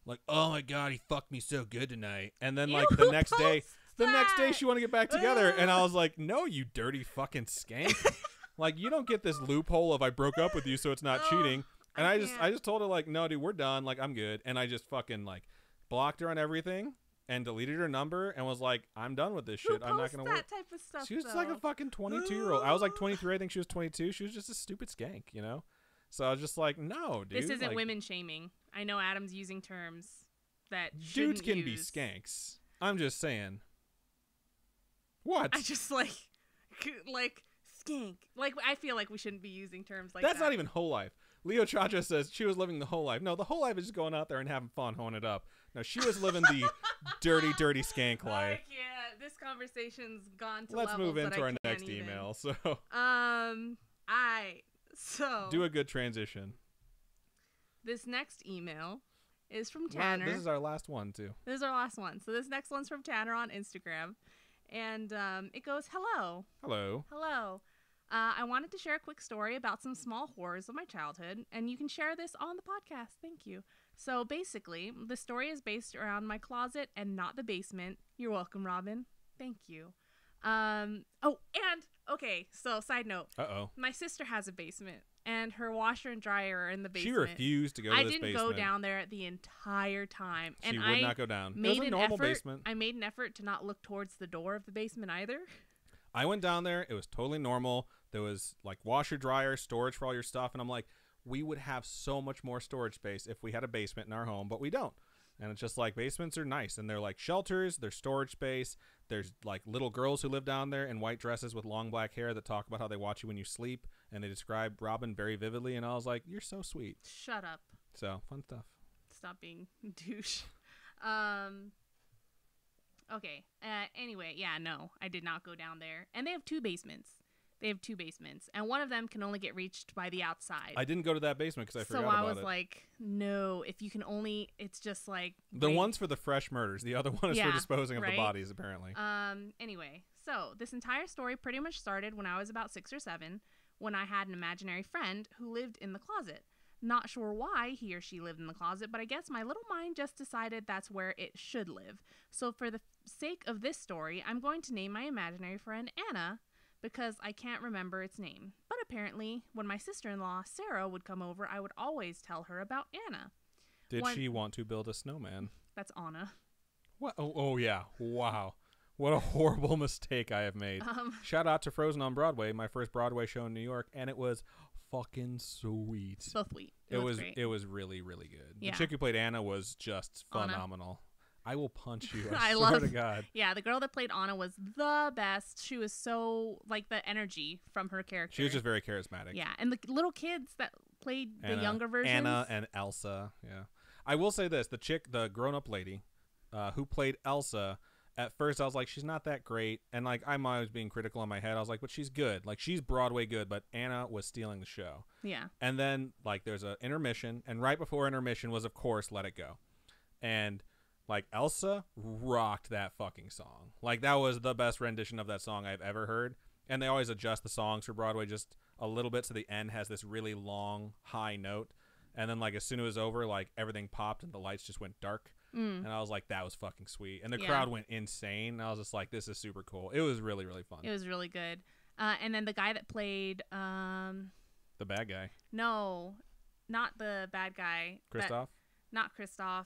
Like, oh my God, he fucked me so good tonight. And then like the next day she want to get back together. And I was like, no, you dirty fucking skank. Like, you don't get this loophole of I broke up with you, so it's not cheating. And I just told her like, no, dude, we're done. Like, I'm good. And I just fucking like blocked her on everything and deleted her number and was like, I'm done with this shit. I'm not going to work. That type of stuff, she was just like a fucking 22-year-old. I was like 23. I think she was 22. She was just a stupid skank, you know? So I was just like, no, dude. This isn't like, women shaming. I know Adam's using terms that dudes can be use. skanks. I'm just saying. What? I just like skank. Like, I feel like we shouldn't be using terms like that. That's not even whole life. Leo Chacha says she was living the whole life. No, the whole life is just going out there and having fun, honing it up. No, she was living the dirty, dirty skank life. Yeah, this conversation's gone to Let's levels move into that I our can't next even. email. So do a good transition. This next email is from Tanner. This is our last one too. This is our last one. So this next one's from Tanner on Instagram. And it goes, hello. Hello. Hello. I wanted to share a quick story about some small horrors of my childhood, and you can share this on the podcast. Thank you. So basically, the story is based around my closet and not the basement. You're welcome, Robin. Thank you. Okay, so side note. Uh-oh. My sister has a basement, and her washer and dryer are in the basement. She refused to go to this basement. I didn't go down there the entire time. She would not go down. It was a normal basement. I made an effort to not look towards the door of the basement either. I went down there. It was totally normal. There was like washer, dryer, storage for all your stuff. And I'm like, we would have so much more storage space if we had a basement in our home, but we don't. And it's just like basements are nice. And they're like shelters. They're storage space. There's like little girls who live down there in white dresses with long black hair that talk about how they watch you when you sleep. And they describe Robin very vividly. And I was like, you're so sweet. Shut up. So fun stuff. Stop being douche. Okay. Anyway, yeah, no, I did not go down there. And they have two basements. And one of them can only get reached by the outside. I didn't go to that basement because I forgot about it. So I was like, no, if you can only, it's just like. The one's for the fresh murders. The other one is for disposing of the bodies, apparently. Anyway, so this entire story pretty much started when I was about 6 or 7, when I had an imaginary friend who lived in the closet. Not sure why he or she lived in the closet, but I guess my little mind just decided that's where it should live. So for the sake of this story, I'm going to name my imaginary friend Anna, because I can't remember its name. But apparently, when my sister-in-law, Sarah, would come over, I would always tell her about Anna. Did she want to build a snowman? That's Anna. What? Oh, yeah. Wow. What a horrible mistake I have made. Shout out to Frozen on Broadway, my first Broadway show in New York, and it was fucking sweet. So sweet. It was great. It was really, really good. Yeah. The chick who played Anna was just phenomenal. I will punch you. I swear to God. Yeah, the girl that played Anna was the best. She was so, like, the energy from her character. She was just very charismatic. Yeah, and the little kids that played the younger versions. Anna and Elsa, yeah. I will say this. The grown-up lady who played Elsa, at first I was like, she's not that great. And, like, I'm always being critical in my head. I was like, but she's good. Like, she's Broadway good, but Anna was stealing the show. Yeah. And then, like, there's an intermission, and right before intermission was, of course, Let It Go. And like, Elsa rocked that fucking song. Like, that was the best rendition of that song I've ever heard. And they always adjust the songs for Broadway just a little bit so the end has this really long, high note. And then, like, as soon as it was over, like, everything popped and the lights just went dark. And I was like, that was fucking sweet. And the crowd went insane. And I was just like, this is super cool. It was really, really fun. It was really good. And then the guy that played... the bad guy. No, not the bad guy. Kristoff? Not Kristoff.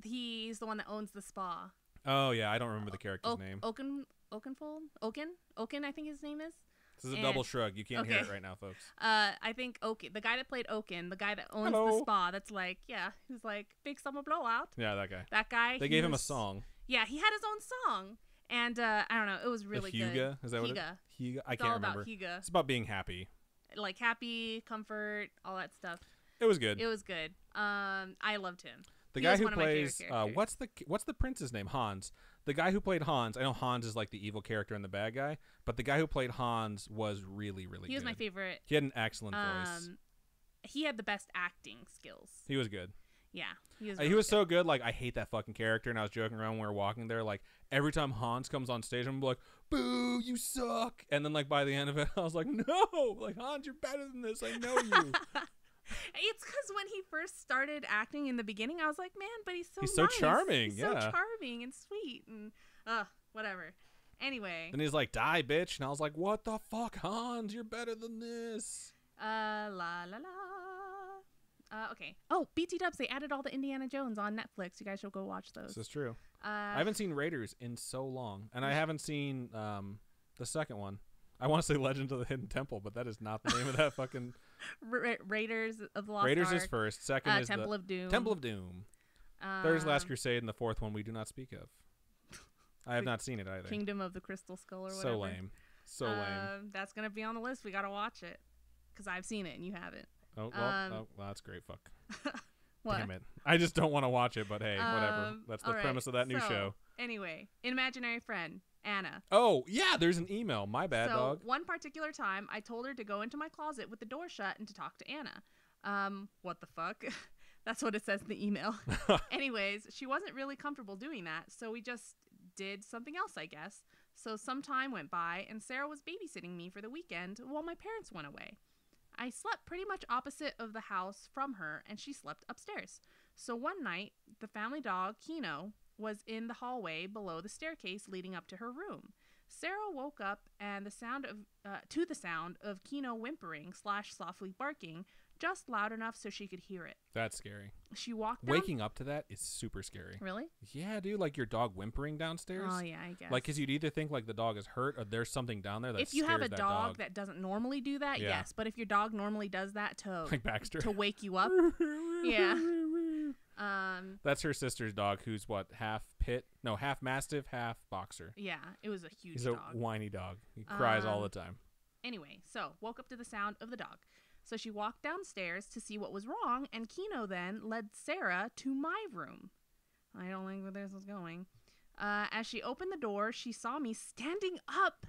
He's the one that owns the spa. Oh, yeah. I don't remember the character's name. Oaken, I think his name is. This is a double shrug. You can't hear it right now, folks. I think Oaken, the guy that played Oaken, the guy that owns the spa, that's like, he's like, big summer blowout. Yeah, that guy. That guy. They gave him a song. Yeah, he had his own song. And I don't know, it was really good. Hyuga? Is that what it is? Hyuga? I can't remember. Hyuga. It's about being happy. Like happy, comfort, all that stuff. It was good. It was good. I loved him. The guy who plays what's the prince's name? Hans. The guy who played Hans. I know Hans is like the evil character and the bad guy, but the guy who played Hans was really, really good. He was my favorite. He had an excellent voice. He had the best acting skills. He was good. Yeah, he was so good. Like, I hate that fucking character, and I was joking around when we were walking there. Like, every time Hans comes on stage, I'm like, "Boo, you suck!" And then, like, by the end of it, I was like, "No, like, Hans, you're better than this. I know you." It's because when he first started acting in the beginning, I was like, man, but he's so so charming. He's so charming and sweet and whatever. Anyway. Then he's like, die, bitch. And I was like, what the fuck, Hans? You're better than this. La la la. Okay. Oh, BT Dubs, they added all the Indiana Jones on Netflix. You guys should go watch those. This is true. I haven't seen Raiders in so long. And I haven't seen the second one. I want to say Legend of the Hidden Temple, but that is not the name of that fucking... Raiders of the Lost Raiders Ark. is first. Second is Temple of Doom. Temple of Doom. Third is Last Crusade, and the fourth one we do not speak of. I have not seen it either. Kingdom of the Crystal Skull or whatever. So lame. So lame. That's going to be on the list. We got to watch it. Because I've seen it and you haven't. Oh, well, that's great. Fuck. What? Damn it. I just don't want to watch it, but hey, whatever. That's the premise of that new show. Anyway, imaginary friend. Anna. Oh, yeah, there's an email. My bad, dog. One particular time, I told her to go into my closet with the door shut and to talk to Anna. What the fuck? That's what it says in the email. Anyways, she wasn't really comfortable doing that, so we just did something else, I guess. So some time went by, and Sarah was babysitting me for the weekend while my parents went away. I slept pretty much opposite of the house from her, and she slept upstairs. So one night, the family dog, Kino, was in the hallway below the staircase leading up to her room. Sarah woke up and to the sound of Kino whimpering / softly barking, just loud enough so she could hear it. That's scary. She walked down. Waking up to that is super scary. Really? Yeah, dude. Like your dog whimpering downstairs. Oh, yeah, I guess. Like, because you'd either think like the dog is hurt or there's something down there that if you scares have a that dog that doesn't normally do that, Yeah. yes. But if your dog normally does that like Baxter. to wake you up, yeah. That's her sister's dog, who's what, half pit? No, half mastiff, half boxer. Yeah, it was a huge He's dog. a whiny dog. He cries all the time. Anyway, so woke up to the sound of the dog. So she walked downstairs to see what was wrong, and Kino then led Sarah to my room. I don't think where this was going. As she opened the door, she saw me standing up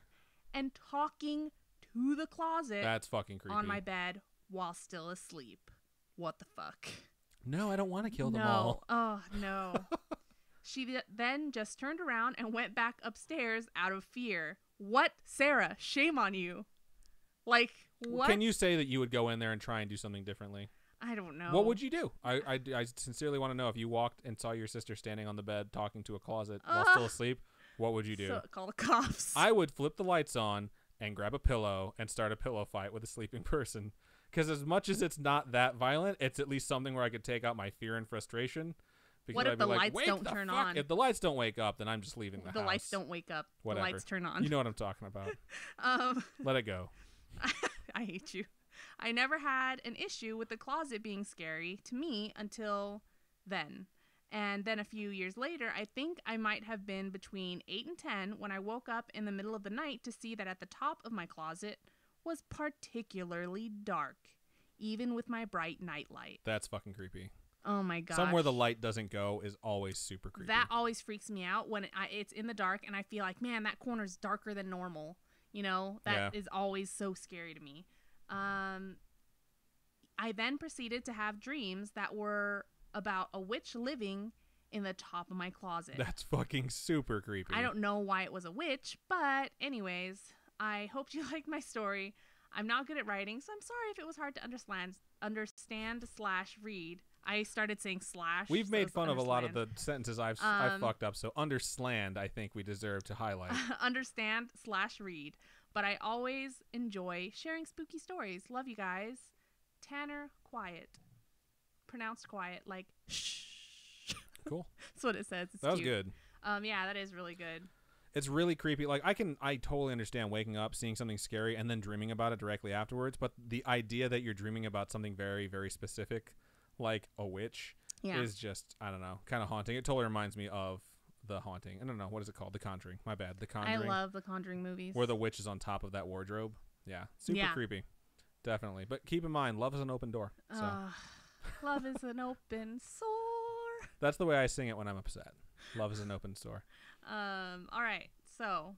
and talking to the closet. That's fucking creepy. On my bed while still asleep. What the fuck? No, I don't want to kill them all. Oh, no. She then just turned around and went back upstairs out of fear. What? Sarah, shame on you. Like, what? Can you say that you would go in there and try and do something differently? I don't know. What would you do? I sincerely want to know, if you walked and saw your sister standing on the bed talking to a closet while still asleep, what would you do? So, call the cops. I would flip the lights on and grab a pillow and start a pillow fight with a sleeping person. Because as much as it's not that violent, it's at least something where I could take out my fear and frustration. Because what if I'd be the like, lights "Wake don't the turn fuck." on? If the lights don't wake up, then I'm just leaving the house. The lights don't wake up. Whatever. The lights turn on. You know what I'm talking about. Let it go. I hate you. I never had an issue with the closet being scary to me until then. And then a few years later, I think I might have been between 8 and 10 when I woke up in the middle of the night to see that at the top of my closet was particularly dark, even with my bright night light. That's fucking creepy. Oh my gosh. Somewhere the light doesn't go is always super creepy. That always freaks me out when it's in the dark and I feel like, man, that corner's darker than normal. You know, that is always so scary to me. I then proceeded to have dreams that were about a witch living in the top of my closet. That's fucking super creepy. I don't know why it was a witch, but anyways, I hope you liked my story. I'm not good at writing, so I'm sorry if it was hard to understand/read. I started saying slash. We've made fun of a lot of understand. the sentences I've fucked up, so understand, I think we deserve to highlight. Understand/read. But I always enjoy sharing spooky stories. Love you guys. Tanner Quiet. Pronounced quiet, like shh. Cool. That's what it says. It's that was cute. good. Yeah, that is really good. It's really creepy. Like, I totally understand waking up, seeing something scary, and then dreaming about it directly afterwards. But the idea that you're dreaming about something very, very specific, like a witch, is just, I don't know, kind of haunting. It totally reminds me of The Haunting. I don't know. What is it called? The Conjuring. My bad. The Conjuring. I love the Conjuring movies. Where the witch is on top of that wardrobe. Yeah. Super creepy. Definitely. But keep in mind, love is an open door. So. Love is an open sore. That's the way I sing it when I'm upset. Love is an open door. All right. So,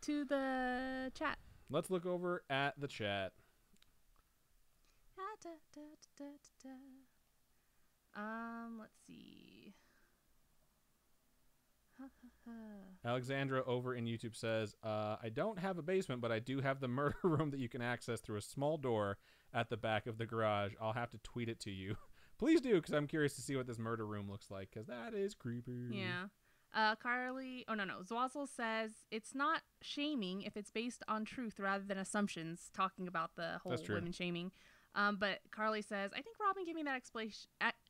to the chat. Let's look over at the chat. Let's see. Alexandra over in YouTube says, I don't have a basement, but I do have the murder room that you can access through a small door at the back of the garage. I'll have to tweet it to you. Please do, because I'm curious to see what this murder room looks like, because that is creepy. Yeah. Carly, Zwazzle says, it's not shaming if it's based on truth rather than assumptions, talking about the whole women shaming. But Carly says, I think Robin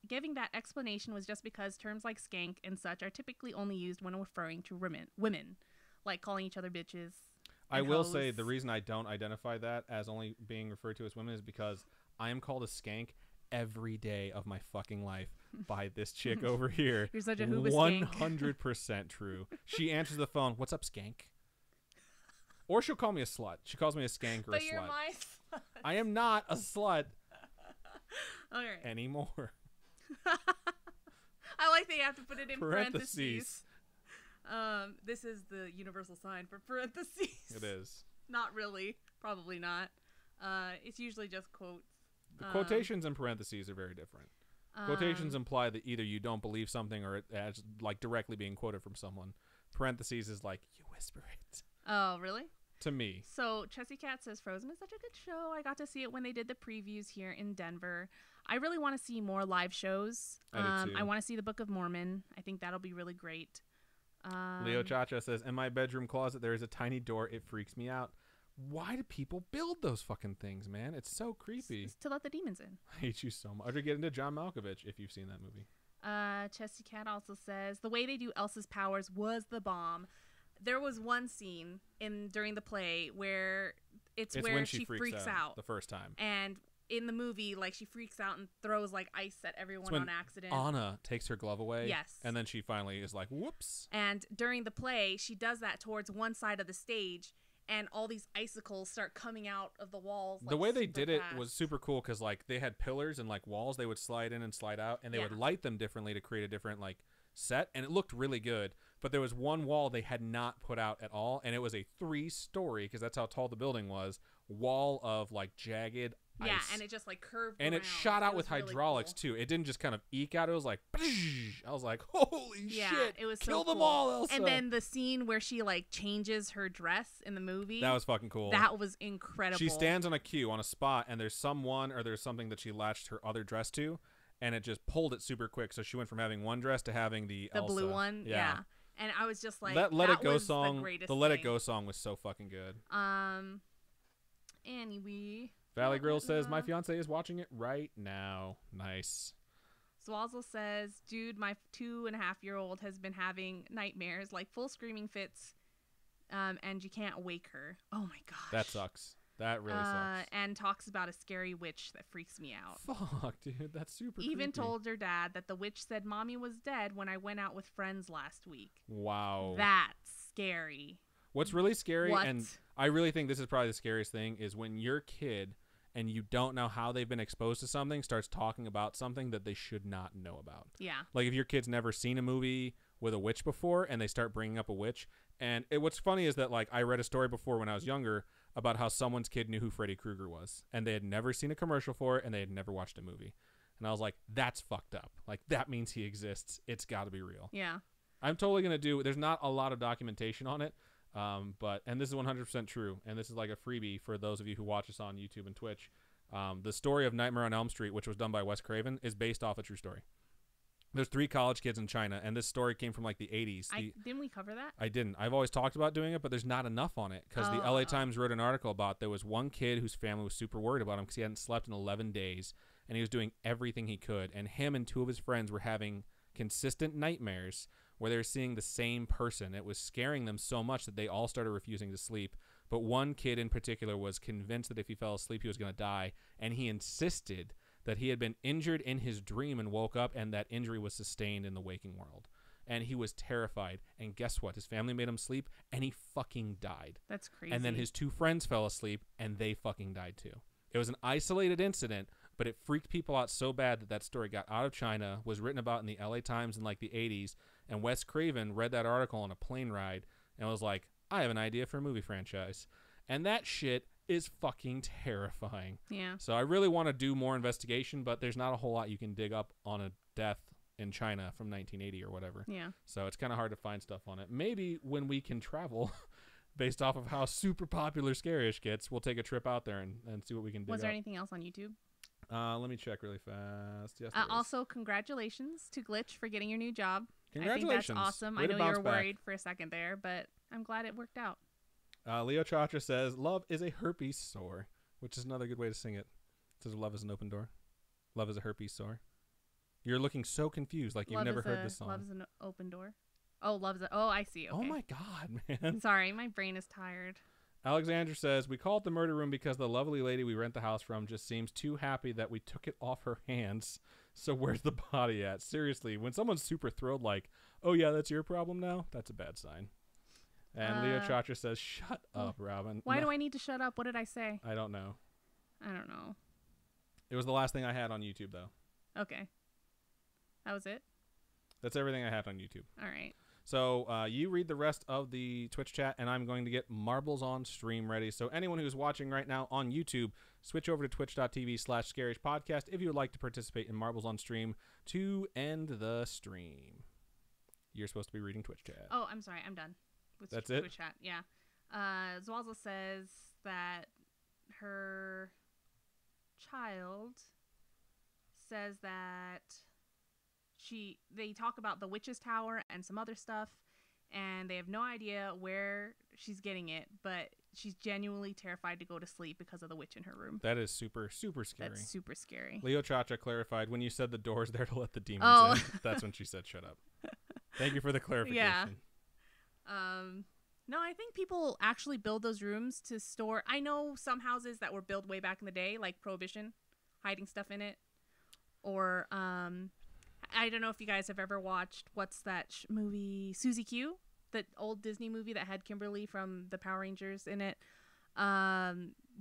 giving that explanation was just because terms like skank and such are typically only used when referring to women, like calling each other bitches. I will say the reason I don't identify that as only being referred to as women is because I am called a skank every day of my fucking life by this chick over here. You're such a hooba skank. 100% true. She answers the phone, what's up, skank? Or she'll call me a slut. She calls me a skank or a slut. But you're my slut. I am not a slut okay. anymore. I like that you have to put it in parentheses. Parentheses. This is the universal sign for parentheses. It is. Not really. Probably not. It's usually just quotes. The quotations and parentheses are very different. Quotations imply that either you don't believe something or it as like directly being quoted from someone. parentheses is like, you whisper it. Oh, really? To me. So Chessy Cat says Frozen is such a good show. I got to see it when they did the previews here in Denver. I really want to see more live shows. I do too. I want to see the Book of Mormon. I think that'll be really great. Leo Chacha says, in my bedroom closet, there is a tiny door. It freaks me out. Why do people build those fucking things, man? It's so creepy. It's to let the demons in. I hate you so much. Or get into John Malkovich, if you've seen that movie. Chessy Cat also says, the way they do Elsa's powers was the bomb. There was one scene during the play where it's where when she freaks out the first time. And in the movie, like, she freaks out and throws like ice at everyone on accident. Anna takes her glove away. Yes. And then she finally is like, whoops. And during the play, she does that towards one side of the stage, and all these icicles start coming out of the walls. Like, the way they did fast. it was super cool because, like, they had pillars and, like, walls they would slide in and slide out, and they would light them differently to create a different, like, set, and it looked really good. But there was one wall they had not put out at all, and it was a 3-story, because that's how tall the building was, wall of, like, jagged ice. And it just, like, curved and around. It shot out with really hydraulics cool. too. It didn't just kind of eke out. It was like, I was like, holy shit, it was kill so them cool. all, Elsa. And then the scene where she, like, changes her dress in the movie. That was fucking cool. That was incredible. She stands on a queue on a spot, and there's someone or there's something that she latched her other dress to, and it just pulled it super quick. So she went from having one dress to having the Elsa. Blue one. Yeah. And I was just like, Let It Go song. The Let It Go song was so fucking good. Anyway. Valley Grill says, my fiance is watching it right now. Nice. Swazzle says, dude, my 2.5-year-old has been having nightmares, like full screaming fits, and you can't wake her. Oh my gosh. That sucks. That really sucks. And talks about a scary witch that freaks me out. Fuck, dude. That's super Even creepy. told her dad that the witch said mommy was dead when I went out with friends last week. Wow. That's scary. What's really scary, and I really think this is probably the scariest thing, is when your kid and you don't know how they've been exposed to something starts talking about something that they should not know about. Yeah. Like if your kid's never seen a movie with a witch before and they start bringing up a witch. And what's funny is that, like, I read a story before when I was younger about how someone's kid knew who Freddy Krueger was, and they had never seen a commercial for it, and they had never watched a movie. And I was like, that's fucked up. Like, that means he exists. It's got to be real. Yeah. I'm totally going to do, there's not a lot of documentation on it, and this is 100% true, and this is like a freebie for those of you who watch us on YouTube and Twitch. The story of Nightmare on Elm Street, which was done by Wes Craven, is based off a true story. There's 3 college kids in China, and this story came from like the 80s. Didn't we cover that? I didn't. I've always talked about doing it, but there's not enough on it because the LA Times wrote an article about there was one kid whose family was super worried about him because he hadn't slept in 11 days, and he was doing everything he could. And him and 2 of his friends were having consistent nightmares where they were seeing the same person. It was scaring them so much that they all started refusing to sleep. But one kid in particular was convinced that if he fell asleep, he was going to die, and he insisted that he had been injured in his dream and woke up, and that injury was sustained in the waking world. And he was terrified. And guess what? His family made him sleep, and he fucking died. That's crazy. And then his 2 friends fell asleep, and they fucking died too. It was an isolated incident, but it freaked people out so bad that story got out of China, was written about in the LA Times in like the 80s, and Wes Craven read that article on a plane ride and was like, I have an idea for a movie franchise. And that shit is fucking terrifying. Yeah. So I really want to do more investigation, but there's not a whole lot you can dig up on a death in China from 1980 or whatever. Yeah. So it's kind of hard to find stuff on it. Maybe when we can travel, based off of how super popular Scarish gets, we'll take a trip out there and see what we can dig up. Was there anything else on YouTube? Let me check really fast. Yes, there is. Also, congratulations to Glitch for getting your new job. Congratulations. I think that's awesome. Way I to know you were bounce back. worried for a second there, but I'm glad it worked out. Leo Chatra says, love is a herpes sore, which is another good way to sing it. It says love is an open door. Love is a herpes sore. You're looking so confused, like you've never heard this song. Love's an open door. Oh, I see. Okay. Oh my God, man. Sorry, my brain is tired. Alexandra says, we call it the murder room because the lovely lady we rent the house from just seems too happy that we took it off her hands. So where's the body at? Seriously, when someone's super thrilled like, oh yeah, that's your problem now, that's a bad sign. And Leo Chatra says, shut up, Robin. Why do I need to shut up? What did I say? I don't know. I don't know. It was the last thing I had on YouTube, though. Okay. That was it? That's everything I had on YouTube. All right. So you read the rest of the Twitch chat, and I'm going to get Marbles on Stream ready. So anyone who's watching right now on YouTube, switch over to twitch.tv/scarishpodcast if you would like to participate in Marbles on Stream to end the stream. You're supposed to be reading Twitch chat. Oh, I'm sorry. I'm done with That's it? Twitch chat. Yeah. Zwalza says that her child says that they talk about the witch's tower and some other stuff, and they have no idea where she's getting it, but she's genuinely terrified to go to sleep because of the witch in her room. That is super, super scary. That's super scary. Leo Chacha clarified when you said the door's there to let the demons in. That's when she said shut up. Thank you for the clarification. Yeah. No, I think people actually build those rooms to store. I know some houses that were built way back in the day, like Prohibition, hiding stuff in it. Or, I don't know if you guys have ever watched, what's that movie, Suzy Q? The old Disney movie that had Kimberly from the Power Rangers in it.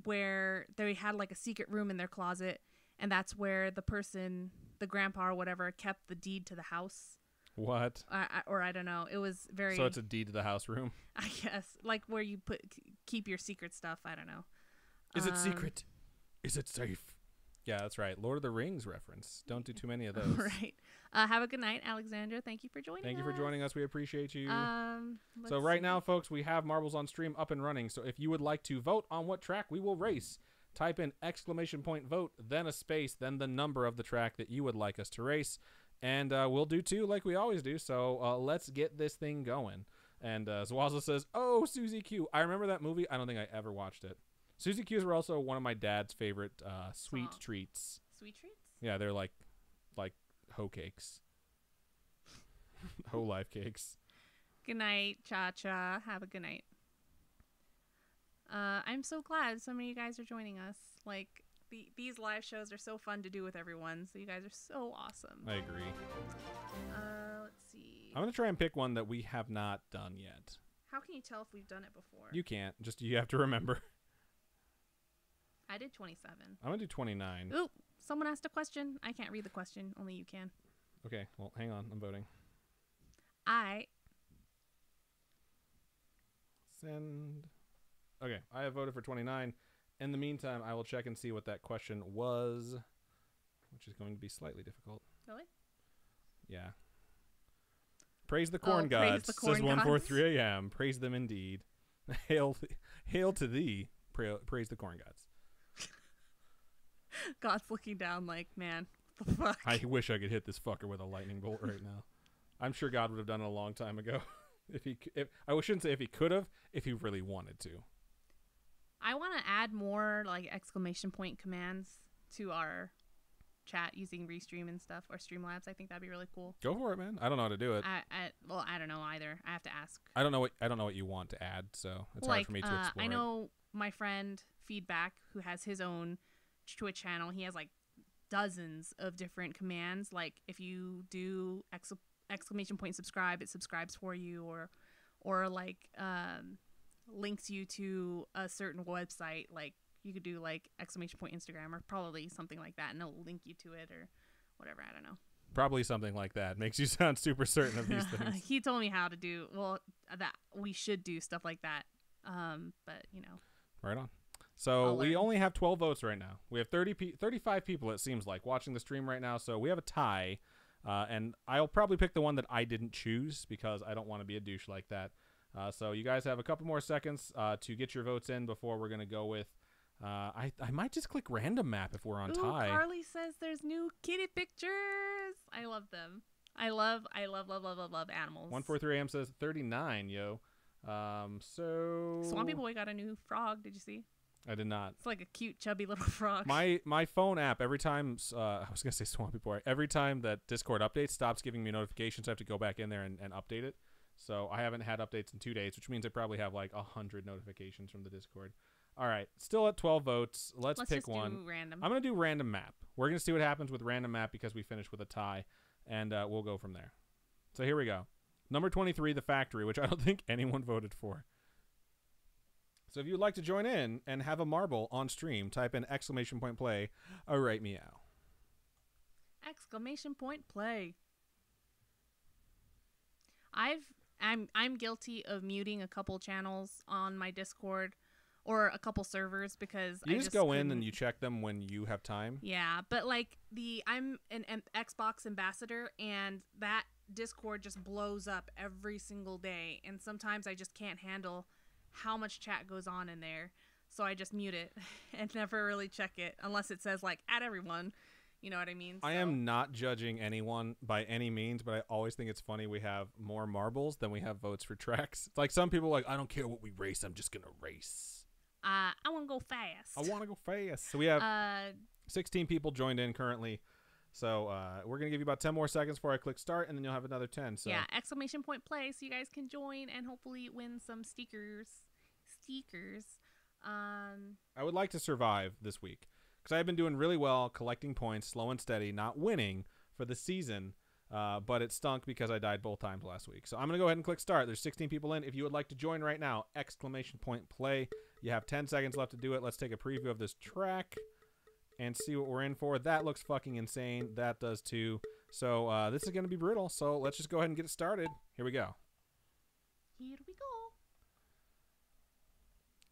Where they had like a secret room in their closet. And that's where the person, the grandpa or whatever, kept the deed to the house. What? Or I don't know. It was very... So it's a deed to the house room? I guess. Like where you keep your secret stuff. I don't know. Is it secret? Is it safe? Yeah, that's right. Lord of the Rings reference. Don't do too many of those. Right. Have a good night, Alexandra. Thank you for joining us. Thank you for joining us. We appreciate you. So right now, folks, we have Marbles on Stream up and running. So if you would like to vote on what track we will race, type in !vote, then a space, then the number of the track that you would like us to race. And we'll do two like we always do. So let's get this thing going. And Zwazza says, oh, Suzy Q. I remember that movie. I don't think I ever watched it. Suzy Q's were also one of my dad's favorite sweet treats. Sweet treats? Yeah, they're like hoe cakes. Hoe life cakes. Good night, Cha-Cha. Have a good night. I'm so glad so many of you guys are joining us. Like, these live shows are so fun to do with everyone, so you guys are so awesome. I agree. Let's see. I'm going to try and pick one that we have not done yet. How can you tell if we've done it before? You can't. Just you have to remember. I did 27. I'm going to do 29. Ooh, someone asked a question. I can't read the question. Only you can. Okay, well, hang on. I'm voting. Send. Okay, I have voted for 29. In the meantime, I will check and see what that question was, which is going to be slightly difficult. Really? Yeah. Praise the corn gods, says 143 AM. Praise them indeed. Hail to thee. Praise the corn gods. God's looking down like, man, what the fuck? I wish I could hit this fucker with a lightning bolt right now. I'm sure God would have done it a long time ago. I shouldn't say if he could have, if he really wanted to. I want to add more like exclamation point commands to our chat using Restream and stuff, or Streamlabs. I think that'd be really cool. Go for it, man. I don't know how to do it. I don't know either. I have to ask. I don't know what you want to add, so it's hard for me to explore. I know my friend Feedback, who has his own Twitch channel. He has like dozens of different commands. Like if you do exclamation point subscribe, it subscribes for you, or like links you to a certain website. Like you could do like exclamation point Instagram or probably something like that, and it'll link you to it or whatever. I don't know. Probably something like that. Makes you sound super certain of these things. He told me how to do that. We should do stuff like that. But you know. Right on. So we only have 12 votes right now. We have 35 people, it seems like, watching the stream right now. So we have a tie. And I'll probably pick the one that I didn't choose because I don't want to be a douche like that. So you guys have a couple more seconds to get your votes in before we're going to go with... I might just click random map if we're on tie. Carly says there's new kitty pictures. I love them. I love animals. 143 AM says 39, yo. So... Swampy Boy got a new frog. Did you see? I did not. It's like a cute, chubby little frog. My phone app, every time, I was going to say Swampy Boy, every time that Discord updates, stops giving me notifications. I have to go back in there and update it. So I haven't had updates in 2 days, which means I probably have like 100 notifications from the Discord. All right. Still at 12 votes. Let's pick just one. Do random. I'm going to do random map. We're going to see what happens with random map because we finished with a tie, and we'll go from there. So here we go. Number 23, The Factory, which I don't think anyone voted for. So if you'd like to join in and have a marble on stream, type in exclamation point play. All right, meow. Exclamation point play. I'm guilty of muting a couple channels on my Discord or a couple servers because you just go in and you check them when you have time. Yeah, but like I'm an Xbox ambassador, and that Discord just blows up every single day, and sometimes I just can't handle how much chat goes on in there. So I just mute it and never really check it unless it says like add everyone. You know what I mean? I am not judging anyone by any means, but I always think it's funny we have more marbles than we have votes for tracks. It's like some people are like, I don't care what we race, I'm just gonna race. I want to go fast. I want to go fast. So we have 16 people joined in currently. So we're going to give you about 10 more seconds before I click start, and then you'll have another 10. So yeah, exclamation point play so you guys can join and hopefully win some stickers. I would like to survive this week because I've been doing really well collecting points, slow and steady, not winning for the season. But it stunk because I died both times last week. So I'm going to go ahead and click start. There's 16 people in. If you would like to join right now, exclamation point play. You have 10 seconds left to do it. Let's take a preview of this track and see what we're in for. That looks fucking insane. That does too. So this is going to be brutal. So let's just go ahead and get it started. Here we go. Here we go.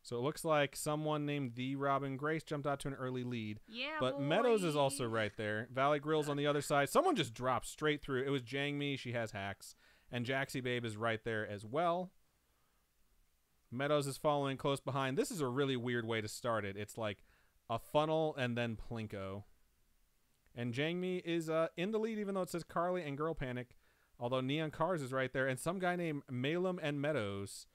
So it looks like someone named The Robin Grace jumped out to an early lead. Yeah, But boy. Meadows is also right there. Valley Grill's on the other side. Someone just dropped straight through. It was Jang Mi. She has hacks. And Jaxie Babe is right there as well. Meadows is following close behind. This is a really weird way to start it. It's like a funnel and then Plinko. And Jang Mi is in the lead, even though it says Carly and Girl Panic. Although Neon Cars is right there. And some guy named Malum and Meadows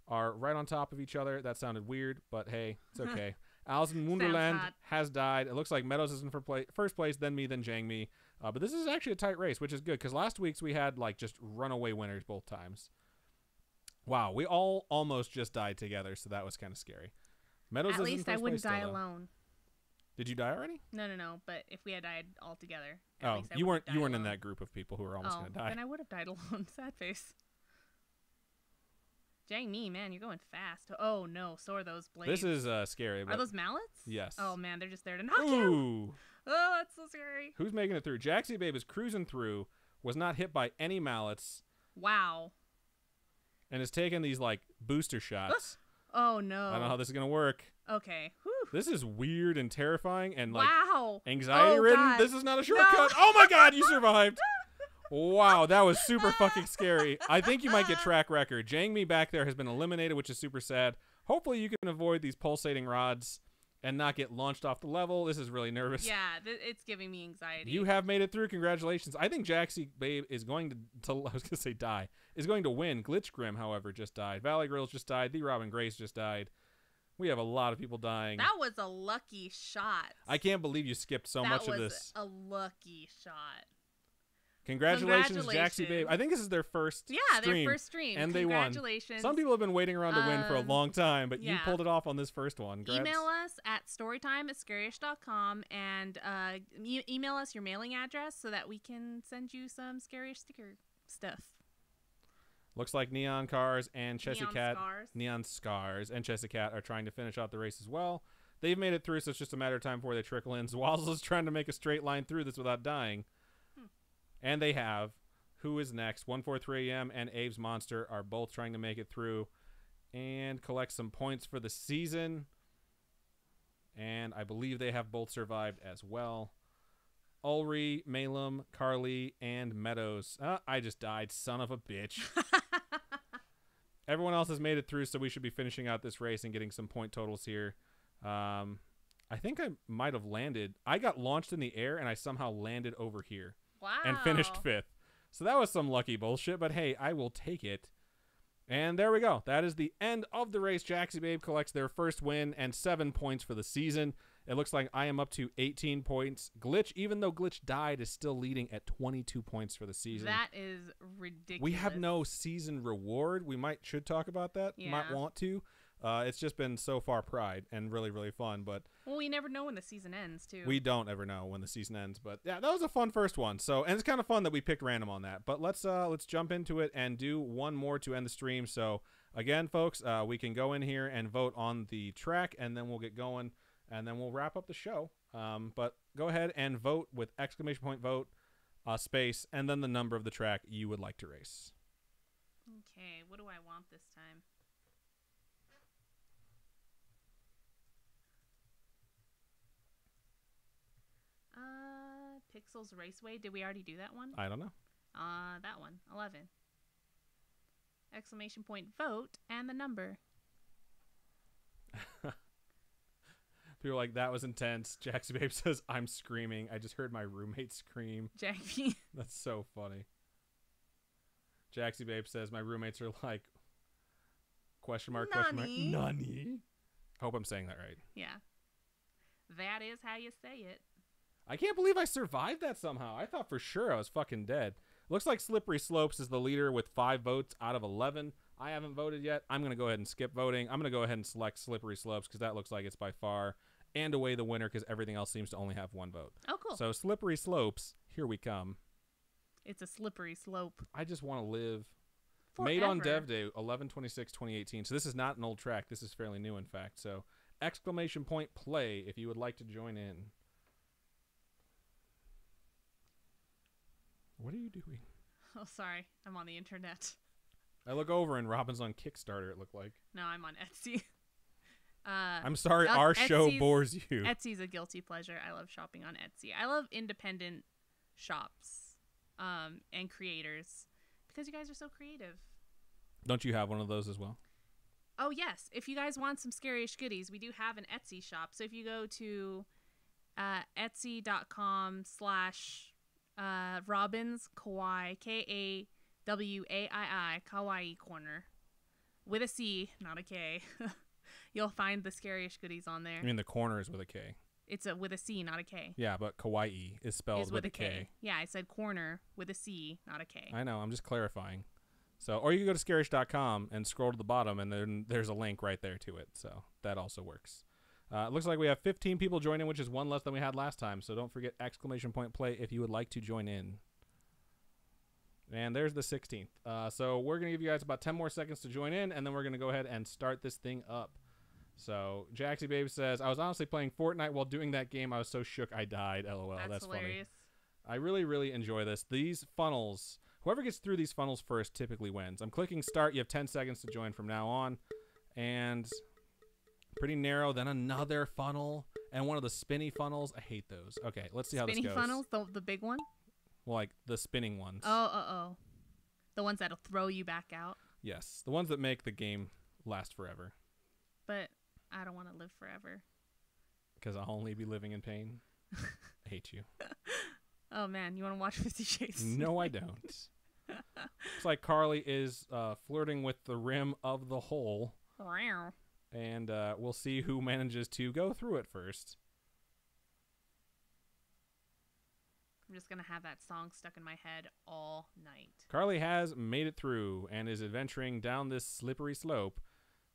are right on top of each other. That sounded weird, but hey, it's okay. Alice in Wonderland has died. It looks like Meadows is in first place, then me, then Jang Mi. But this is actually a tight race, which is good, because last week's we had like just runaway winners both times. Wow, we all almost just died together, so that was kind of scary. Meadows At is in least I first wouldn't place die still, though. alone. Did you die already? No. But if we had died all together, Oh, least I you wouldn't weren't die in alone. that group of people who were almost going to die. Then I would have died alone. Sad face. Jang Mi, man, you're going fast. Oh no, so are those blades. This is scary. Are But those mallets? yes. Oh man, they're just there to knock you. Ooh. Oh, that's so scary. Who's making it through? Jaxie Babe is cruising through, was not hit by any mallets, Wow. and is taking these like booster shots. Oh no. I don't know how this is gonna work. Okay. Whew. This is weird and terrifying and like Wow. anxiety ridden. God. This is not a shortcut. Oh my god, you survived. Wow, that was super fucking scary. I think you might get track record. Jang Mi back there has been eliminated, which is super sad. Hopefully you can avoid these pulsating rods and not get launched off the level. This is really nervous. Yeah, it's giving me anxiety. You have made it through. Congratulations. I think Jaxie Babe is going to I was going to say die, is going to win. Glitch Grim, however, just died. Valley Girls just died. The Robin Grace just died. We have a lot of people dying. That was a lucky shot. I can't believe you skipped so much of this. That was a lucky shot. Congratulations, Jaxie Babe. I think this is their first stream. Their first stream. And they won. Congratulations. Some people have been waiting around to win for a long time, but you yeah. pulled it off on this first one. Congrats. Email us at storytime@scarish.com and email us your mailing address so that we can send you some Scarish sticker stuff. Looks like Neon Cars and Chessy Cat. Neon Scars and Chessy Cat are trying to finish out the race as well. They've made it through, so it's just a matter of time before they trickle in. Zwazzle's trying to make a straight line through this without dying. And they have. Who is next? 143 AM and Abe's Monster are both trying to make it through and collect some points for the season. And I believe they have both survived as well. Ulri, Malum, Carly, and Meadows. I just died, son of a bitch. Everyone else has made it through, so we should be finishing out this race and getting some point totals here. I think I might have landed. I got launched in the air, and I somehow landed over here. Wow. And finished 5th. So that was some lucky bullshit, but hey, I will take it. And there we go. That is the end of the race. Jaxie Babe collects their first win and 7 points for the season. It looks like I am up to 18 points. Glitch, even though Glitch died, is still leading at 22 points for the season. That is ridiculous. We have no season reward. We should talk about that. Yeah. Might want to. It's just been so far pride and really, really fun. But well, we never know when the season ends, too. we don't ever know when the season ends. But yeah, that was a fun first one. So, and it's kind of fun that we picked random on that. But let's jump into it and do one more to end the stream. So again, folks, we can go in here and vote on the track, and then we'll get going, and then we'll wrap up the show. But go ahead and vote with exclamation point vote, space, and then the number of the track you would like to race. Okay, what do I want this time? Pixels Raceway. Did we already do that one? I don't know. That one. 11. Exclamation point vote and the number. People are like, that was intense. Jaxie Babe says, I'm screaming. I just heard my roommate scream. Jackie. That's so funny. Jaxie Babe says, my roommates are like, question mark, question mark. Nani? Nani? Hope I'm saying that right. Yeah. That is how you say it. I can't believe I survived that somehow. I thought for sure I was fucking dead. Looks like Slippery Slopes is the leader with 5 votes out of 11. I haven't voted yet. I'm going to go ahead and skip voting. I'm going to go ahead and select Slippery Slopes because that looks like it's by far and away the winner because everything else seems to only have 1 vote. Oh, cool. So Slippery Slopes, here we come. It's a slippery slope. I just want to live. Forever. Made on Dev Day, 11/26/2018. So this is not an old track. This is fairly new, in fact. So exclamation point play if you would like to join in. What are you doing? Oh, sorry. I'm on the internet. I look over and Robin's on Kickstarter, it looked like. No, I'm on Etsy. I'm sorry, our show bores you. Etsy's a guilty pleasure. I love shopping on Etsy. I love independent shops and creators because you guys are so creative. Don't you have one of those as well? Oh, yes. If you guys want some scary-ish goodies, we do have an Etsy shop. So if you go to etsy.com/Robin's Kawaii, Kawai, Kawaii Corner, with a C, not a K, you'll find the scary-ish goodies on there. I mean, the corner is with a K. It's with a C, not a K. Yeah, but Kawaii is spelled with a K. Yeah, I said corner with a C, not a K. I know. I'm just clarifying. So, or you can go to scarish.com and scroll to the bottom, and then there's a link right there to it. So that also works. It looks like we have 15 people joining, which is 1 less than we had last time. So don't forget exclamation point play if you would like to join in. And there's the 16th. So we're going to give you guys about 10 more seconds to join in, and then we're going to go ahead and start this thing up. So Jaxie Babe says, I was honestly playing Fortnite while doing that game. I was so shook I died. LOL. That's hilarious. Funny. I really, really enjoy this. These funnels, whoever gets through these funnels first typically wins. I'm clicking start. You have 10 seconds to join from now on. And pretty narrow. Then another funnel and one of the spinny funnels. I hate those. Okay, let's see how this goes. Spinny funnels? The big one? Well, like the spinning ones. Oh. The ones that'll throw you back out? Yes, the ones that make the game last forever. But I don't want to live forever. Because I'll only be living in pain. I hate you. Oh, man. You want to watch 50 Shades? No, I don't. It's like Carly is flirting with the rim of the hole. And we'll see who manages to go through it first. I'm just going to have that song stuck in my head all night. Carly has made it through and is adventuring down this slippery slope.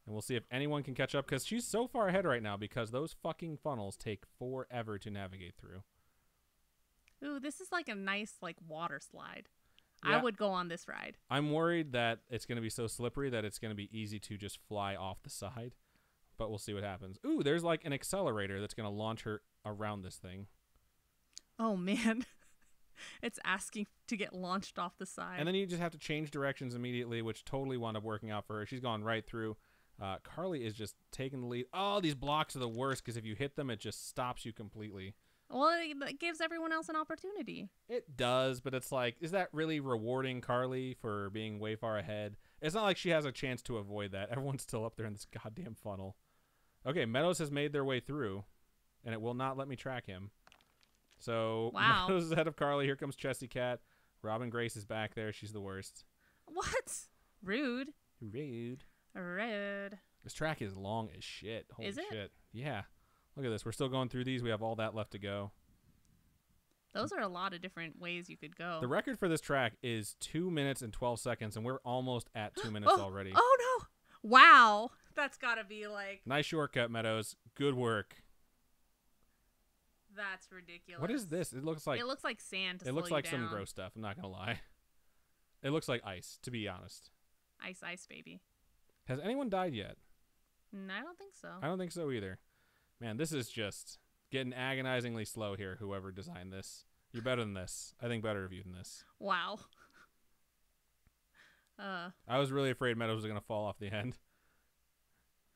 And we'll see if anyone can catch up because she's so far ahead right now because those fucking funnels take forever to navigate through. Ooh, this is like a nice water slide. Yeah. I would go on this ride. I'm worried that it's going to be so slippery that it's going to be easy to just fly off the side. But we'll see what happens. Ooh, there's like an accelerator that's going to launch her around this thing. Oh, man. It's asking to get launched off the side. And then you just have to change directions immediately, which totally wound up working out for her. She's gone right through. Carly is just taking the lead. Oh, these blocks are the worst because if you hit them, it just stops you completely. Well, it gives everyone else an opportunity. It does, but it's like, is that really rewarding Carly for being way far ahead? It's not like she has a chance to avoid that. Everyone's still up there in this goddamn funnel. Okay, Meadows has made their way through, and it will not let me track him. So, wow. Meadows is ahead of Carly. Here comes Chessie Cat. Robin Grace is back there. She's the worst. What? Rude. Rude. Rude. This track is long as shit. Holy is it? Shit. Yeah. Look at this. We're still going through these. We have all that left to go. Those are a lot of different ways you could go. The record for this track is 2 minutes and 12 seconds, and we're almost at 2 minutes already. Oh, no. Wow. That's got to be like... Nice shortcut, Meadows. Good work. That's ridiculous. What is this? It looks like sand to slow you down. It looks like some gross stuff. I'm not going to lie. It looks like ice, to be honest. Ice, baby. Has anyone died yet? No, I don't think so. I don't think so either. Man, this is just getting agonizingly slow here, whoever designed this. You're better than this. I think better of you than this. Wow. I was really afraid Meadows was going to fall off the end.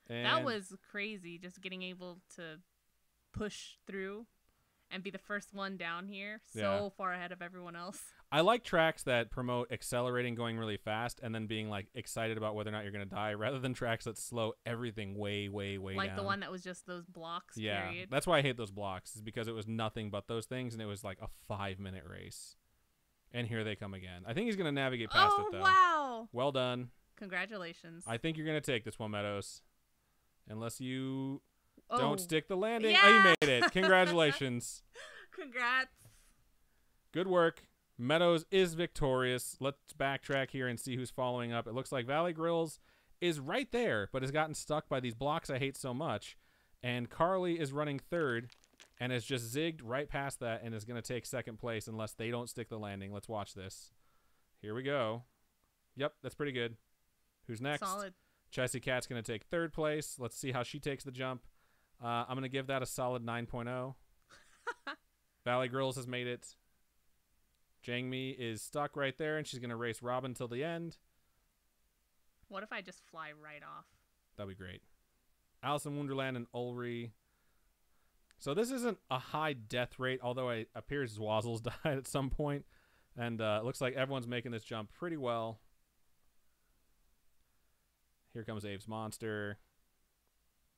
And that was crazy, just getting able to push through and be the first one down here, so Yeah. far ahead of everyone else. I like tracks that promote accelerating, going really fast, and then being like excited about whether or not you're going to die, rather than tracks that slow everything way, way, way Like down. the one that was just those blocks, Yeah, period. that's why I hate those blocks, is because it was nothing but those things, and it was like a 5-minute race. And here they come again. I think he's going to navigate past it, though. Wow. Well done. Congratulations. I think you're going to take this one, Meadows. Unless you Oh. don't stick the landing. Yeah. Oh, you made it. Congratulations. Congrats. Good work. Meadows is victorious. Let's backtrack here and see who's following up. It looks like Valley Grills is right there, but has gotten stuck by these blocks I hate so much. And Carly is running third and has just zigged right past that and is going to take second place unless they don't stick the landing. Let's watch this. Here we go. Yep, that's pretty good. Who's next? Solid. Chessie Cat's going to take third place. Let's see how she takes the jump. I'm going to give that a solid 9.0. Valley Grills has made it. Jang Mi is stuck right there, and she's going to race Robin till the end. What if I just fly right off? That'd be great. Alice in Wonderland and Ulri. So this isn't a high death rate, although it appears Zwazzles died at some point. And it looks like everyone's making this jump pretty well. Here comes Abe's Monster.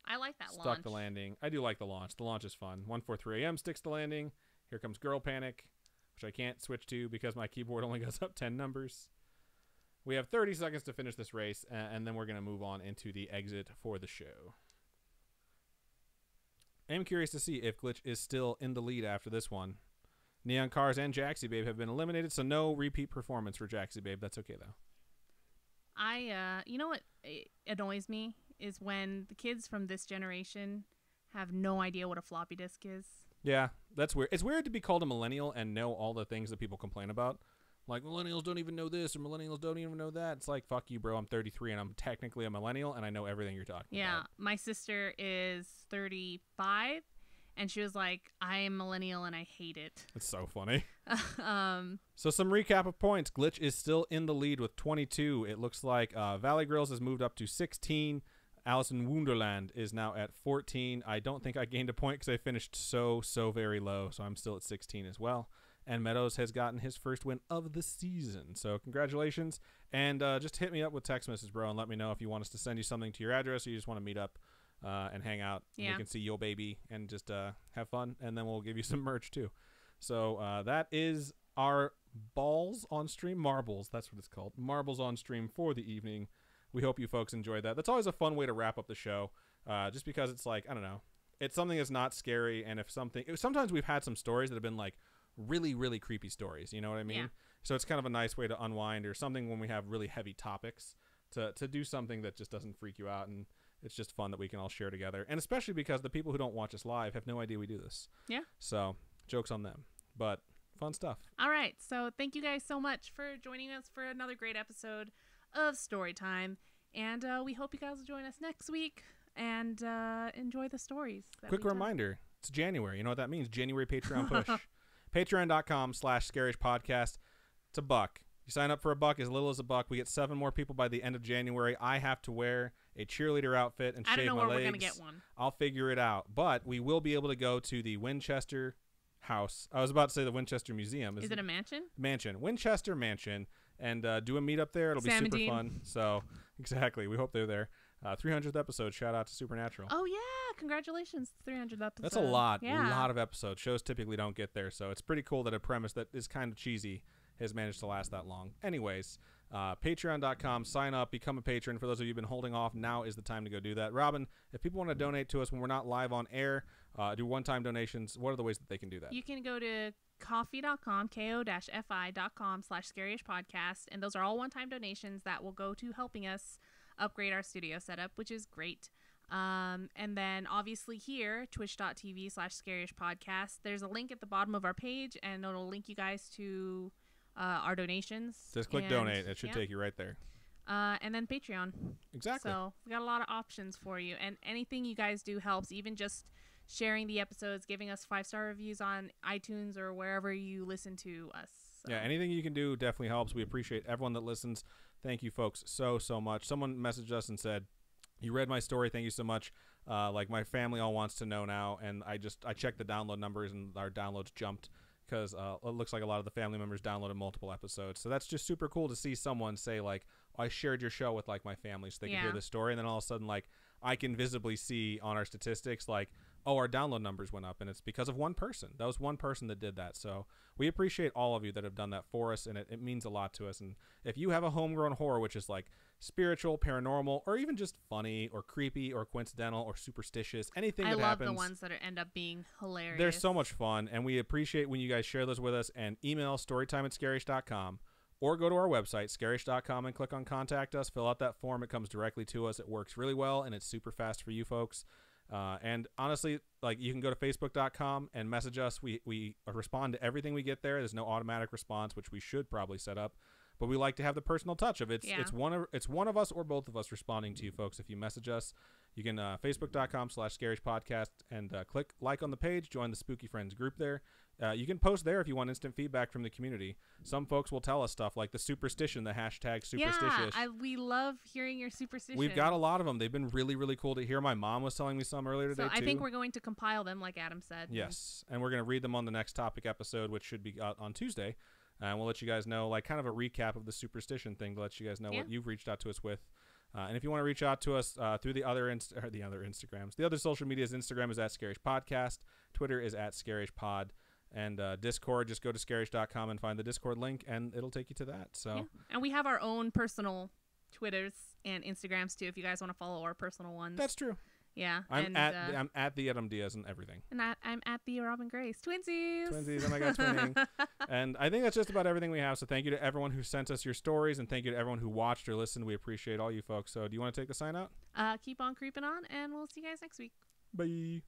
I like that Stuck launch. the landing. I do like the launch. The launch is fun. 143 AM sticks the landing. Here comes Girl Panic, which I can't switch to because my keyboard only goes up 10 numbers. We have 30 seconds to finish this race, and then we're going to move on into the exit for the show. I'm curious to see if Glitch is still in the lead after this one. Neon Cars and Jaxie Babe have been eliminated, so no repeat performance for Jaxie Babe. That's okay, though. You know what annoys me is when the kids from this generation have no idea what a floppy disk is. Yeah, that's weird. It's weird to be called a millennial and know all the things that people complain about. Like, millennials don't even know this, or millennials don't even know that. It's like, fuck you, bro. I'm 33, and I'm technically a millennial, and I know everything you're talking about. Yeah, my sister is 35, and she was like, I am millennial, and I hate it. It's so funny. So some recap of points. Glitch is still in the lead with 22. It looks like Valley Grills has moved up to 16. Alice in Wonderland is now at 14. I don't think I gained a point because I finished so very low, so I'm still at 16 as well. And Meadows has gotten his first win of the season. So congratulations. And just hit me up with text message, bro, and let me know if you want us to send you something to your address or you just want to meet up and hang out. Yeah. We can see your baby and just have fun, and then we'll give you some merch too. So that is our balls on stream. Marbles, that's what it's called. Marbles on stream for the evening. We hope you folks enjoyed that. That's always a fun way to wrap up the show, just because it's like, I don't know, it's something that's not scary. And if something, sometimes we've had some stories that have been like really creepy stories. You know what I mean? Yeah. So it's kind of a nice way to unwind, or something when we have really heavy topics to do something that just doesn't freak you out. And it's just fun that we can all share together. And especially because the people who don't watch us live have no idea we do this. Yeah. So joke's on them, but fun stuff. All right. So thank you guys so much for joining us for another great episode of Storytime. And we hope you guys will join us next week and enjoy the stories. Quick reminder, it's January. You know what that means? January Patreon push. Patreon.com/ScaryishPodcast. It's $1. You sign up for $1, as little as $1. We get 7 more people by the end of January. I have to wear a cheerleader outfit and shave my legs. I don't know where we're going to get one. I'll figure it out. But we will be able to go to the Winchester house. I was about to say the Winchester Museum. Is it a mansion? Mansion. Winchester Mansion. And do a meetup there. It'll be Sam and super Dean. fun. So, exactly. We hope they're there. 300th episode. Shout out to Supernatural. Oh, yeah. Congratulations. 300th episode. That's a lot. Yeah. A lot of episodes. Shows typically don't get there. So, it's pretty cool that a premise that is kind of cheesy has managed to last that long. Anyways, patreon.com. Sign up. Become a patron. For those of you who've been holding off, now is the time to go do that. Robin, if people want to donate to us when we're not live on air, do one-time donations, what are the ways that they can do that? You can go to ko-fi.com, ko-fi.com/scaryish-podcast, and those are all one-time donations that will go to helping us upgrade our studio setup, which is great. And then obviously here, twitch.tv/scaryish-podcast, there's a link at the bottom of our page, and it'll link you guys to our donations. Just click donate. It should take you right there. And then Patreon. Exactly. So we got a lot of options for you, and anything you guys do helps, even just sharing the episodes, giving us 5-star reviews on iTunes or wherever you listen to us. So. Yeah, anything you can do definitely helps. We appreciate everyone that listens. Thank you, folks, so much. Someone messaged us and said, You read my story. Thank you so much. Like my family all wants to know now, and I checked the download numbers, and our downloads jumped because it looks like a lot of the family members downloaded multiple episodes. So that's just super cool to see someone say like, oh, I shared your show with like my family so they can hear this story, and then all of a sudden like I can visibly see on our statistics like, oh, our download numbers went up, and it's because of one person. That was one person that did that. So we appreciate all of you that have done that for us, and it means a lot to us. And if you have a homegrown horror, which is like spiritual, paranormal, or even just funny or creepy or coincidental or superstitious, anything that happens. I love the ones that end up being hilarious. They're so much fun, and we appreciate when you guys share those with us. And email storytime@scarish.com, or go to our website, scarish.com, and click on Contact Us. Fill out that form. It comes directly to us. It works really well, and it's super fast for you folks. And honestly, like, you can go to facebook.com and message us. We respond to everything we get there. There's no automatic response, which we should probably set up, but we like to have the personal touch of it. It's one of us or both of us responding to you folks. If you message us, you can facebook.com/scarishpodcast and click like on the page, join the Spooky Friends group there. You can post there if you want instant feedback from the community. Some folks will tell us stuff like the superstition, the hashtag superstitious. Yeah, we love hearing your superstitions. We've got a lot of them. They've been really, really cool to hear. My mom was telling me some earlier today, so I too. think we're going to compile them, like Adam said. Yes, and we're going to read them on the next topic episode, which should be out on Tuesday. And we'll let you guys know, like, kind of a recap of the superstition thing to let you guys know what you've reached out to us with. And if you want to reach out to us through the other Instagrams, the other social medias, Instagram is @ScarishPodcast, Twitter is @ScarishPod, and Discord, just go to scarish.com and find the Discord link, and it'll take you to that. So, and we have our own personal Twitters and Instagrams too, if you guys want to follow our personal ones. That's true. Yeah, I'm at the Adam Diaz and everything. And I'm at the Robin Grace. Twinsies. Oh my God, twinning. And I think that's just about everything we have. So thank you to everyone who sent us your stories, and thank you to everyone who watched or listened. We appreciate all you folks. So do you want to take the sign out? Keep on creeping on, and we'll see you guys next week. Bye.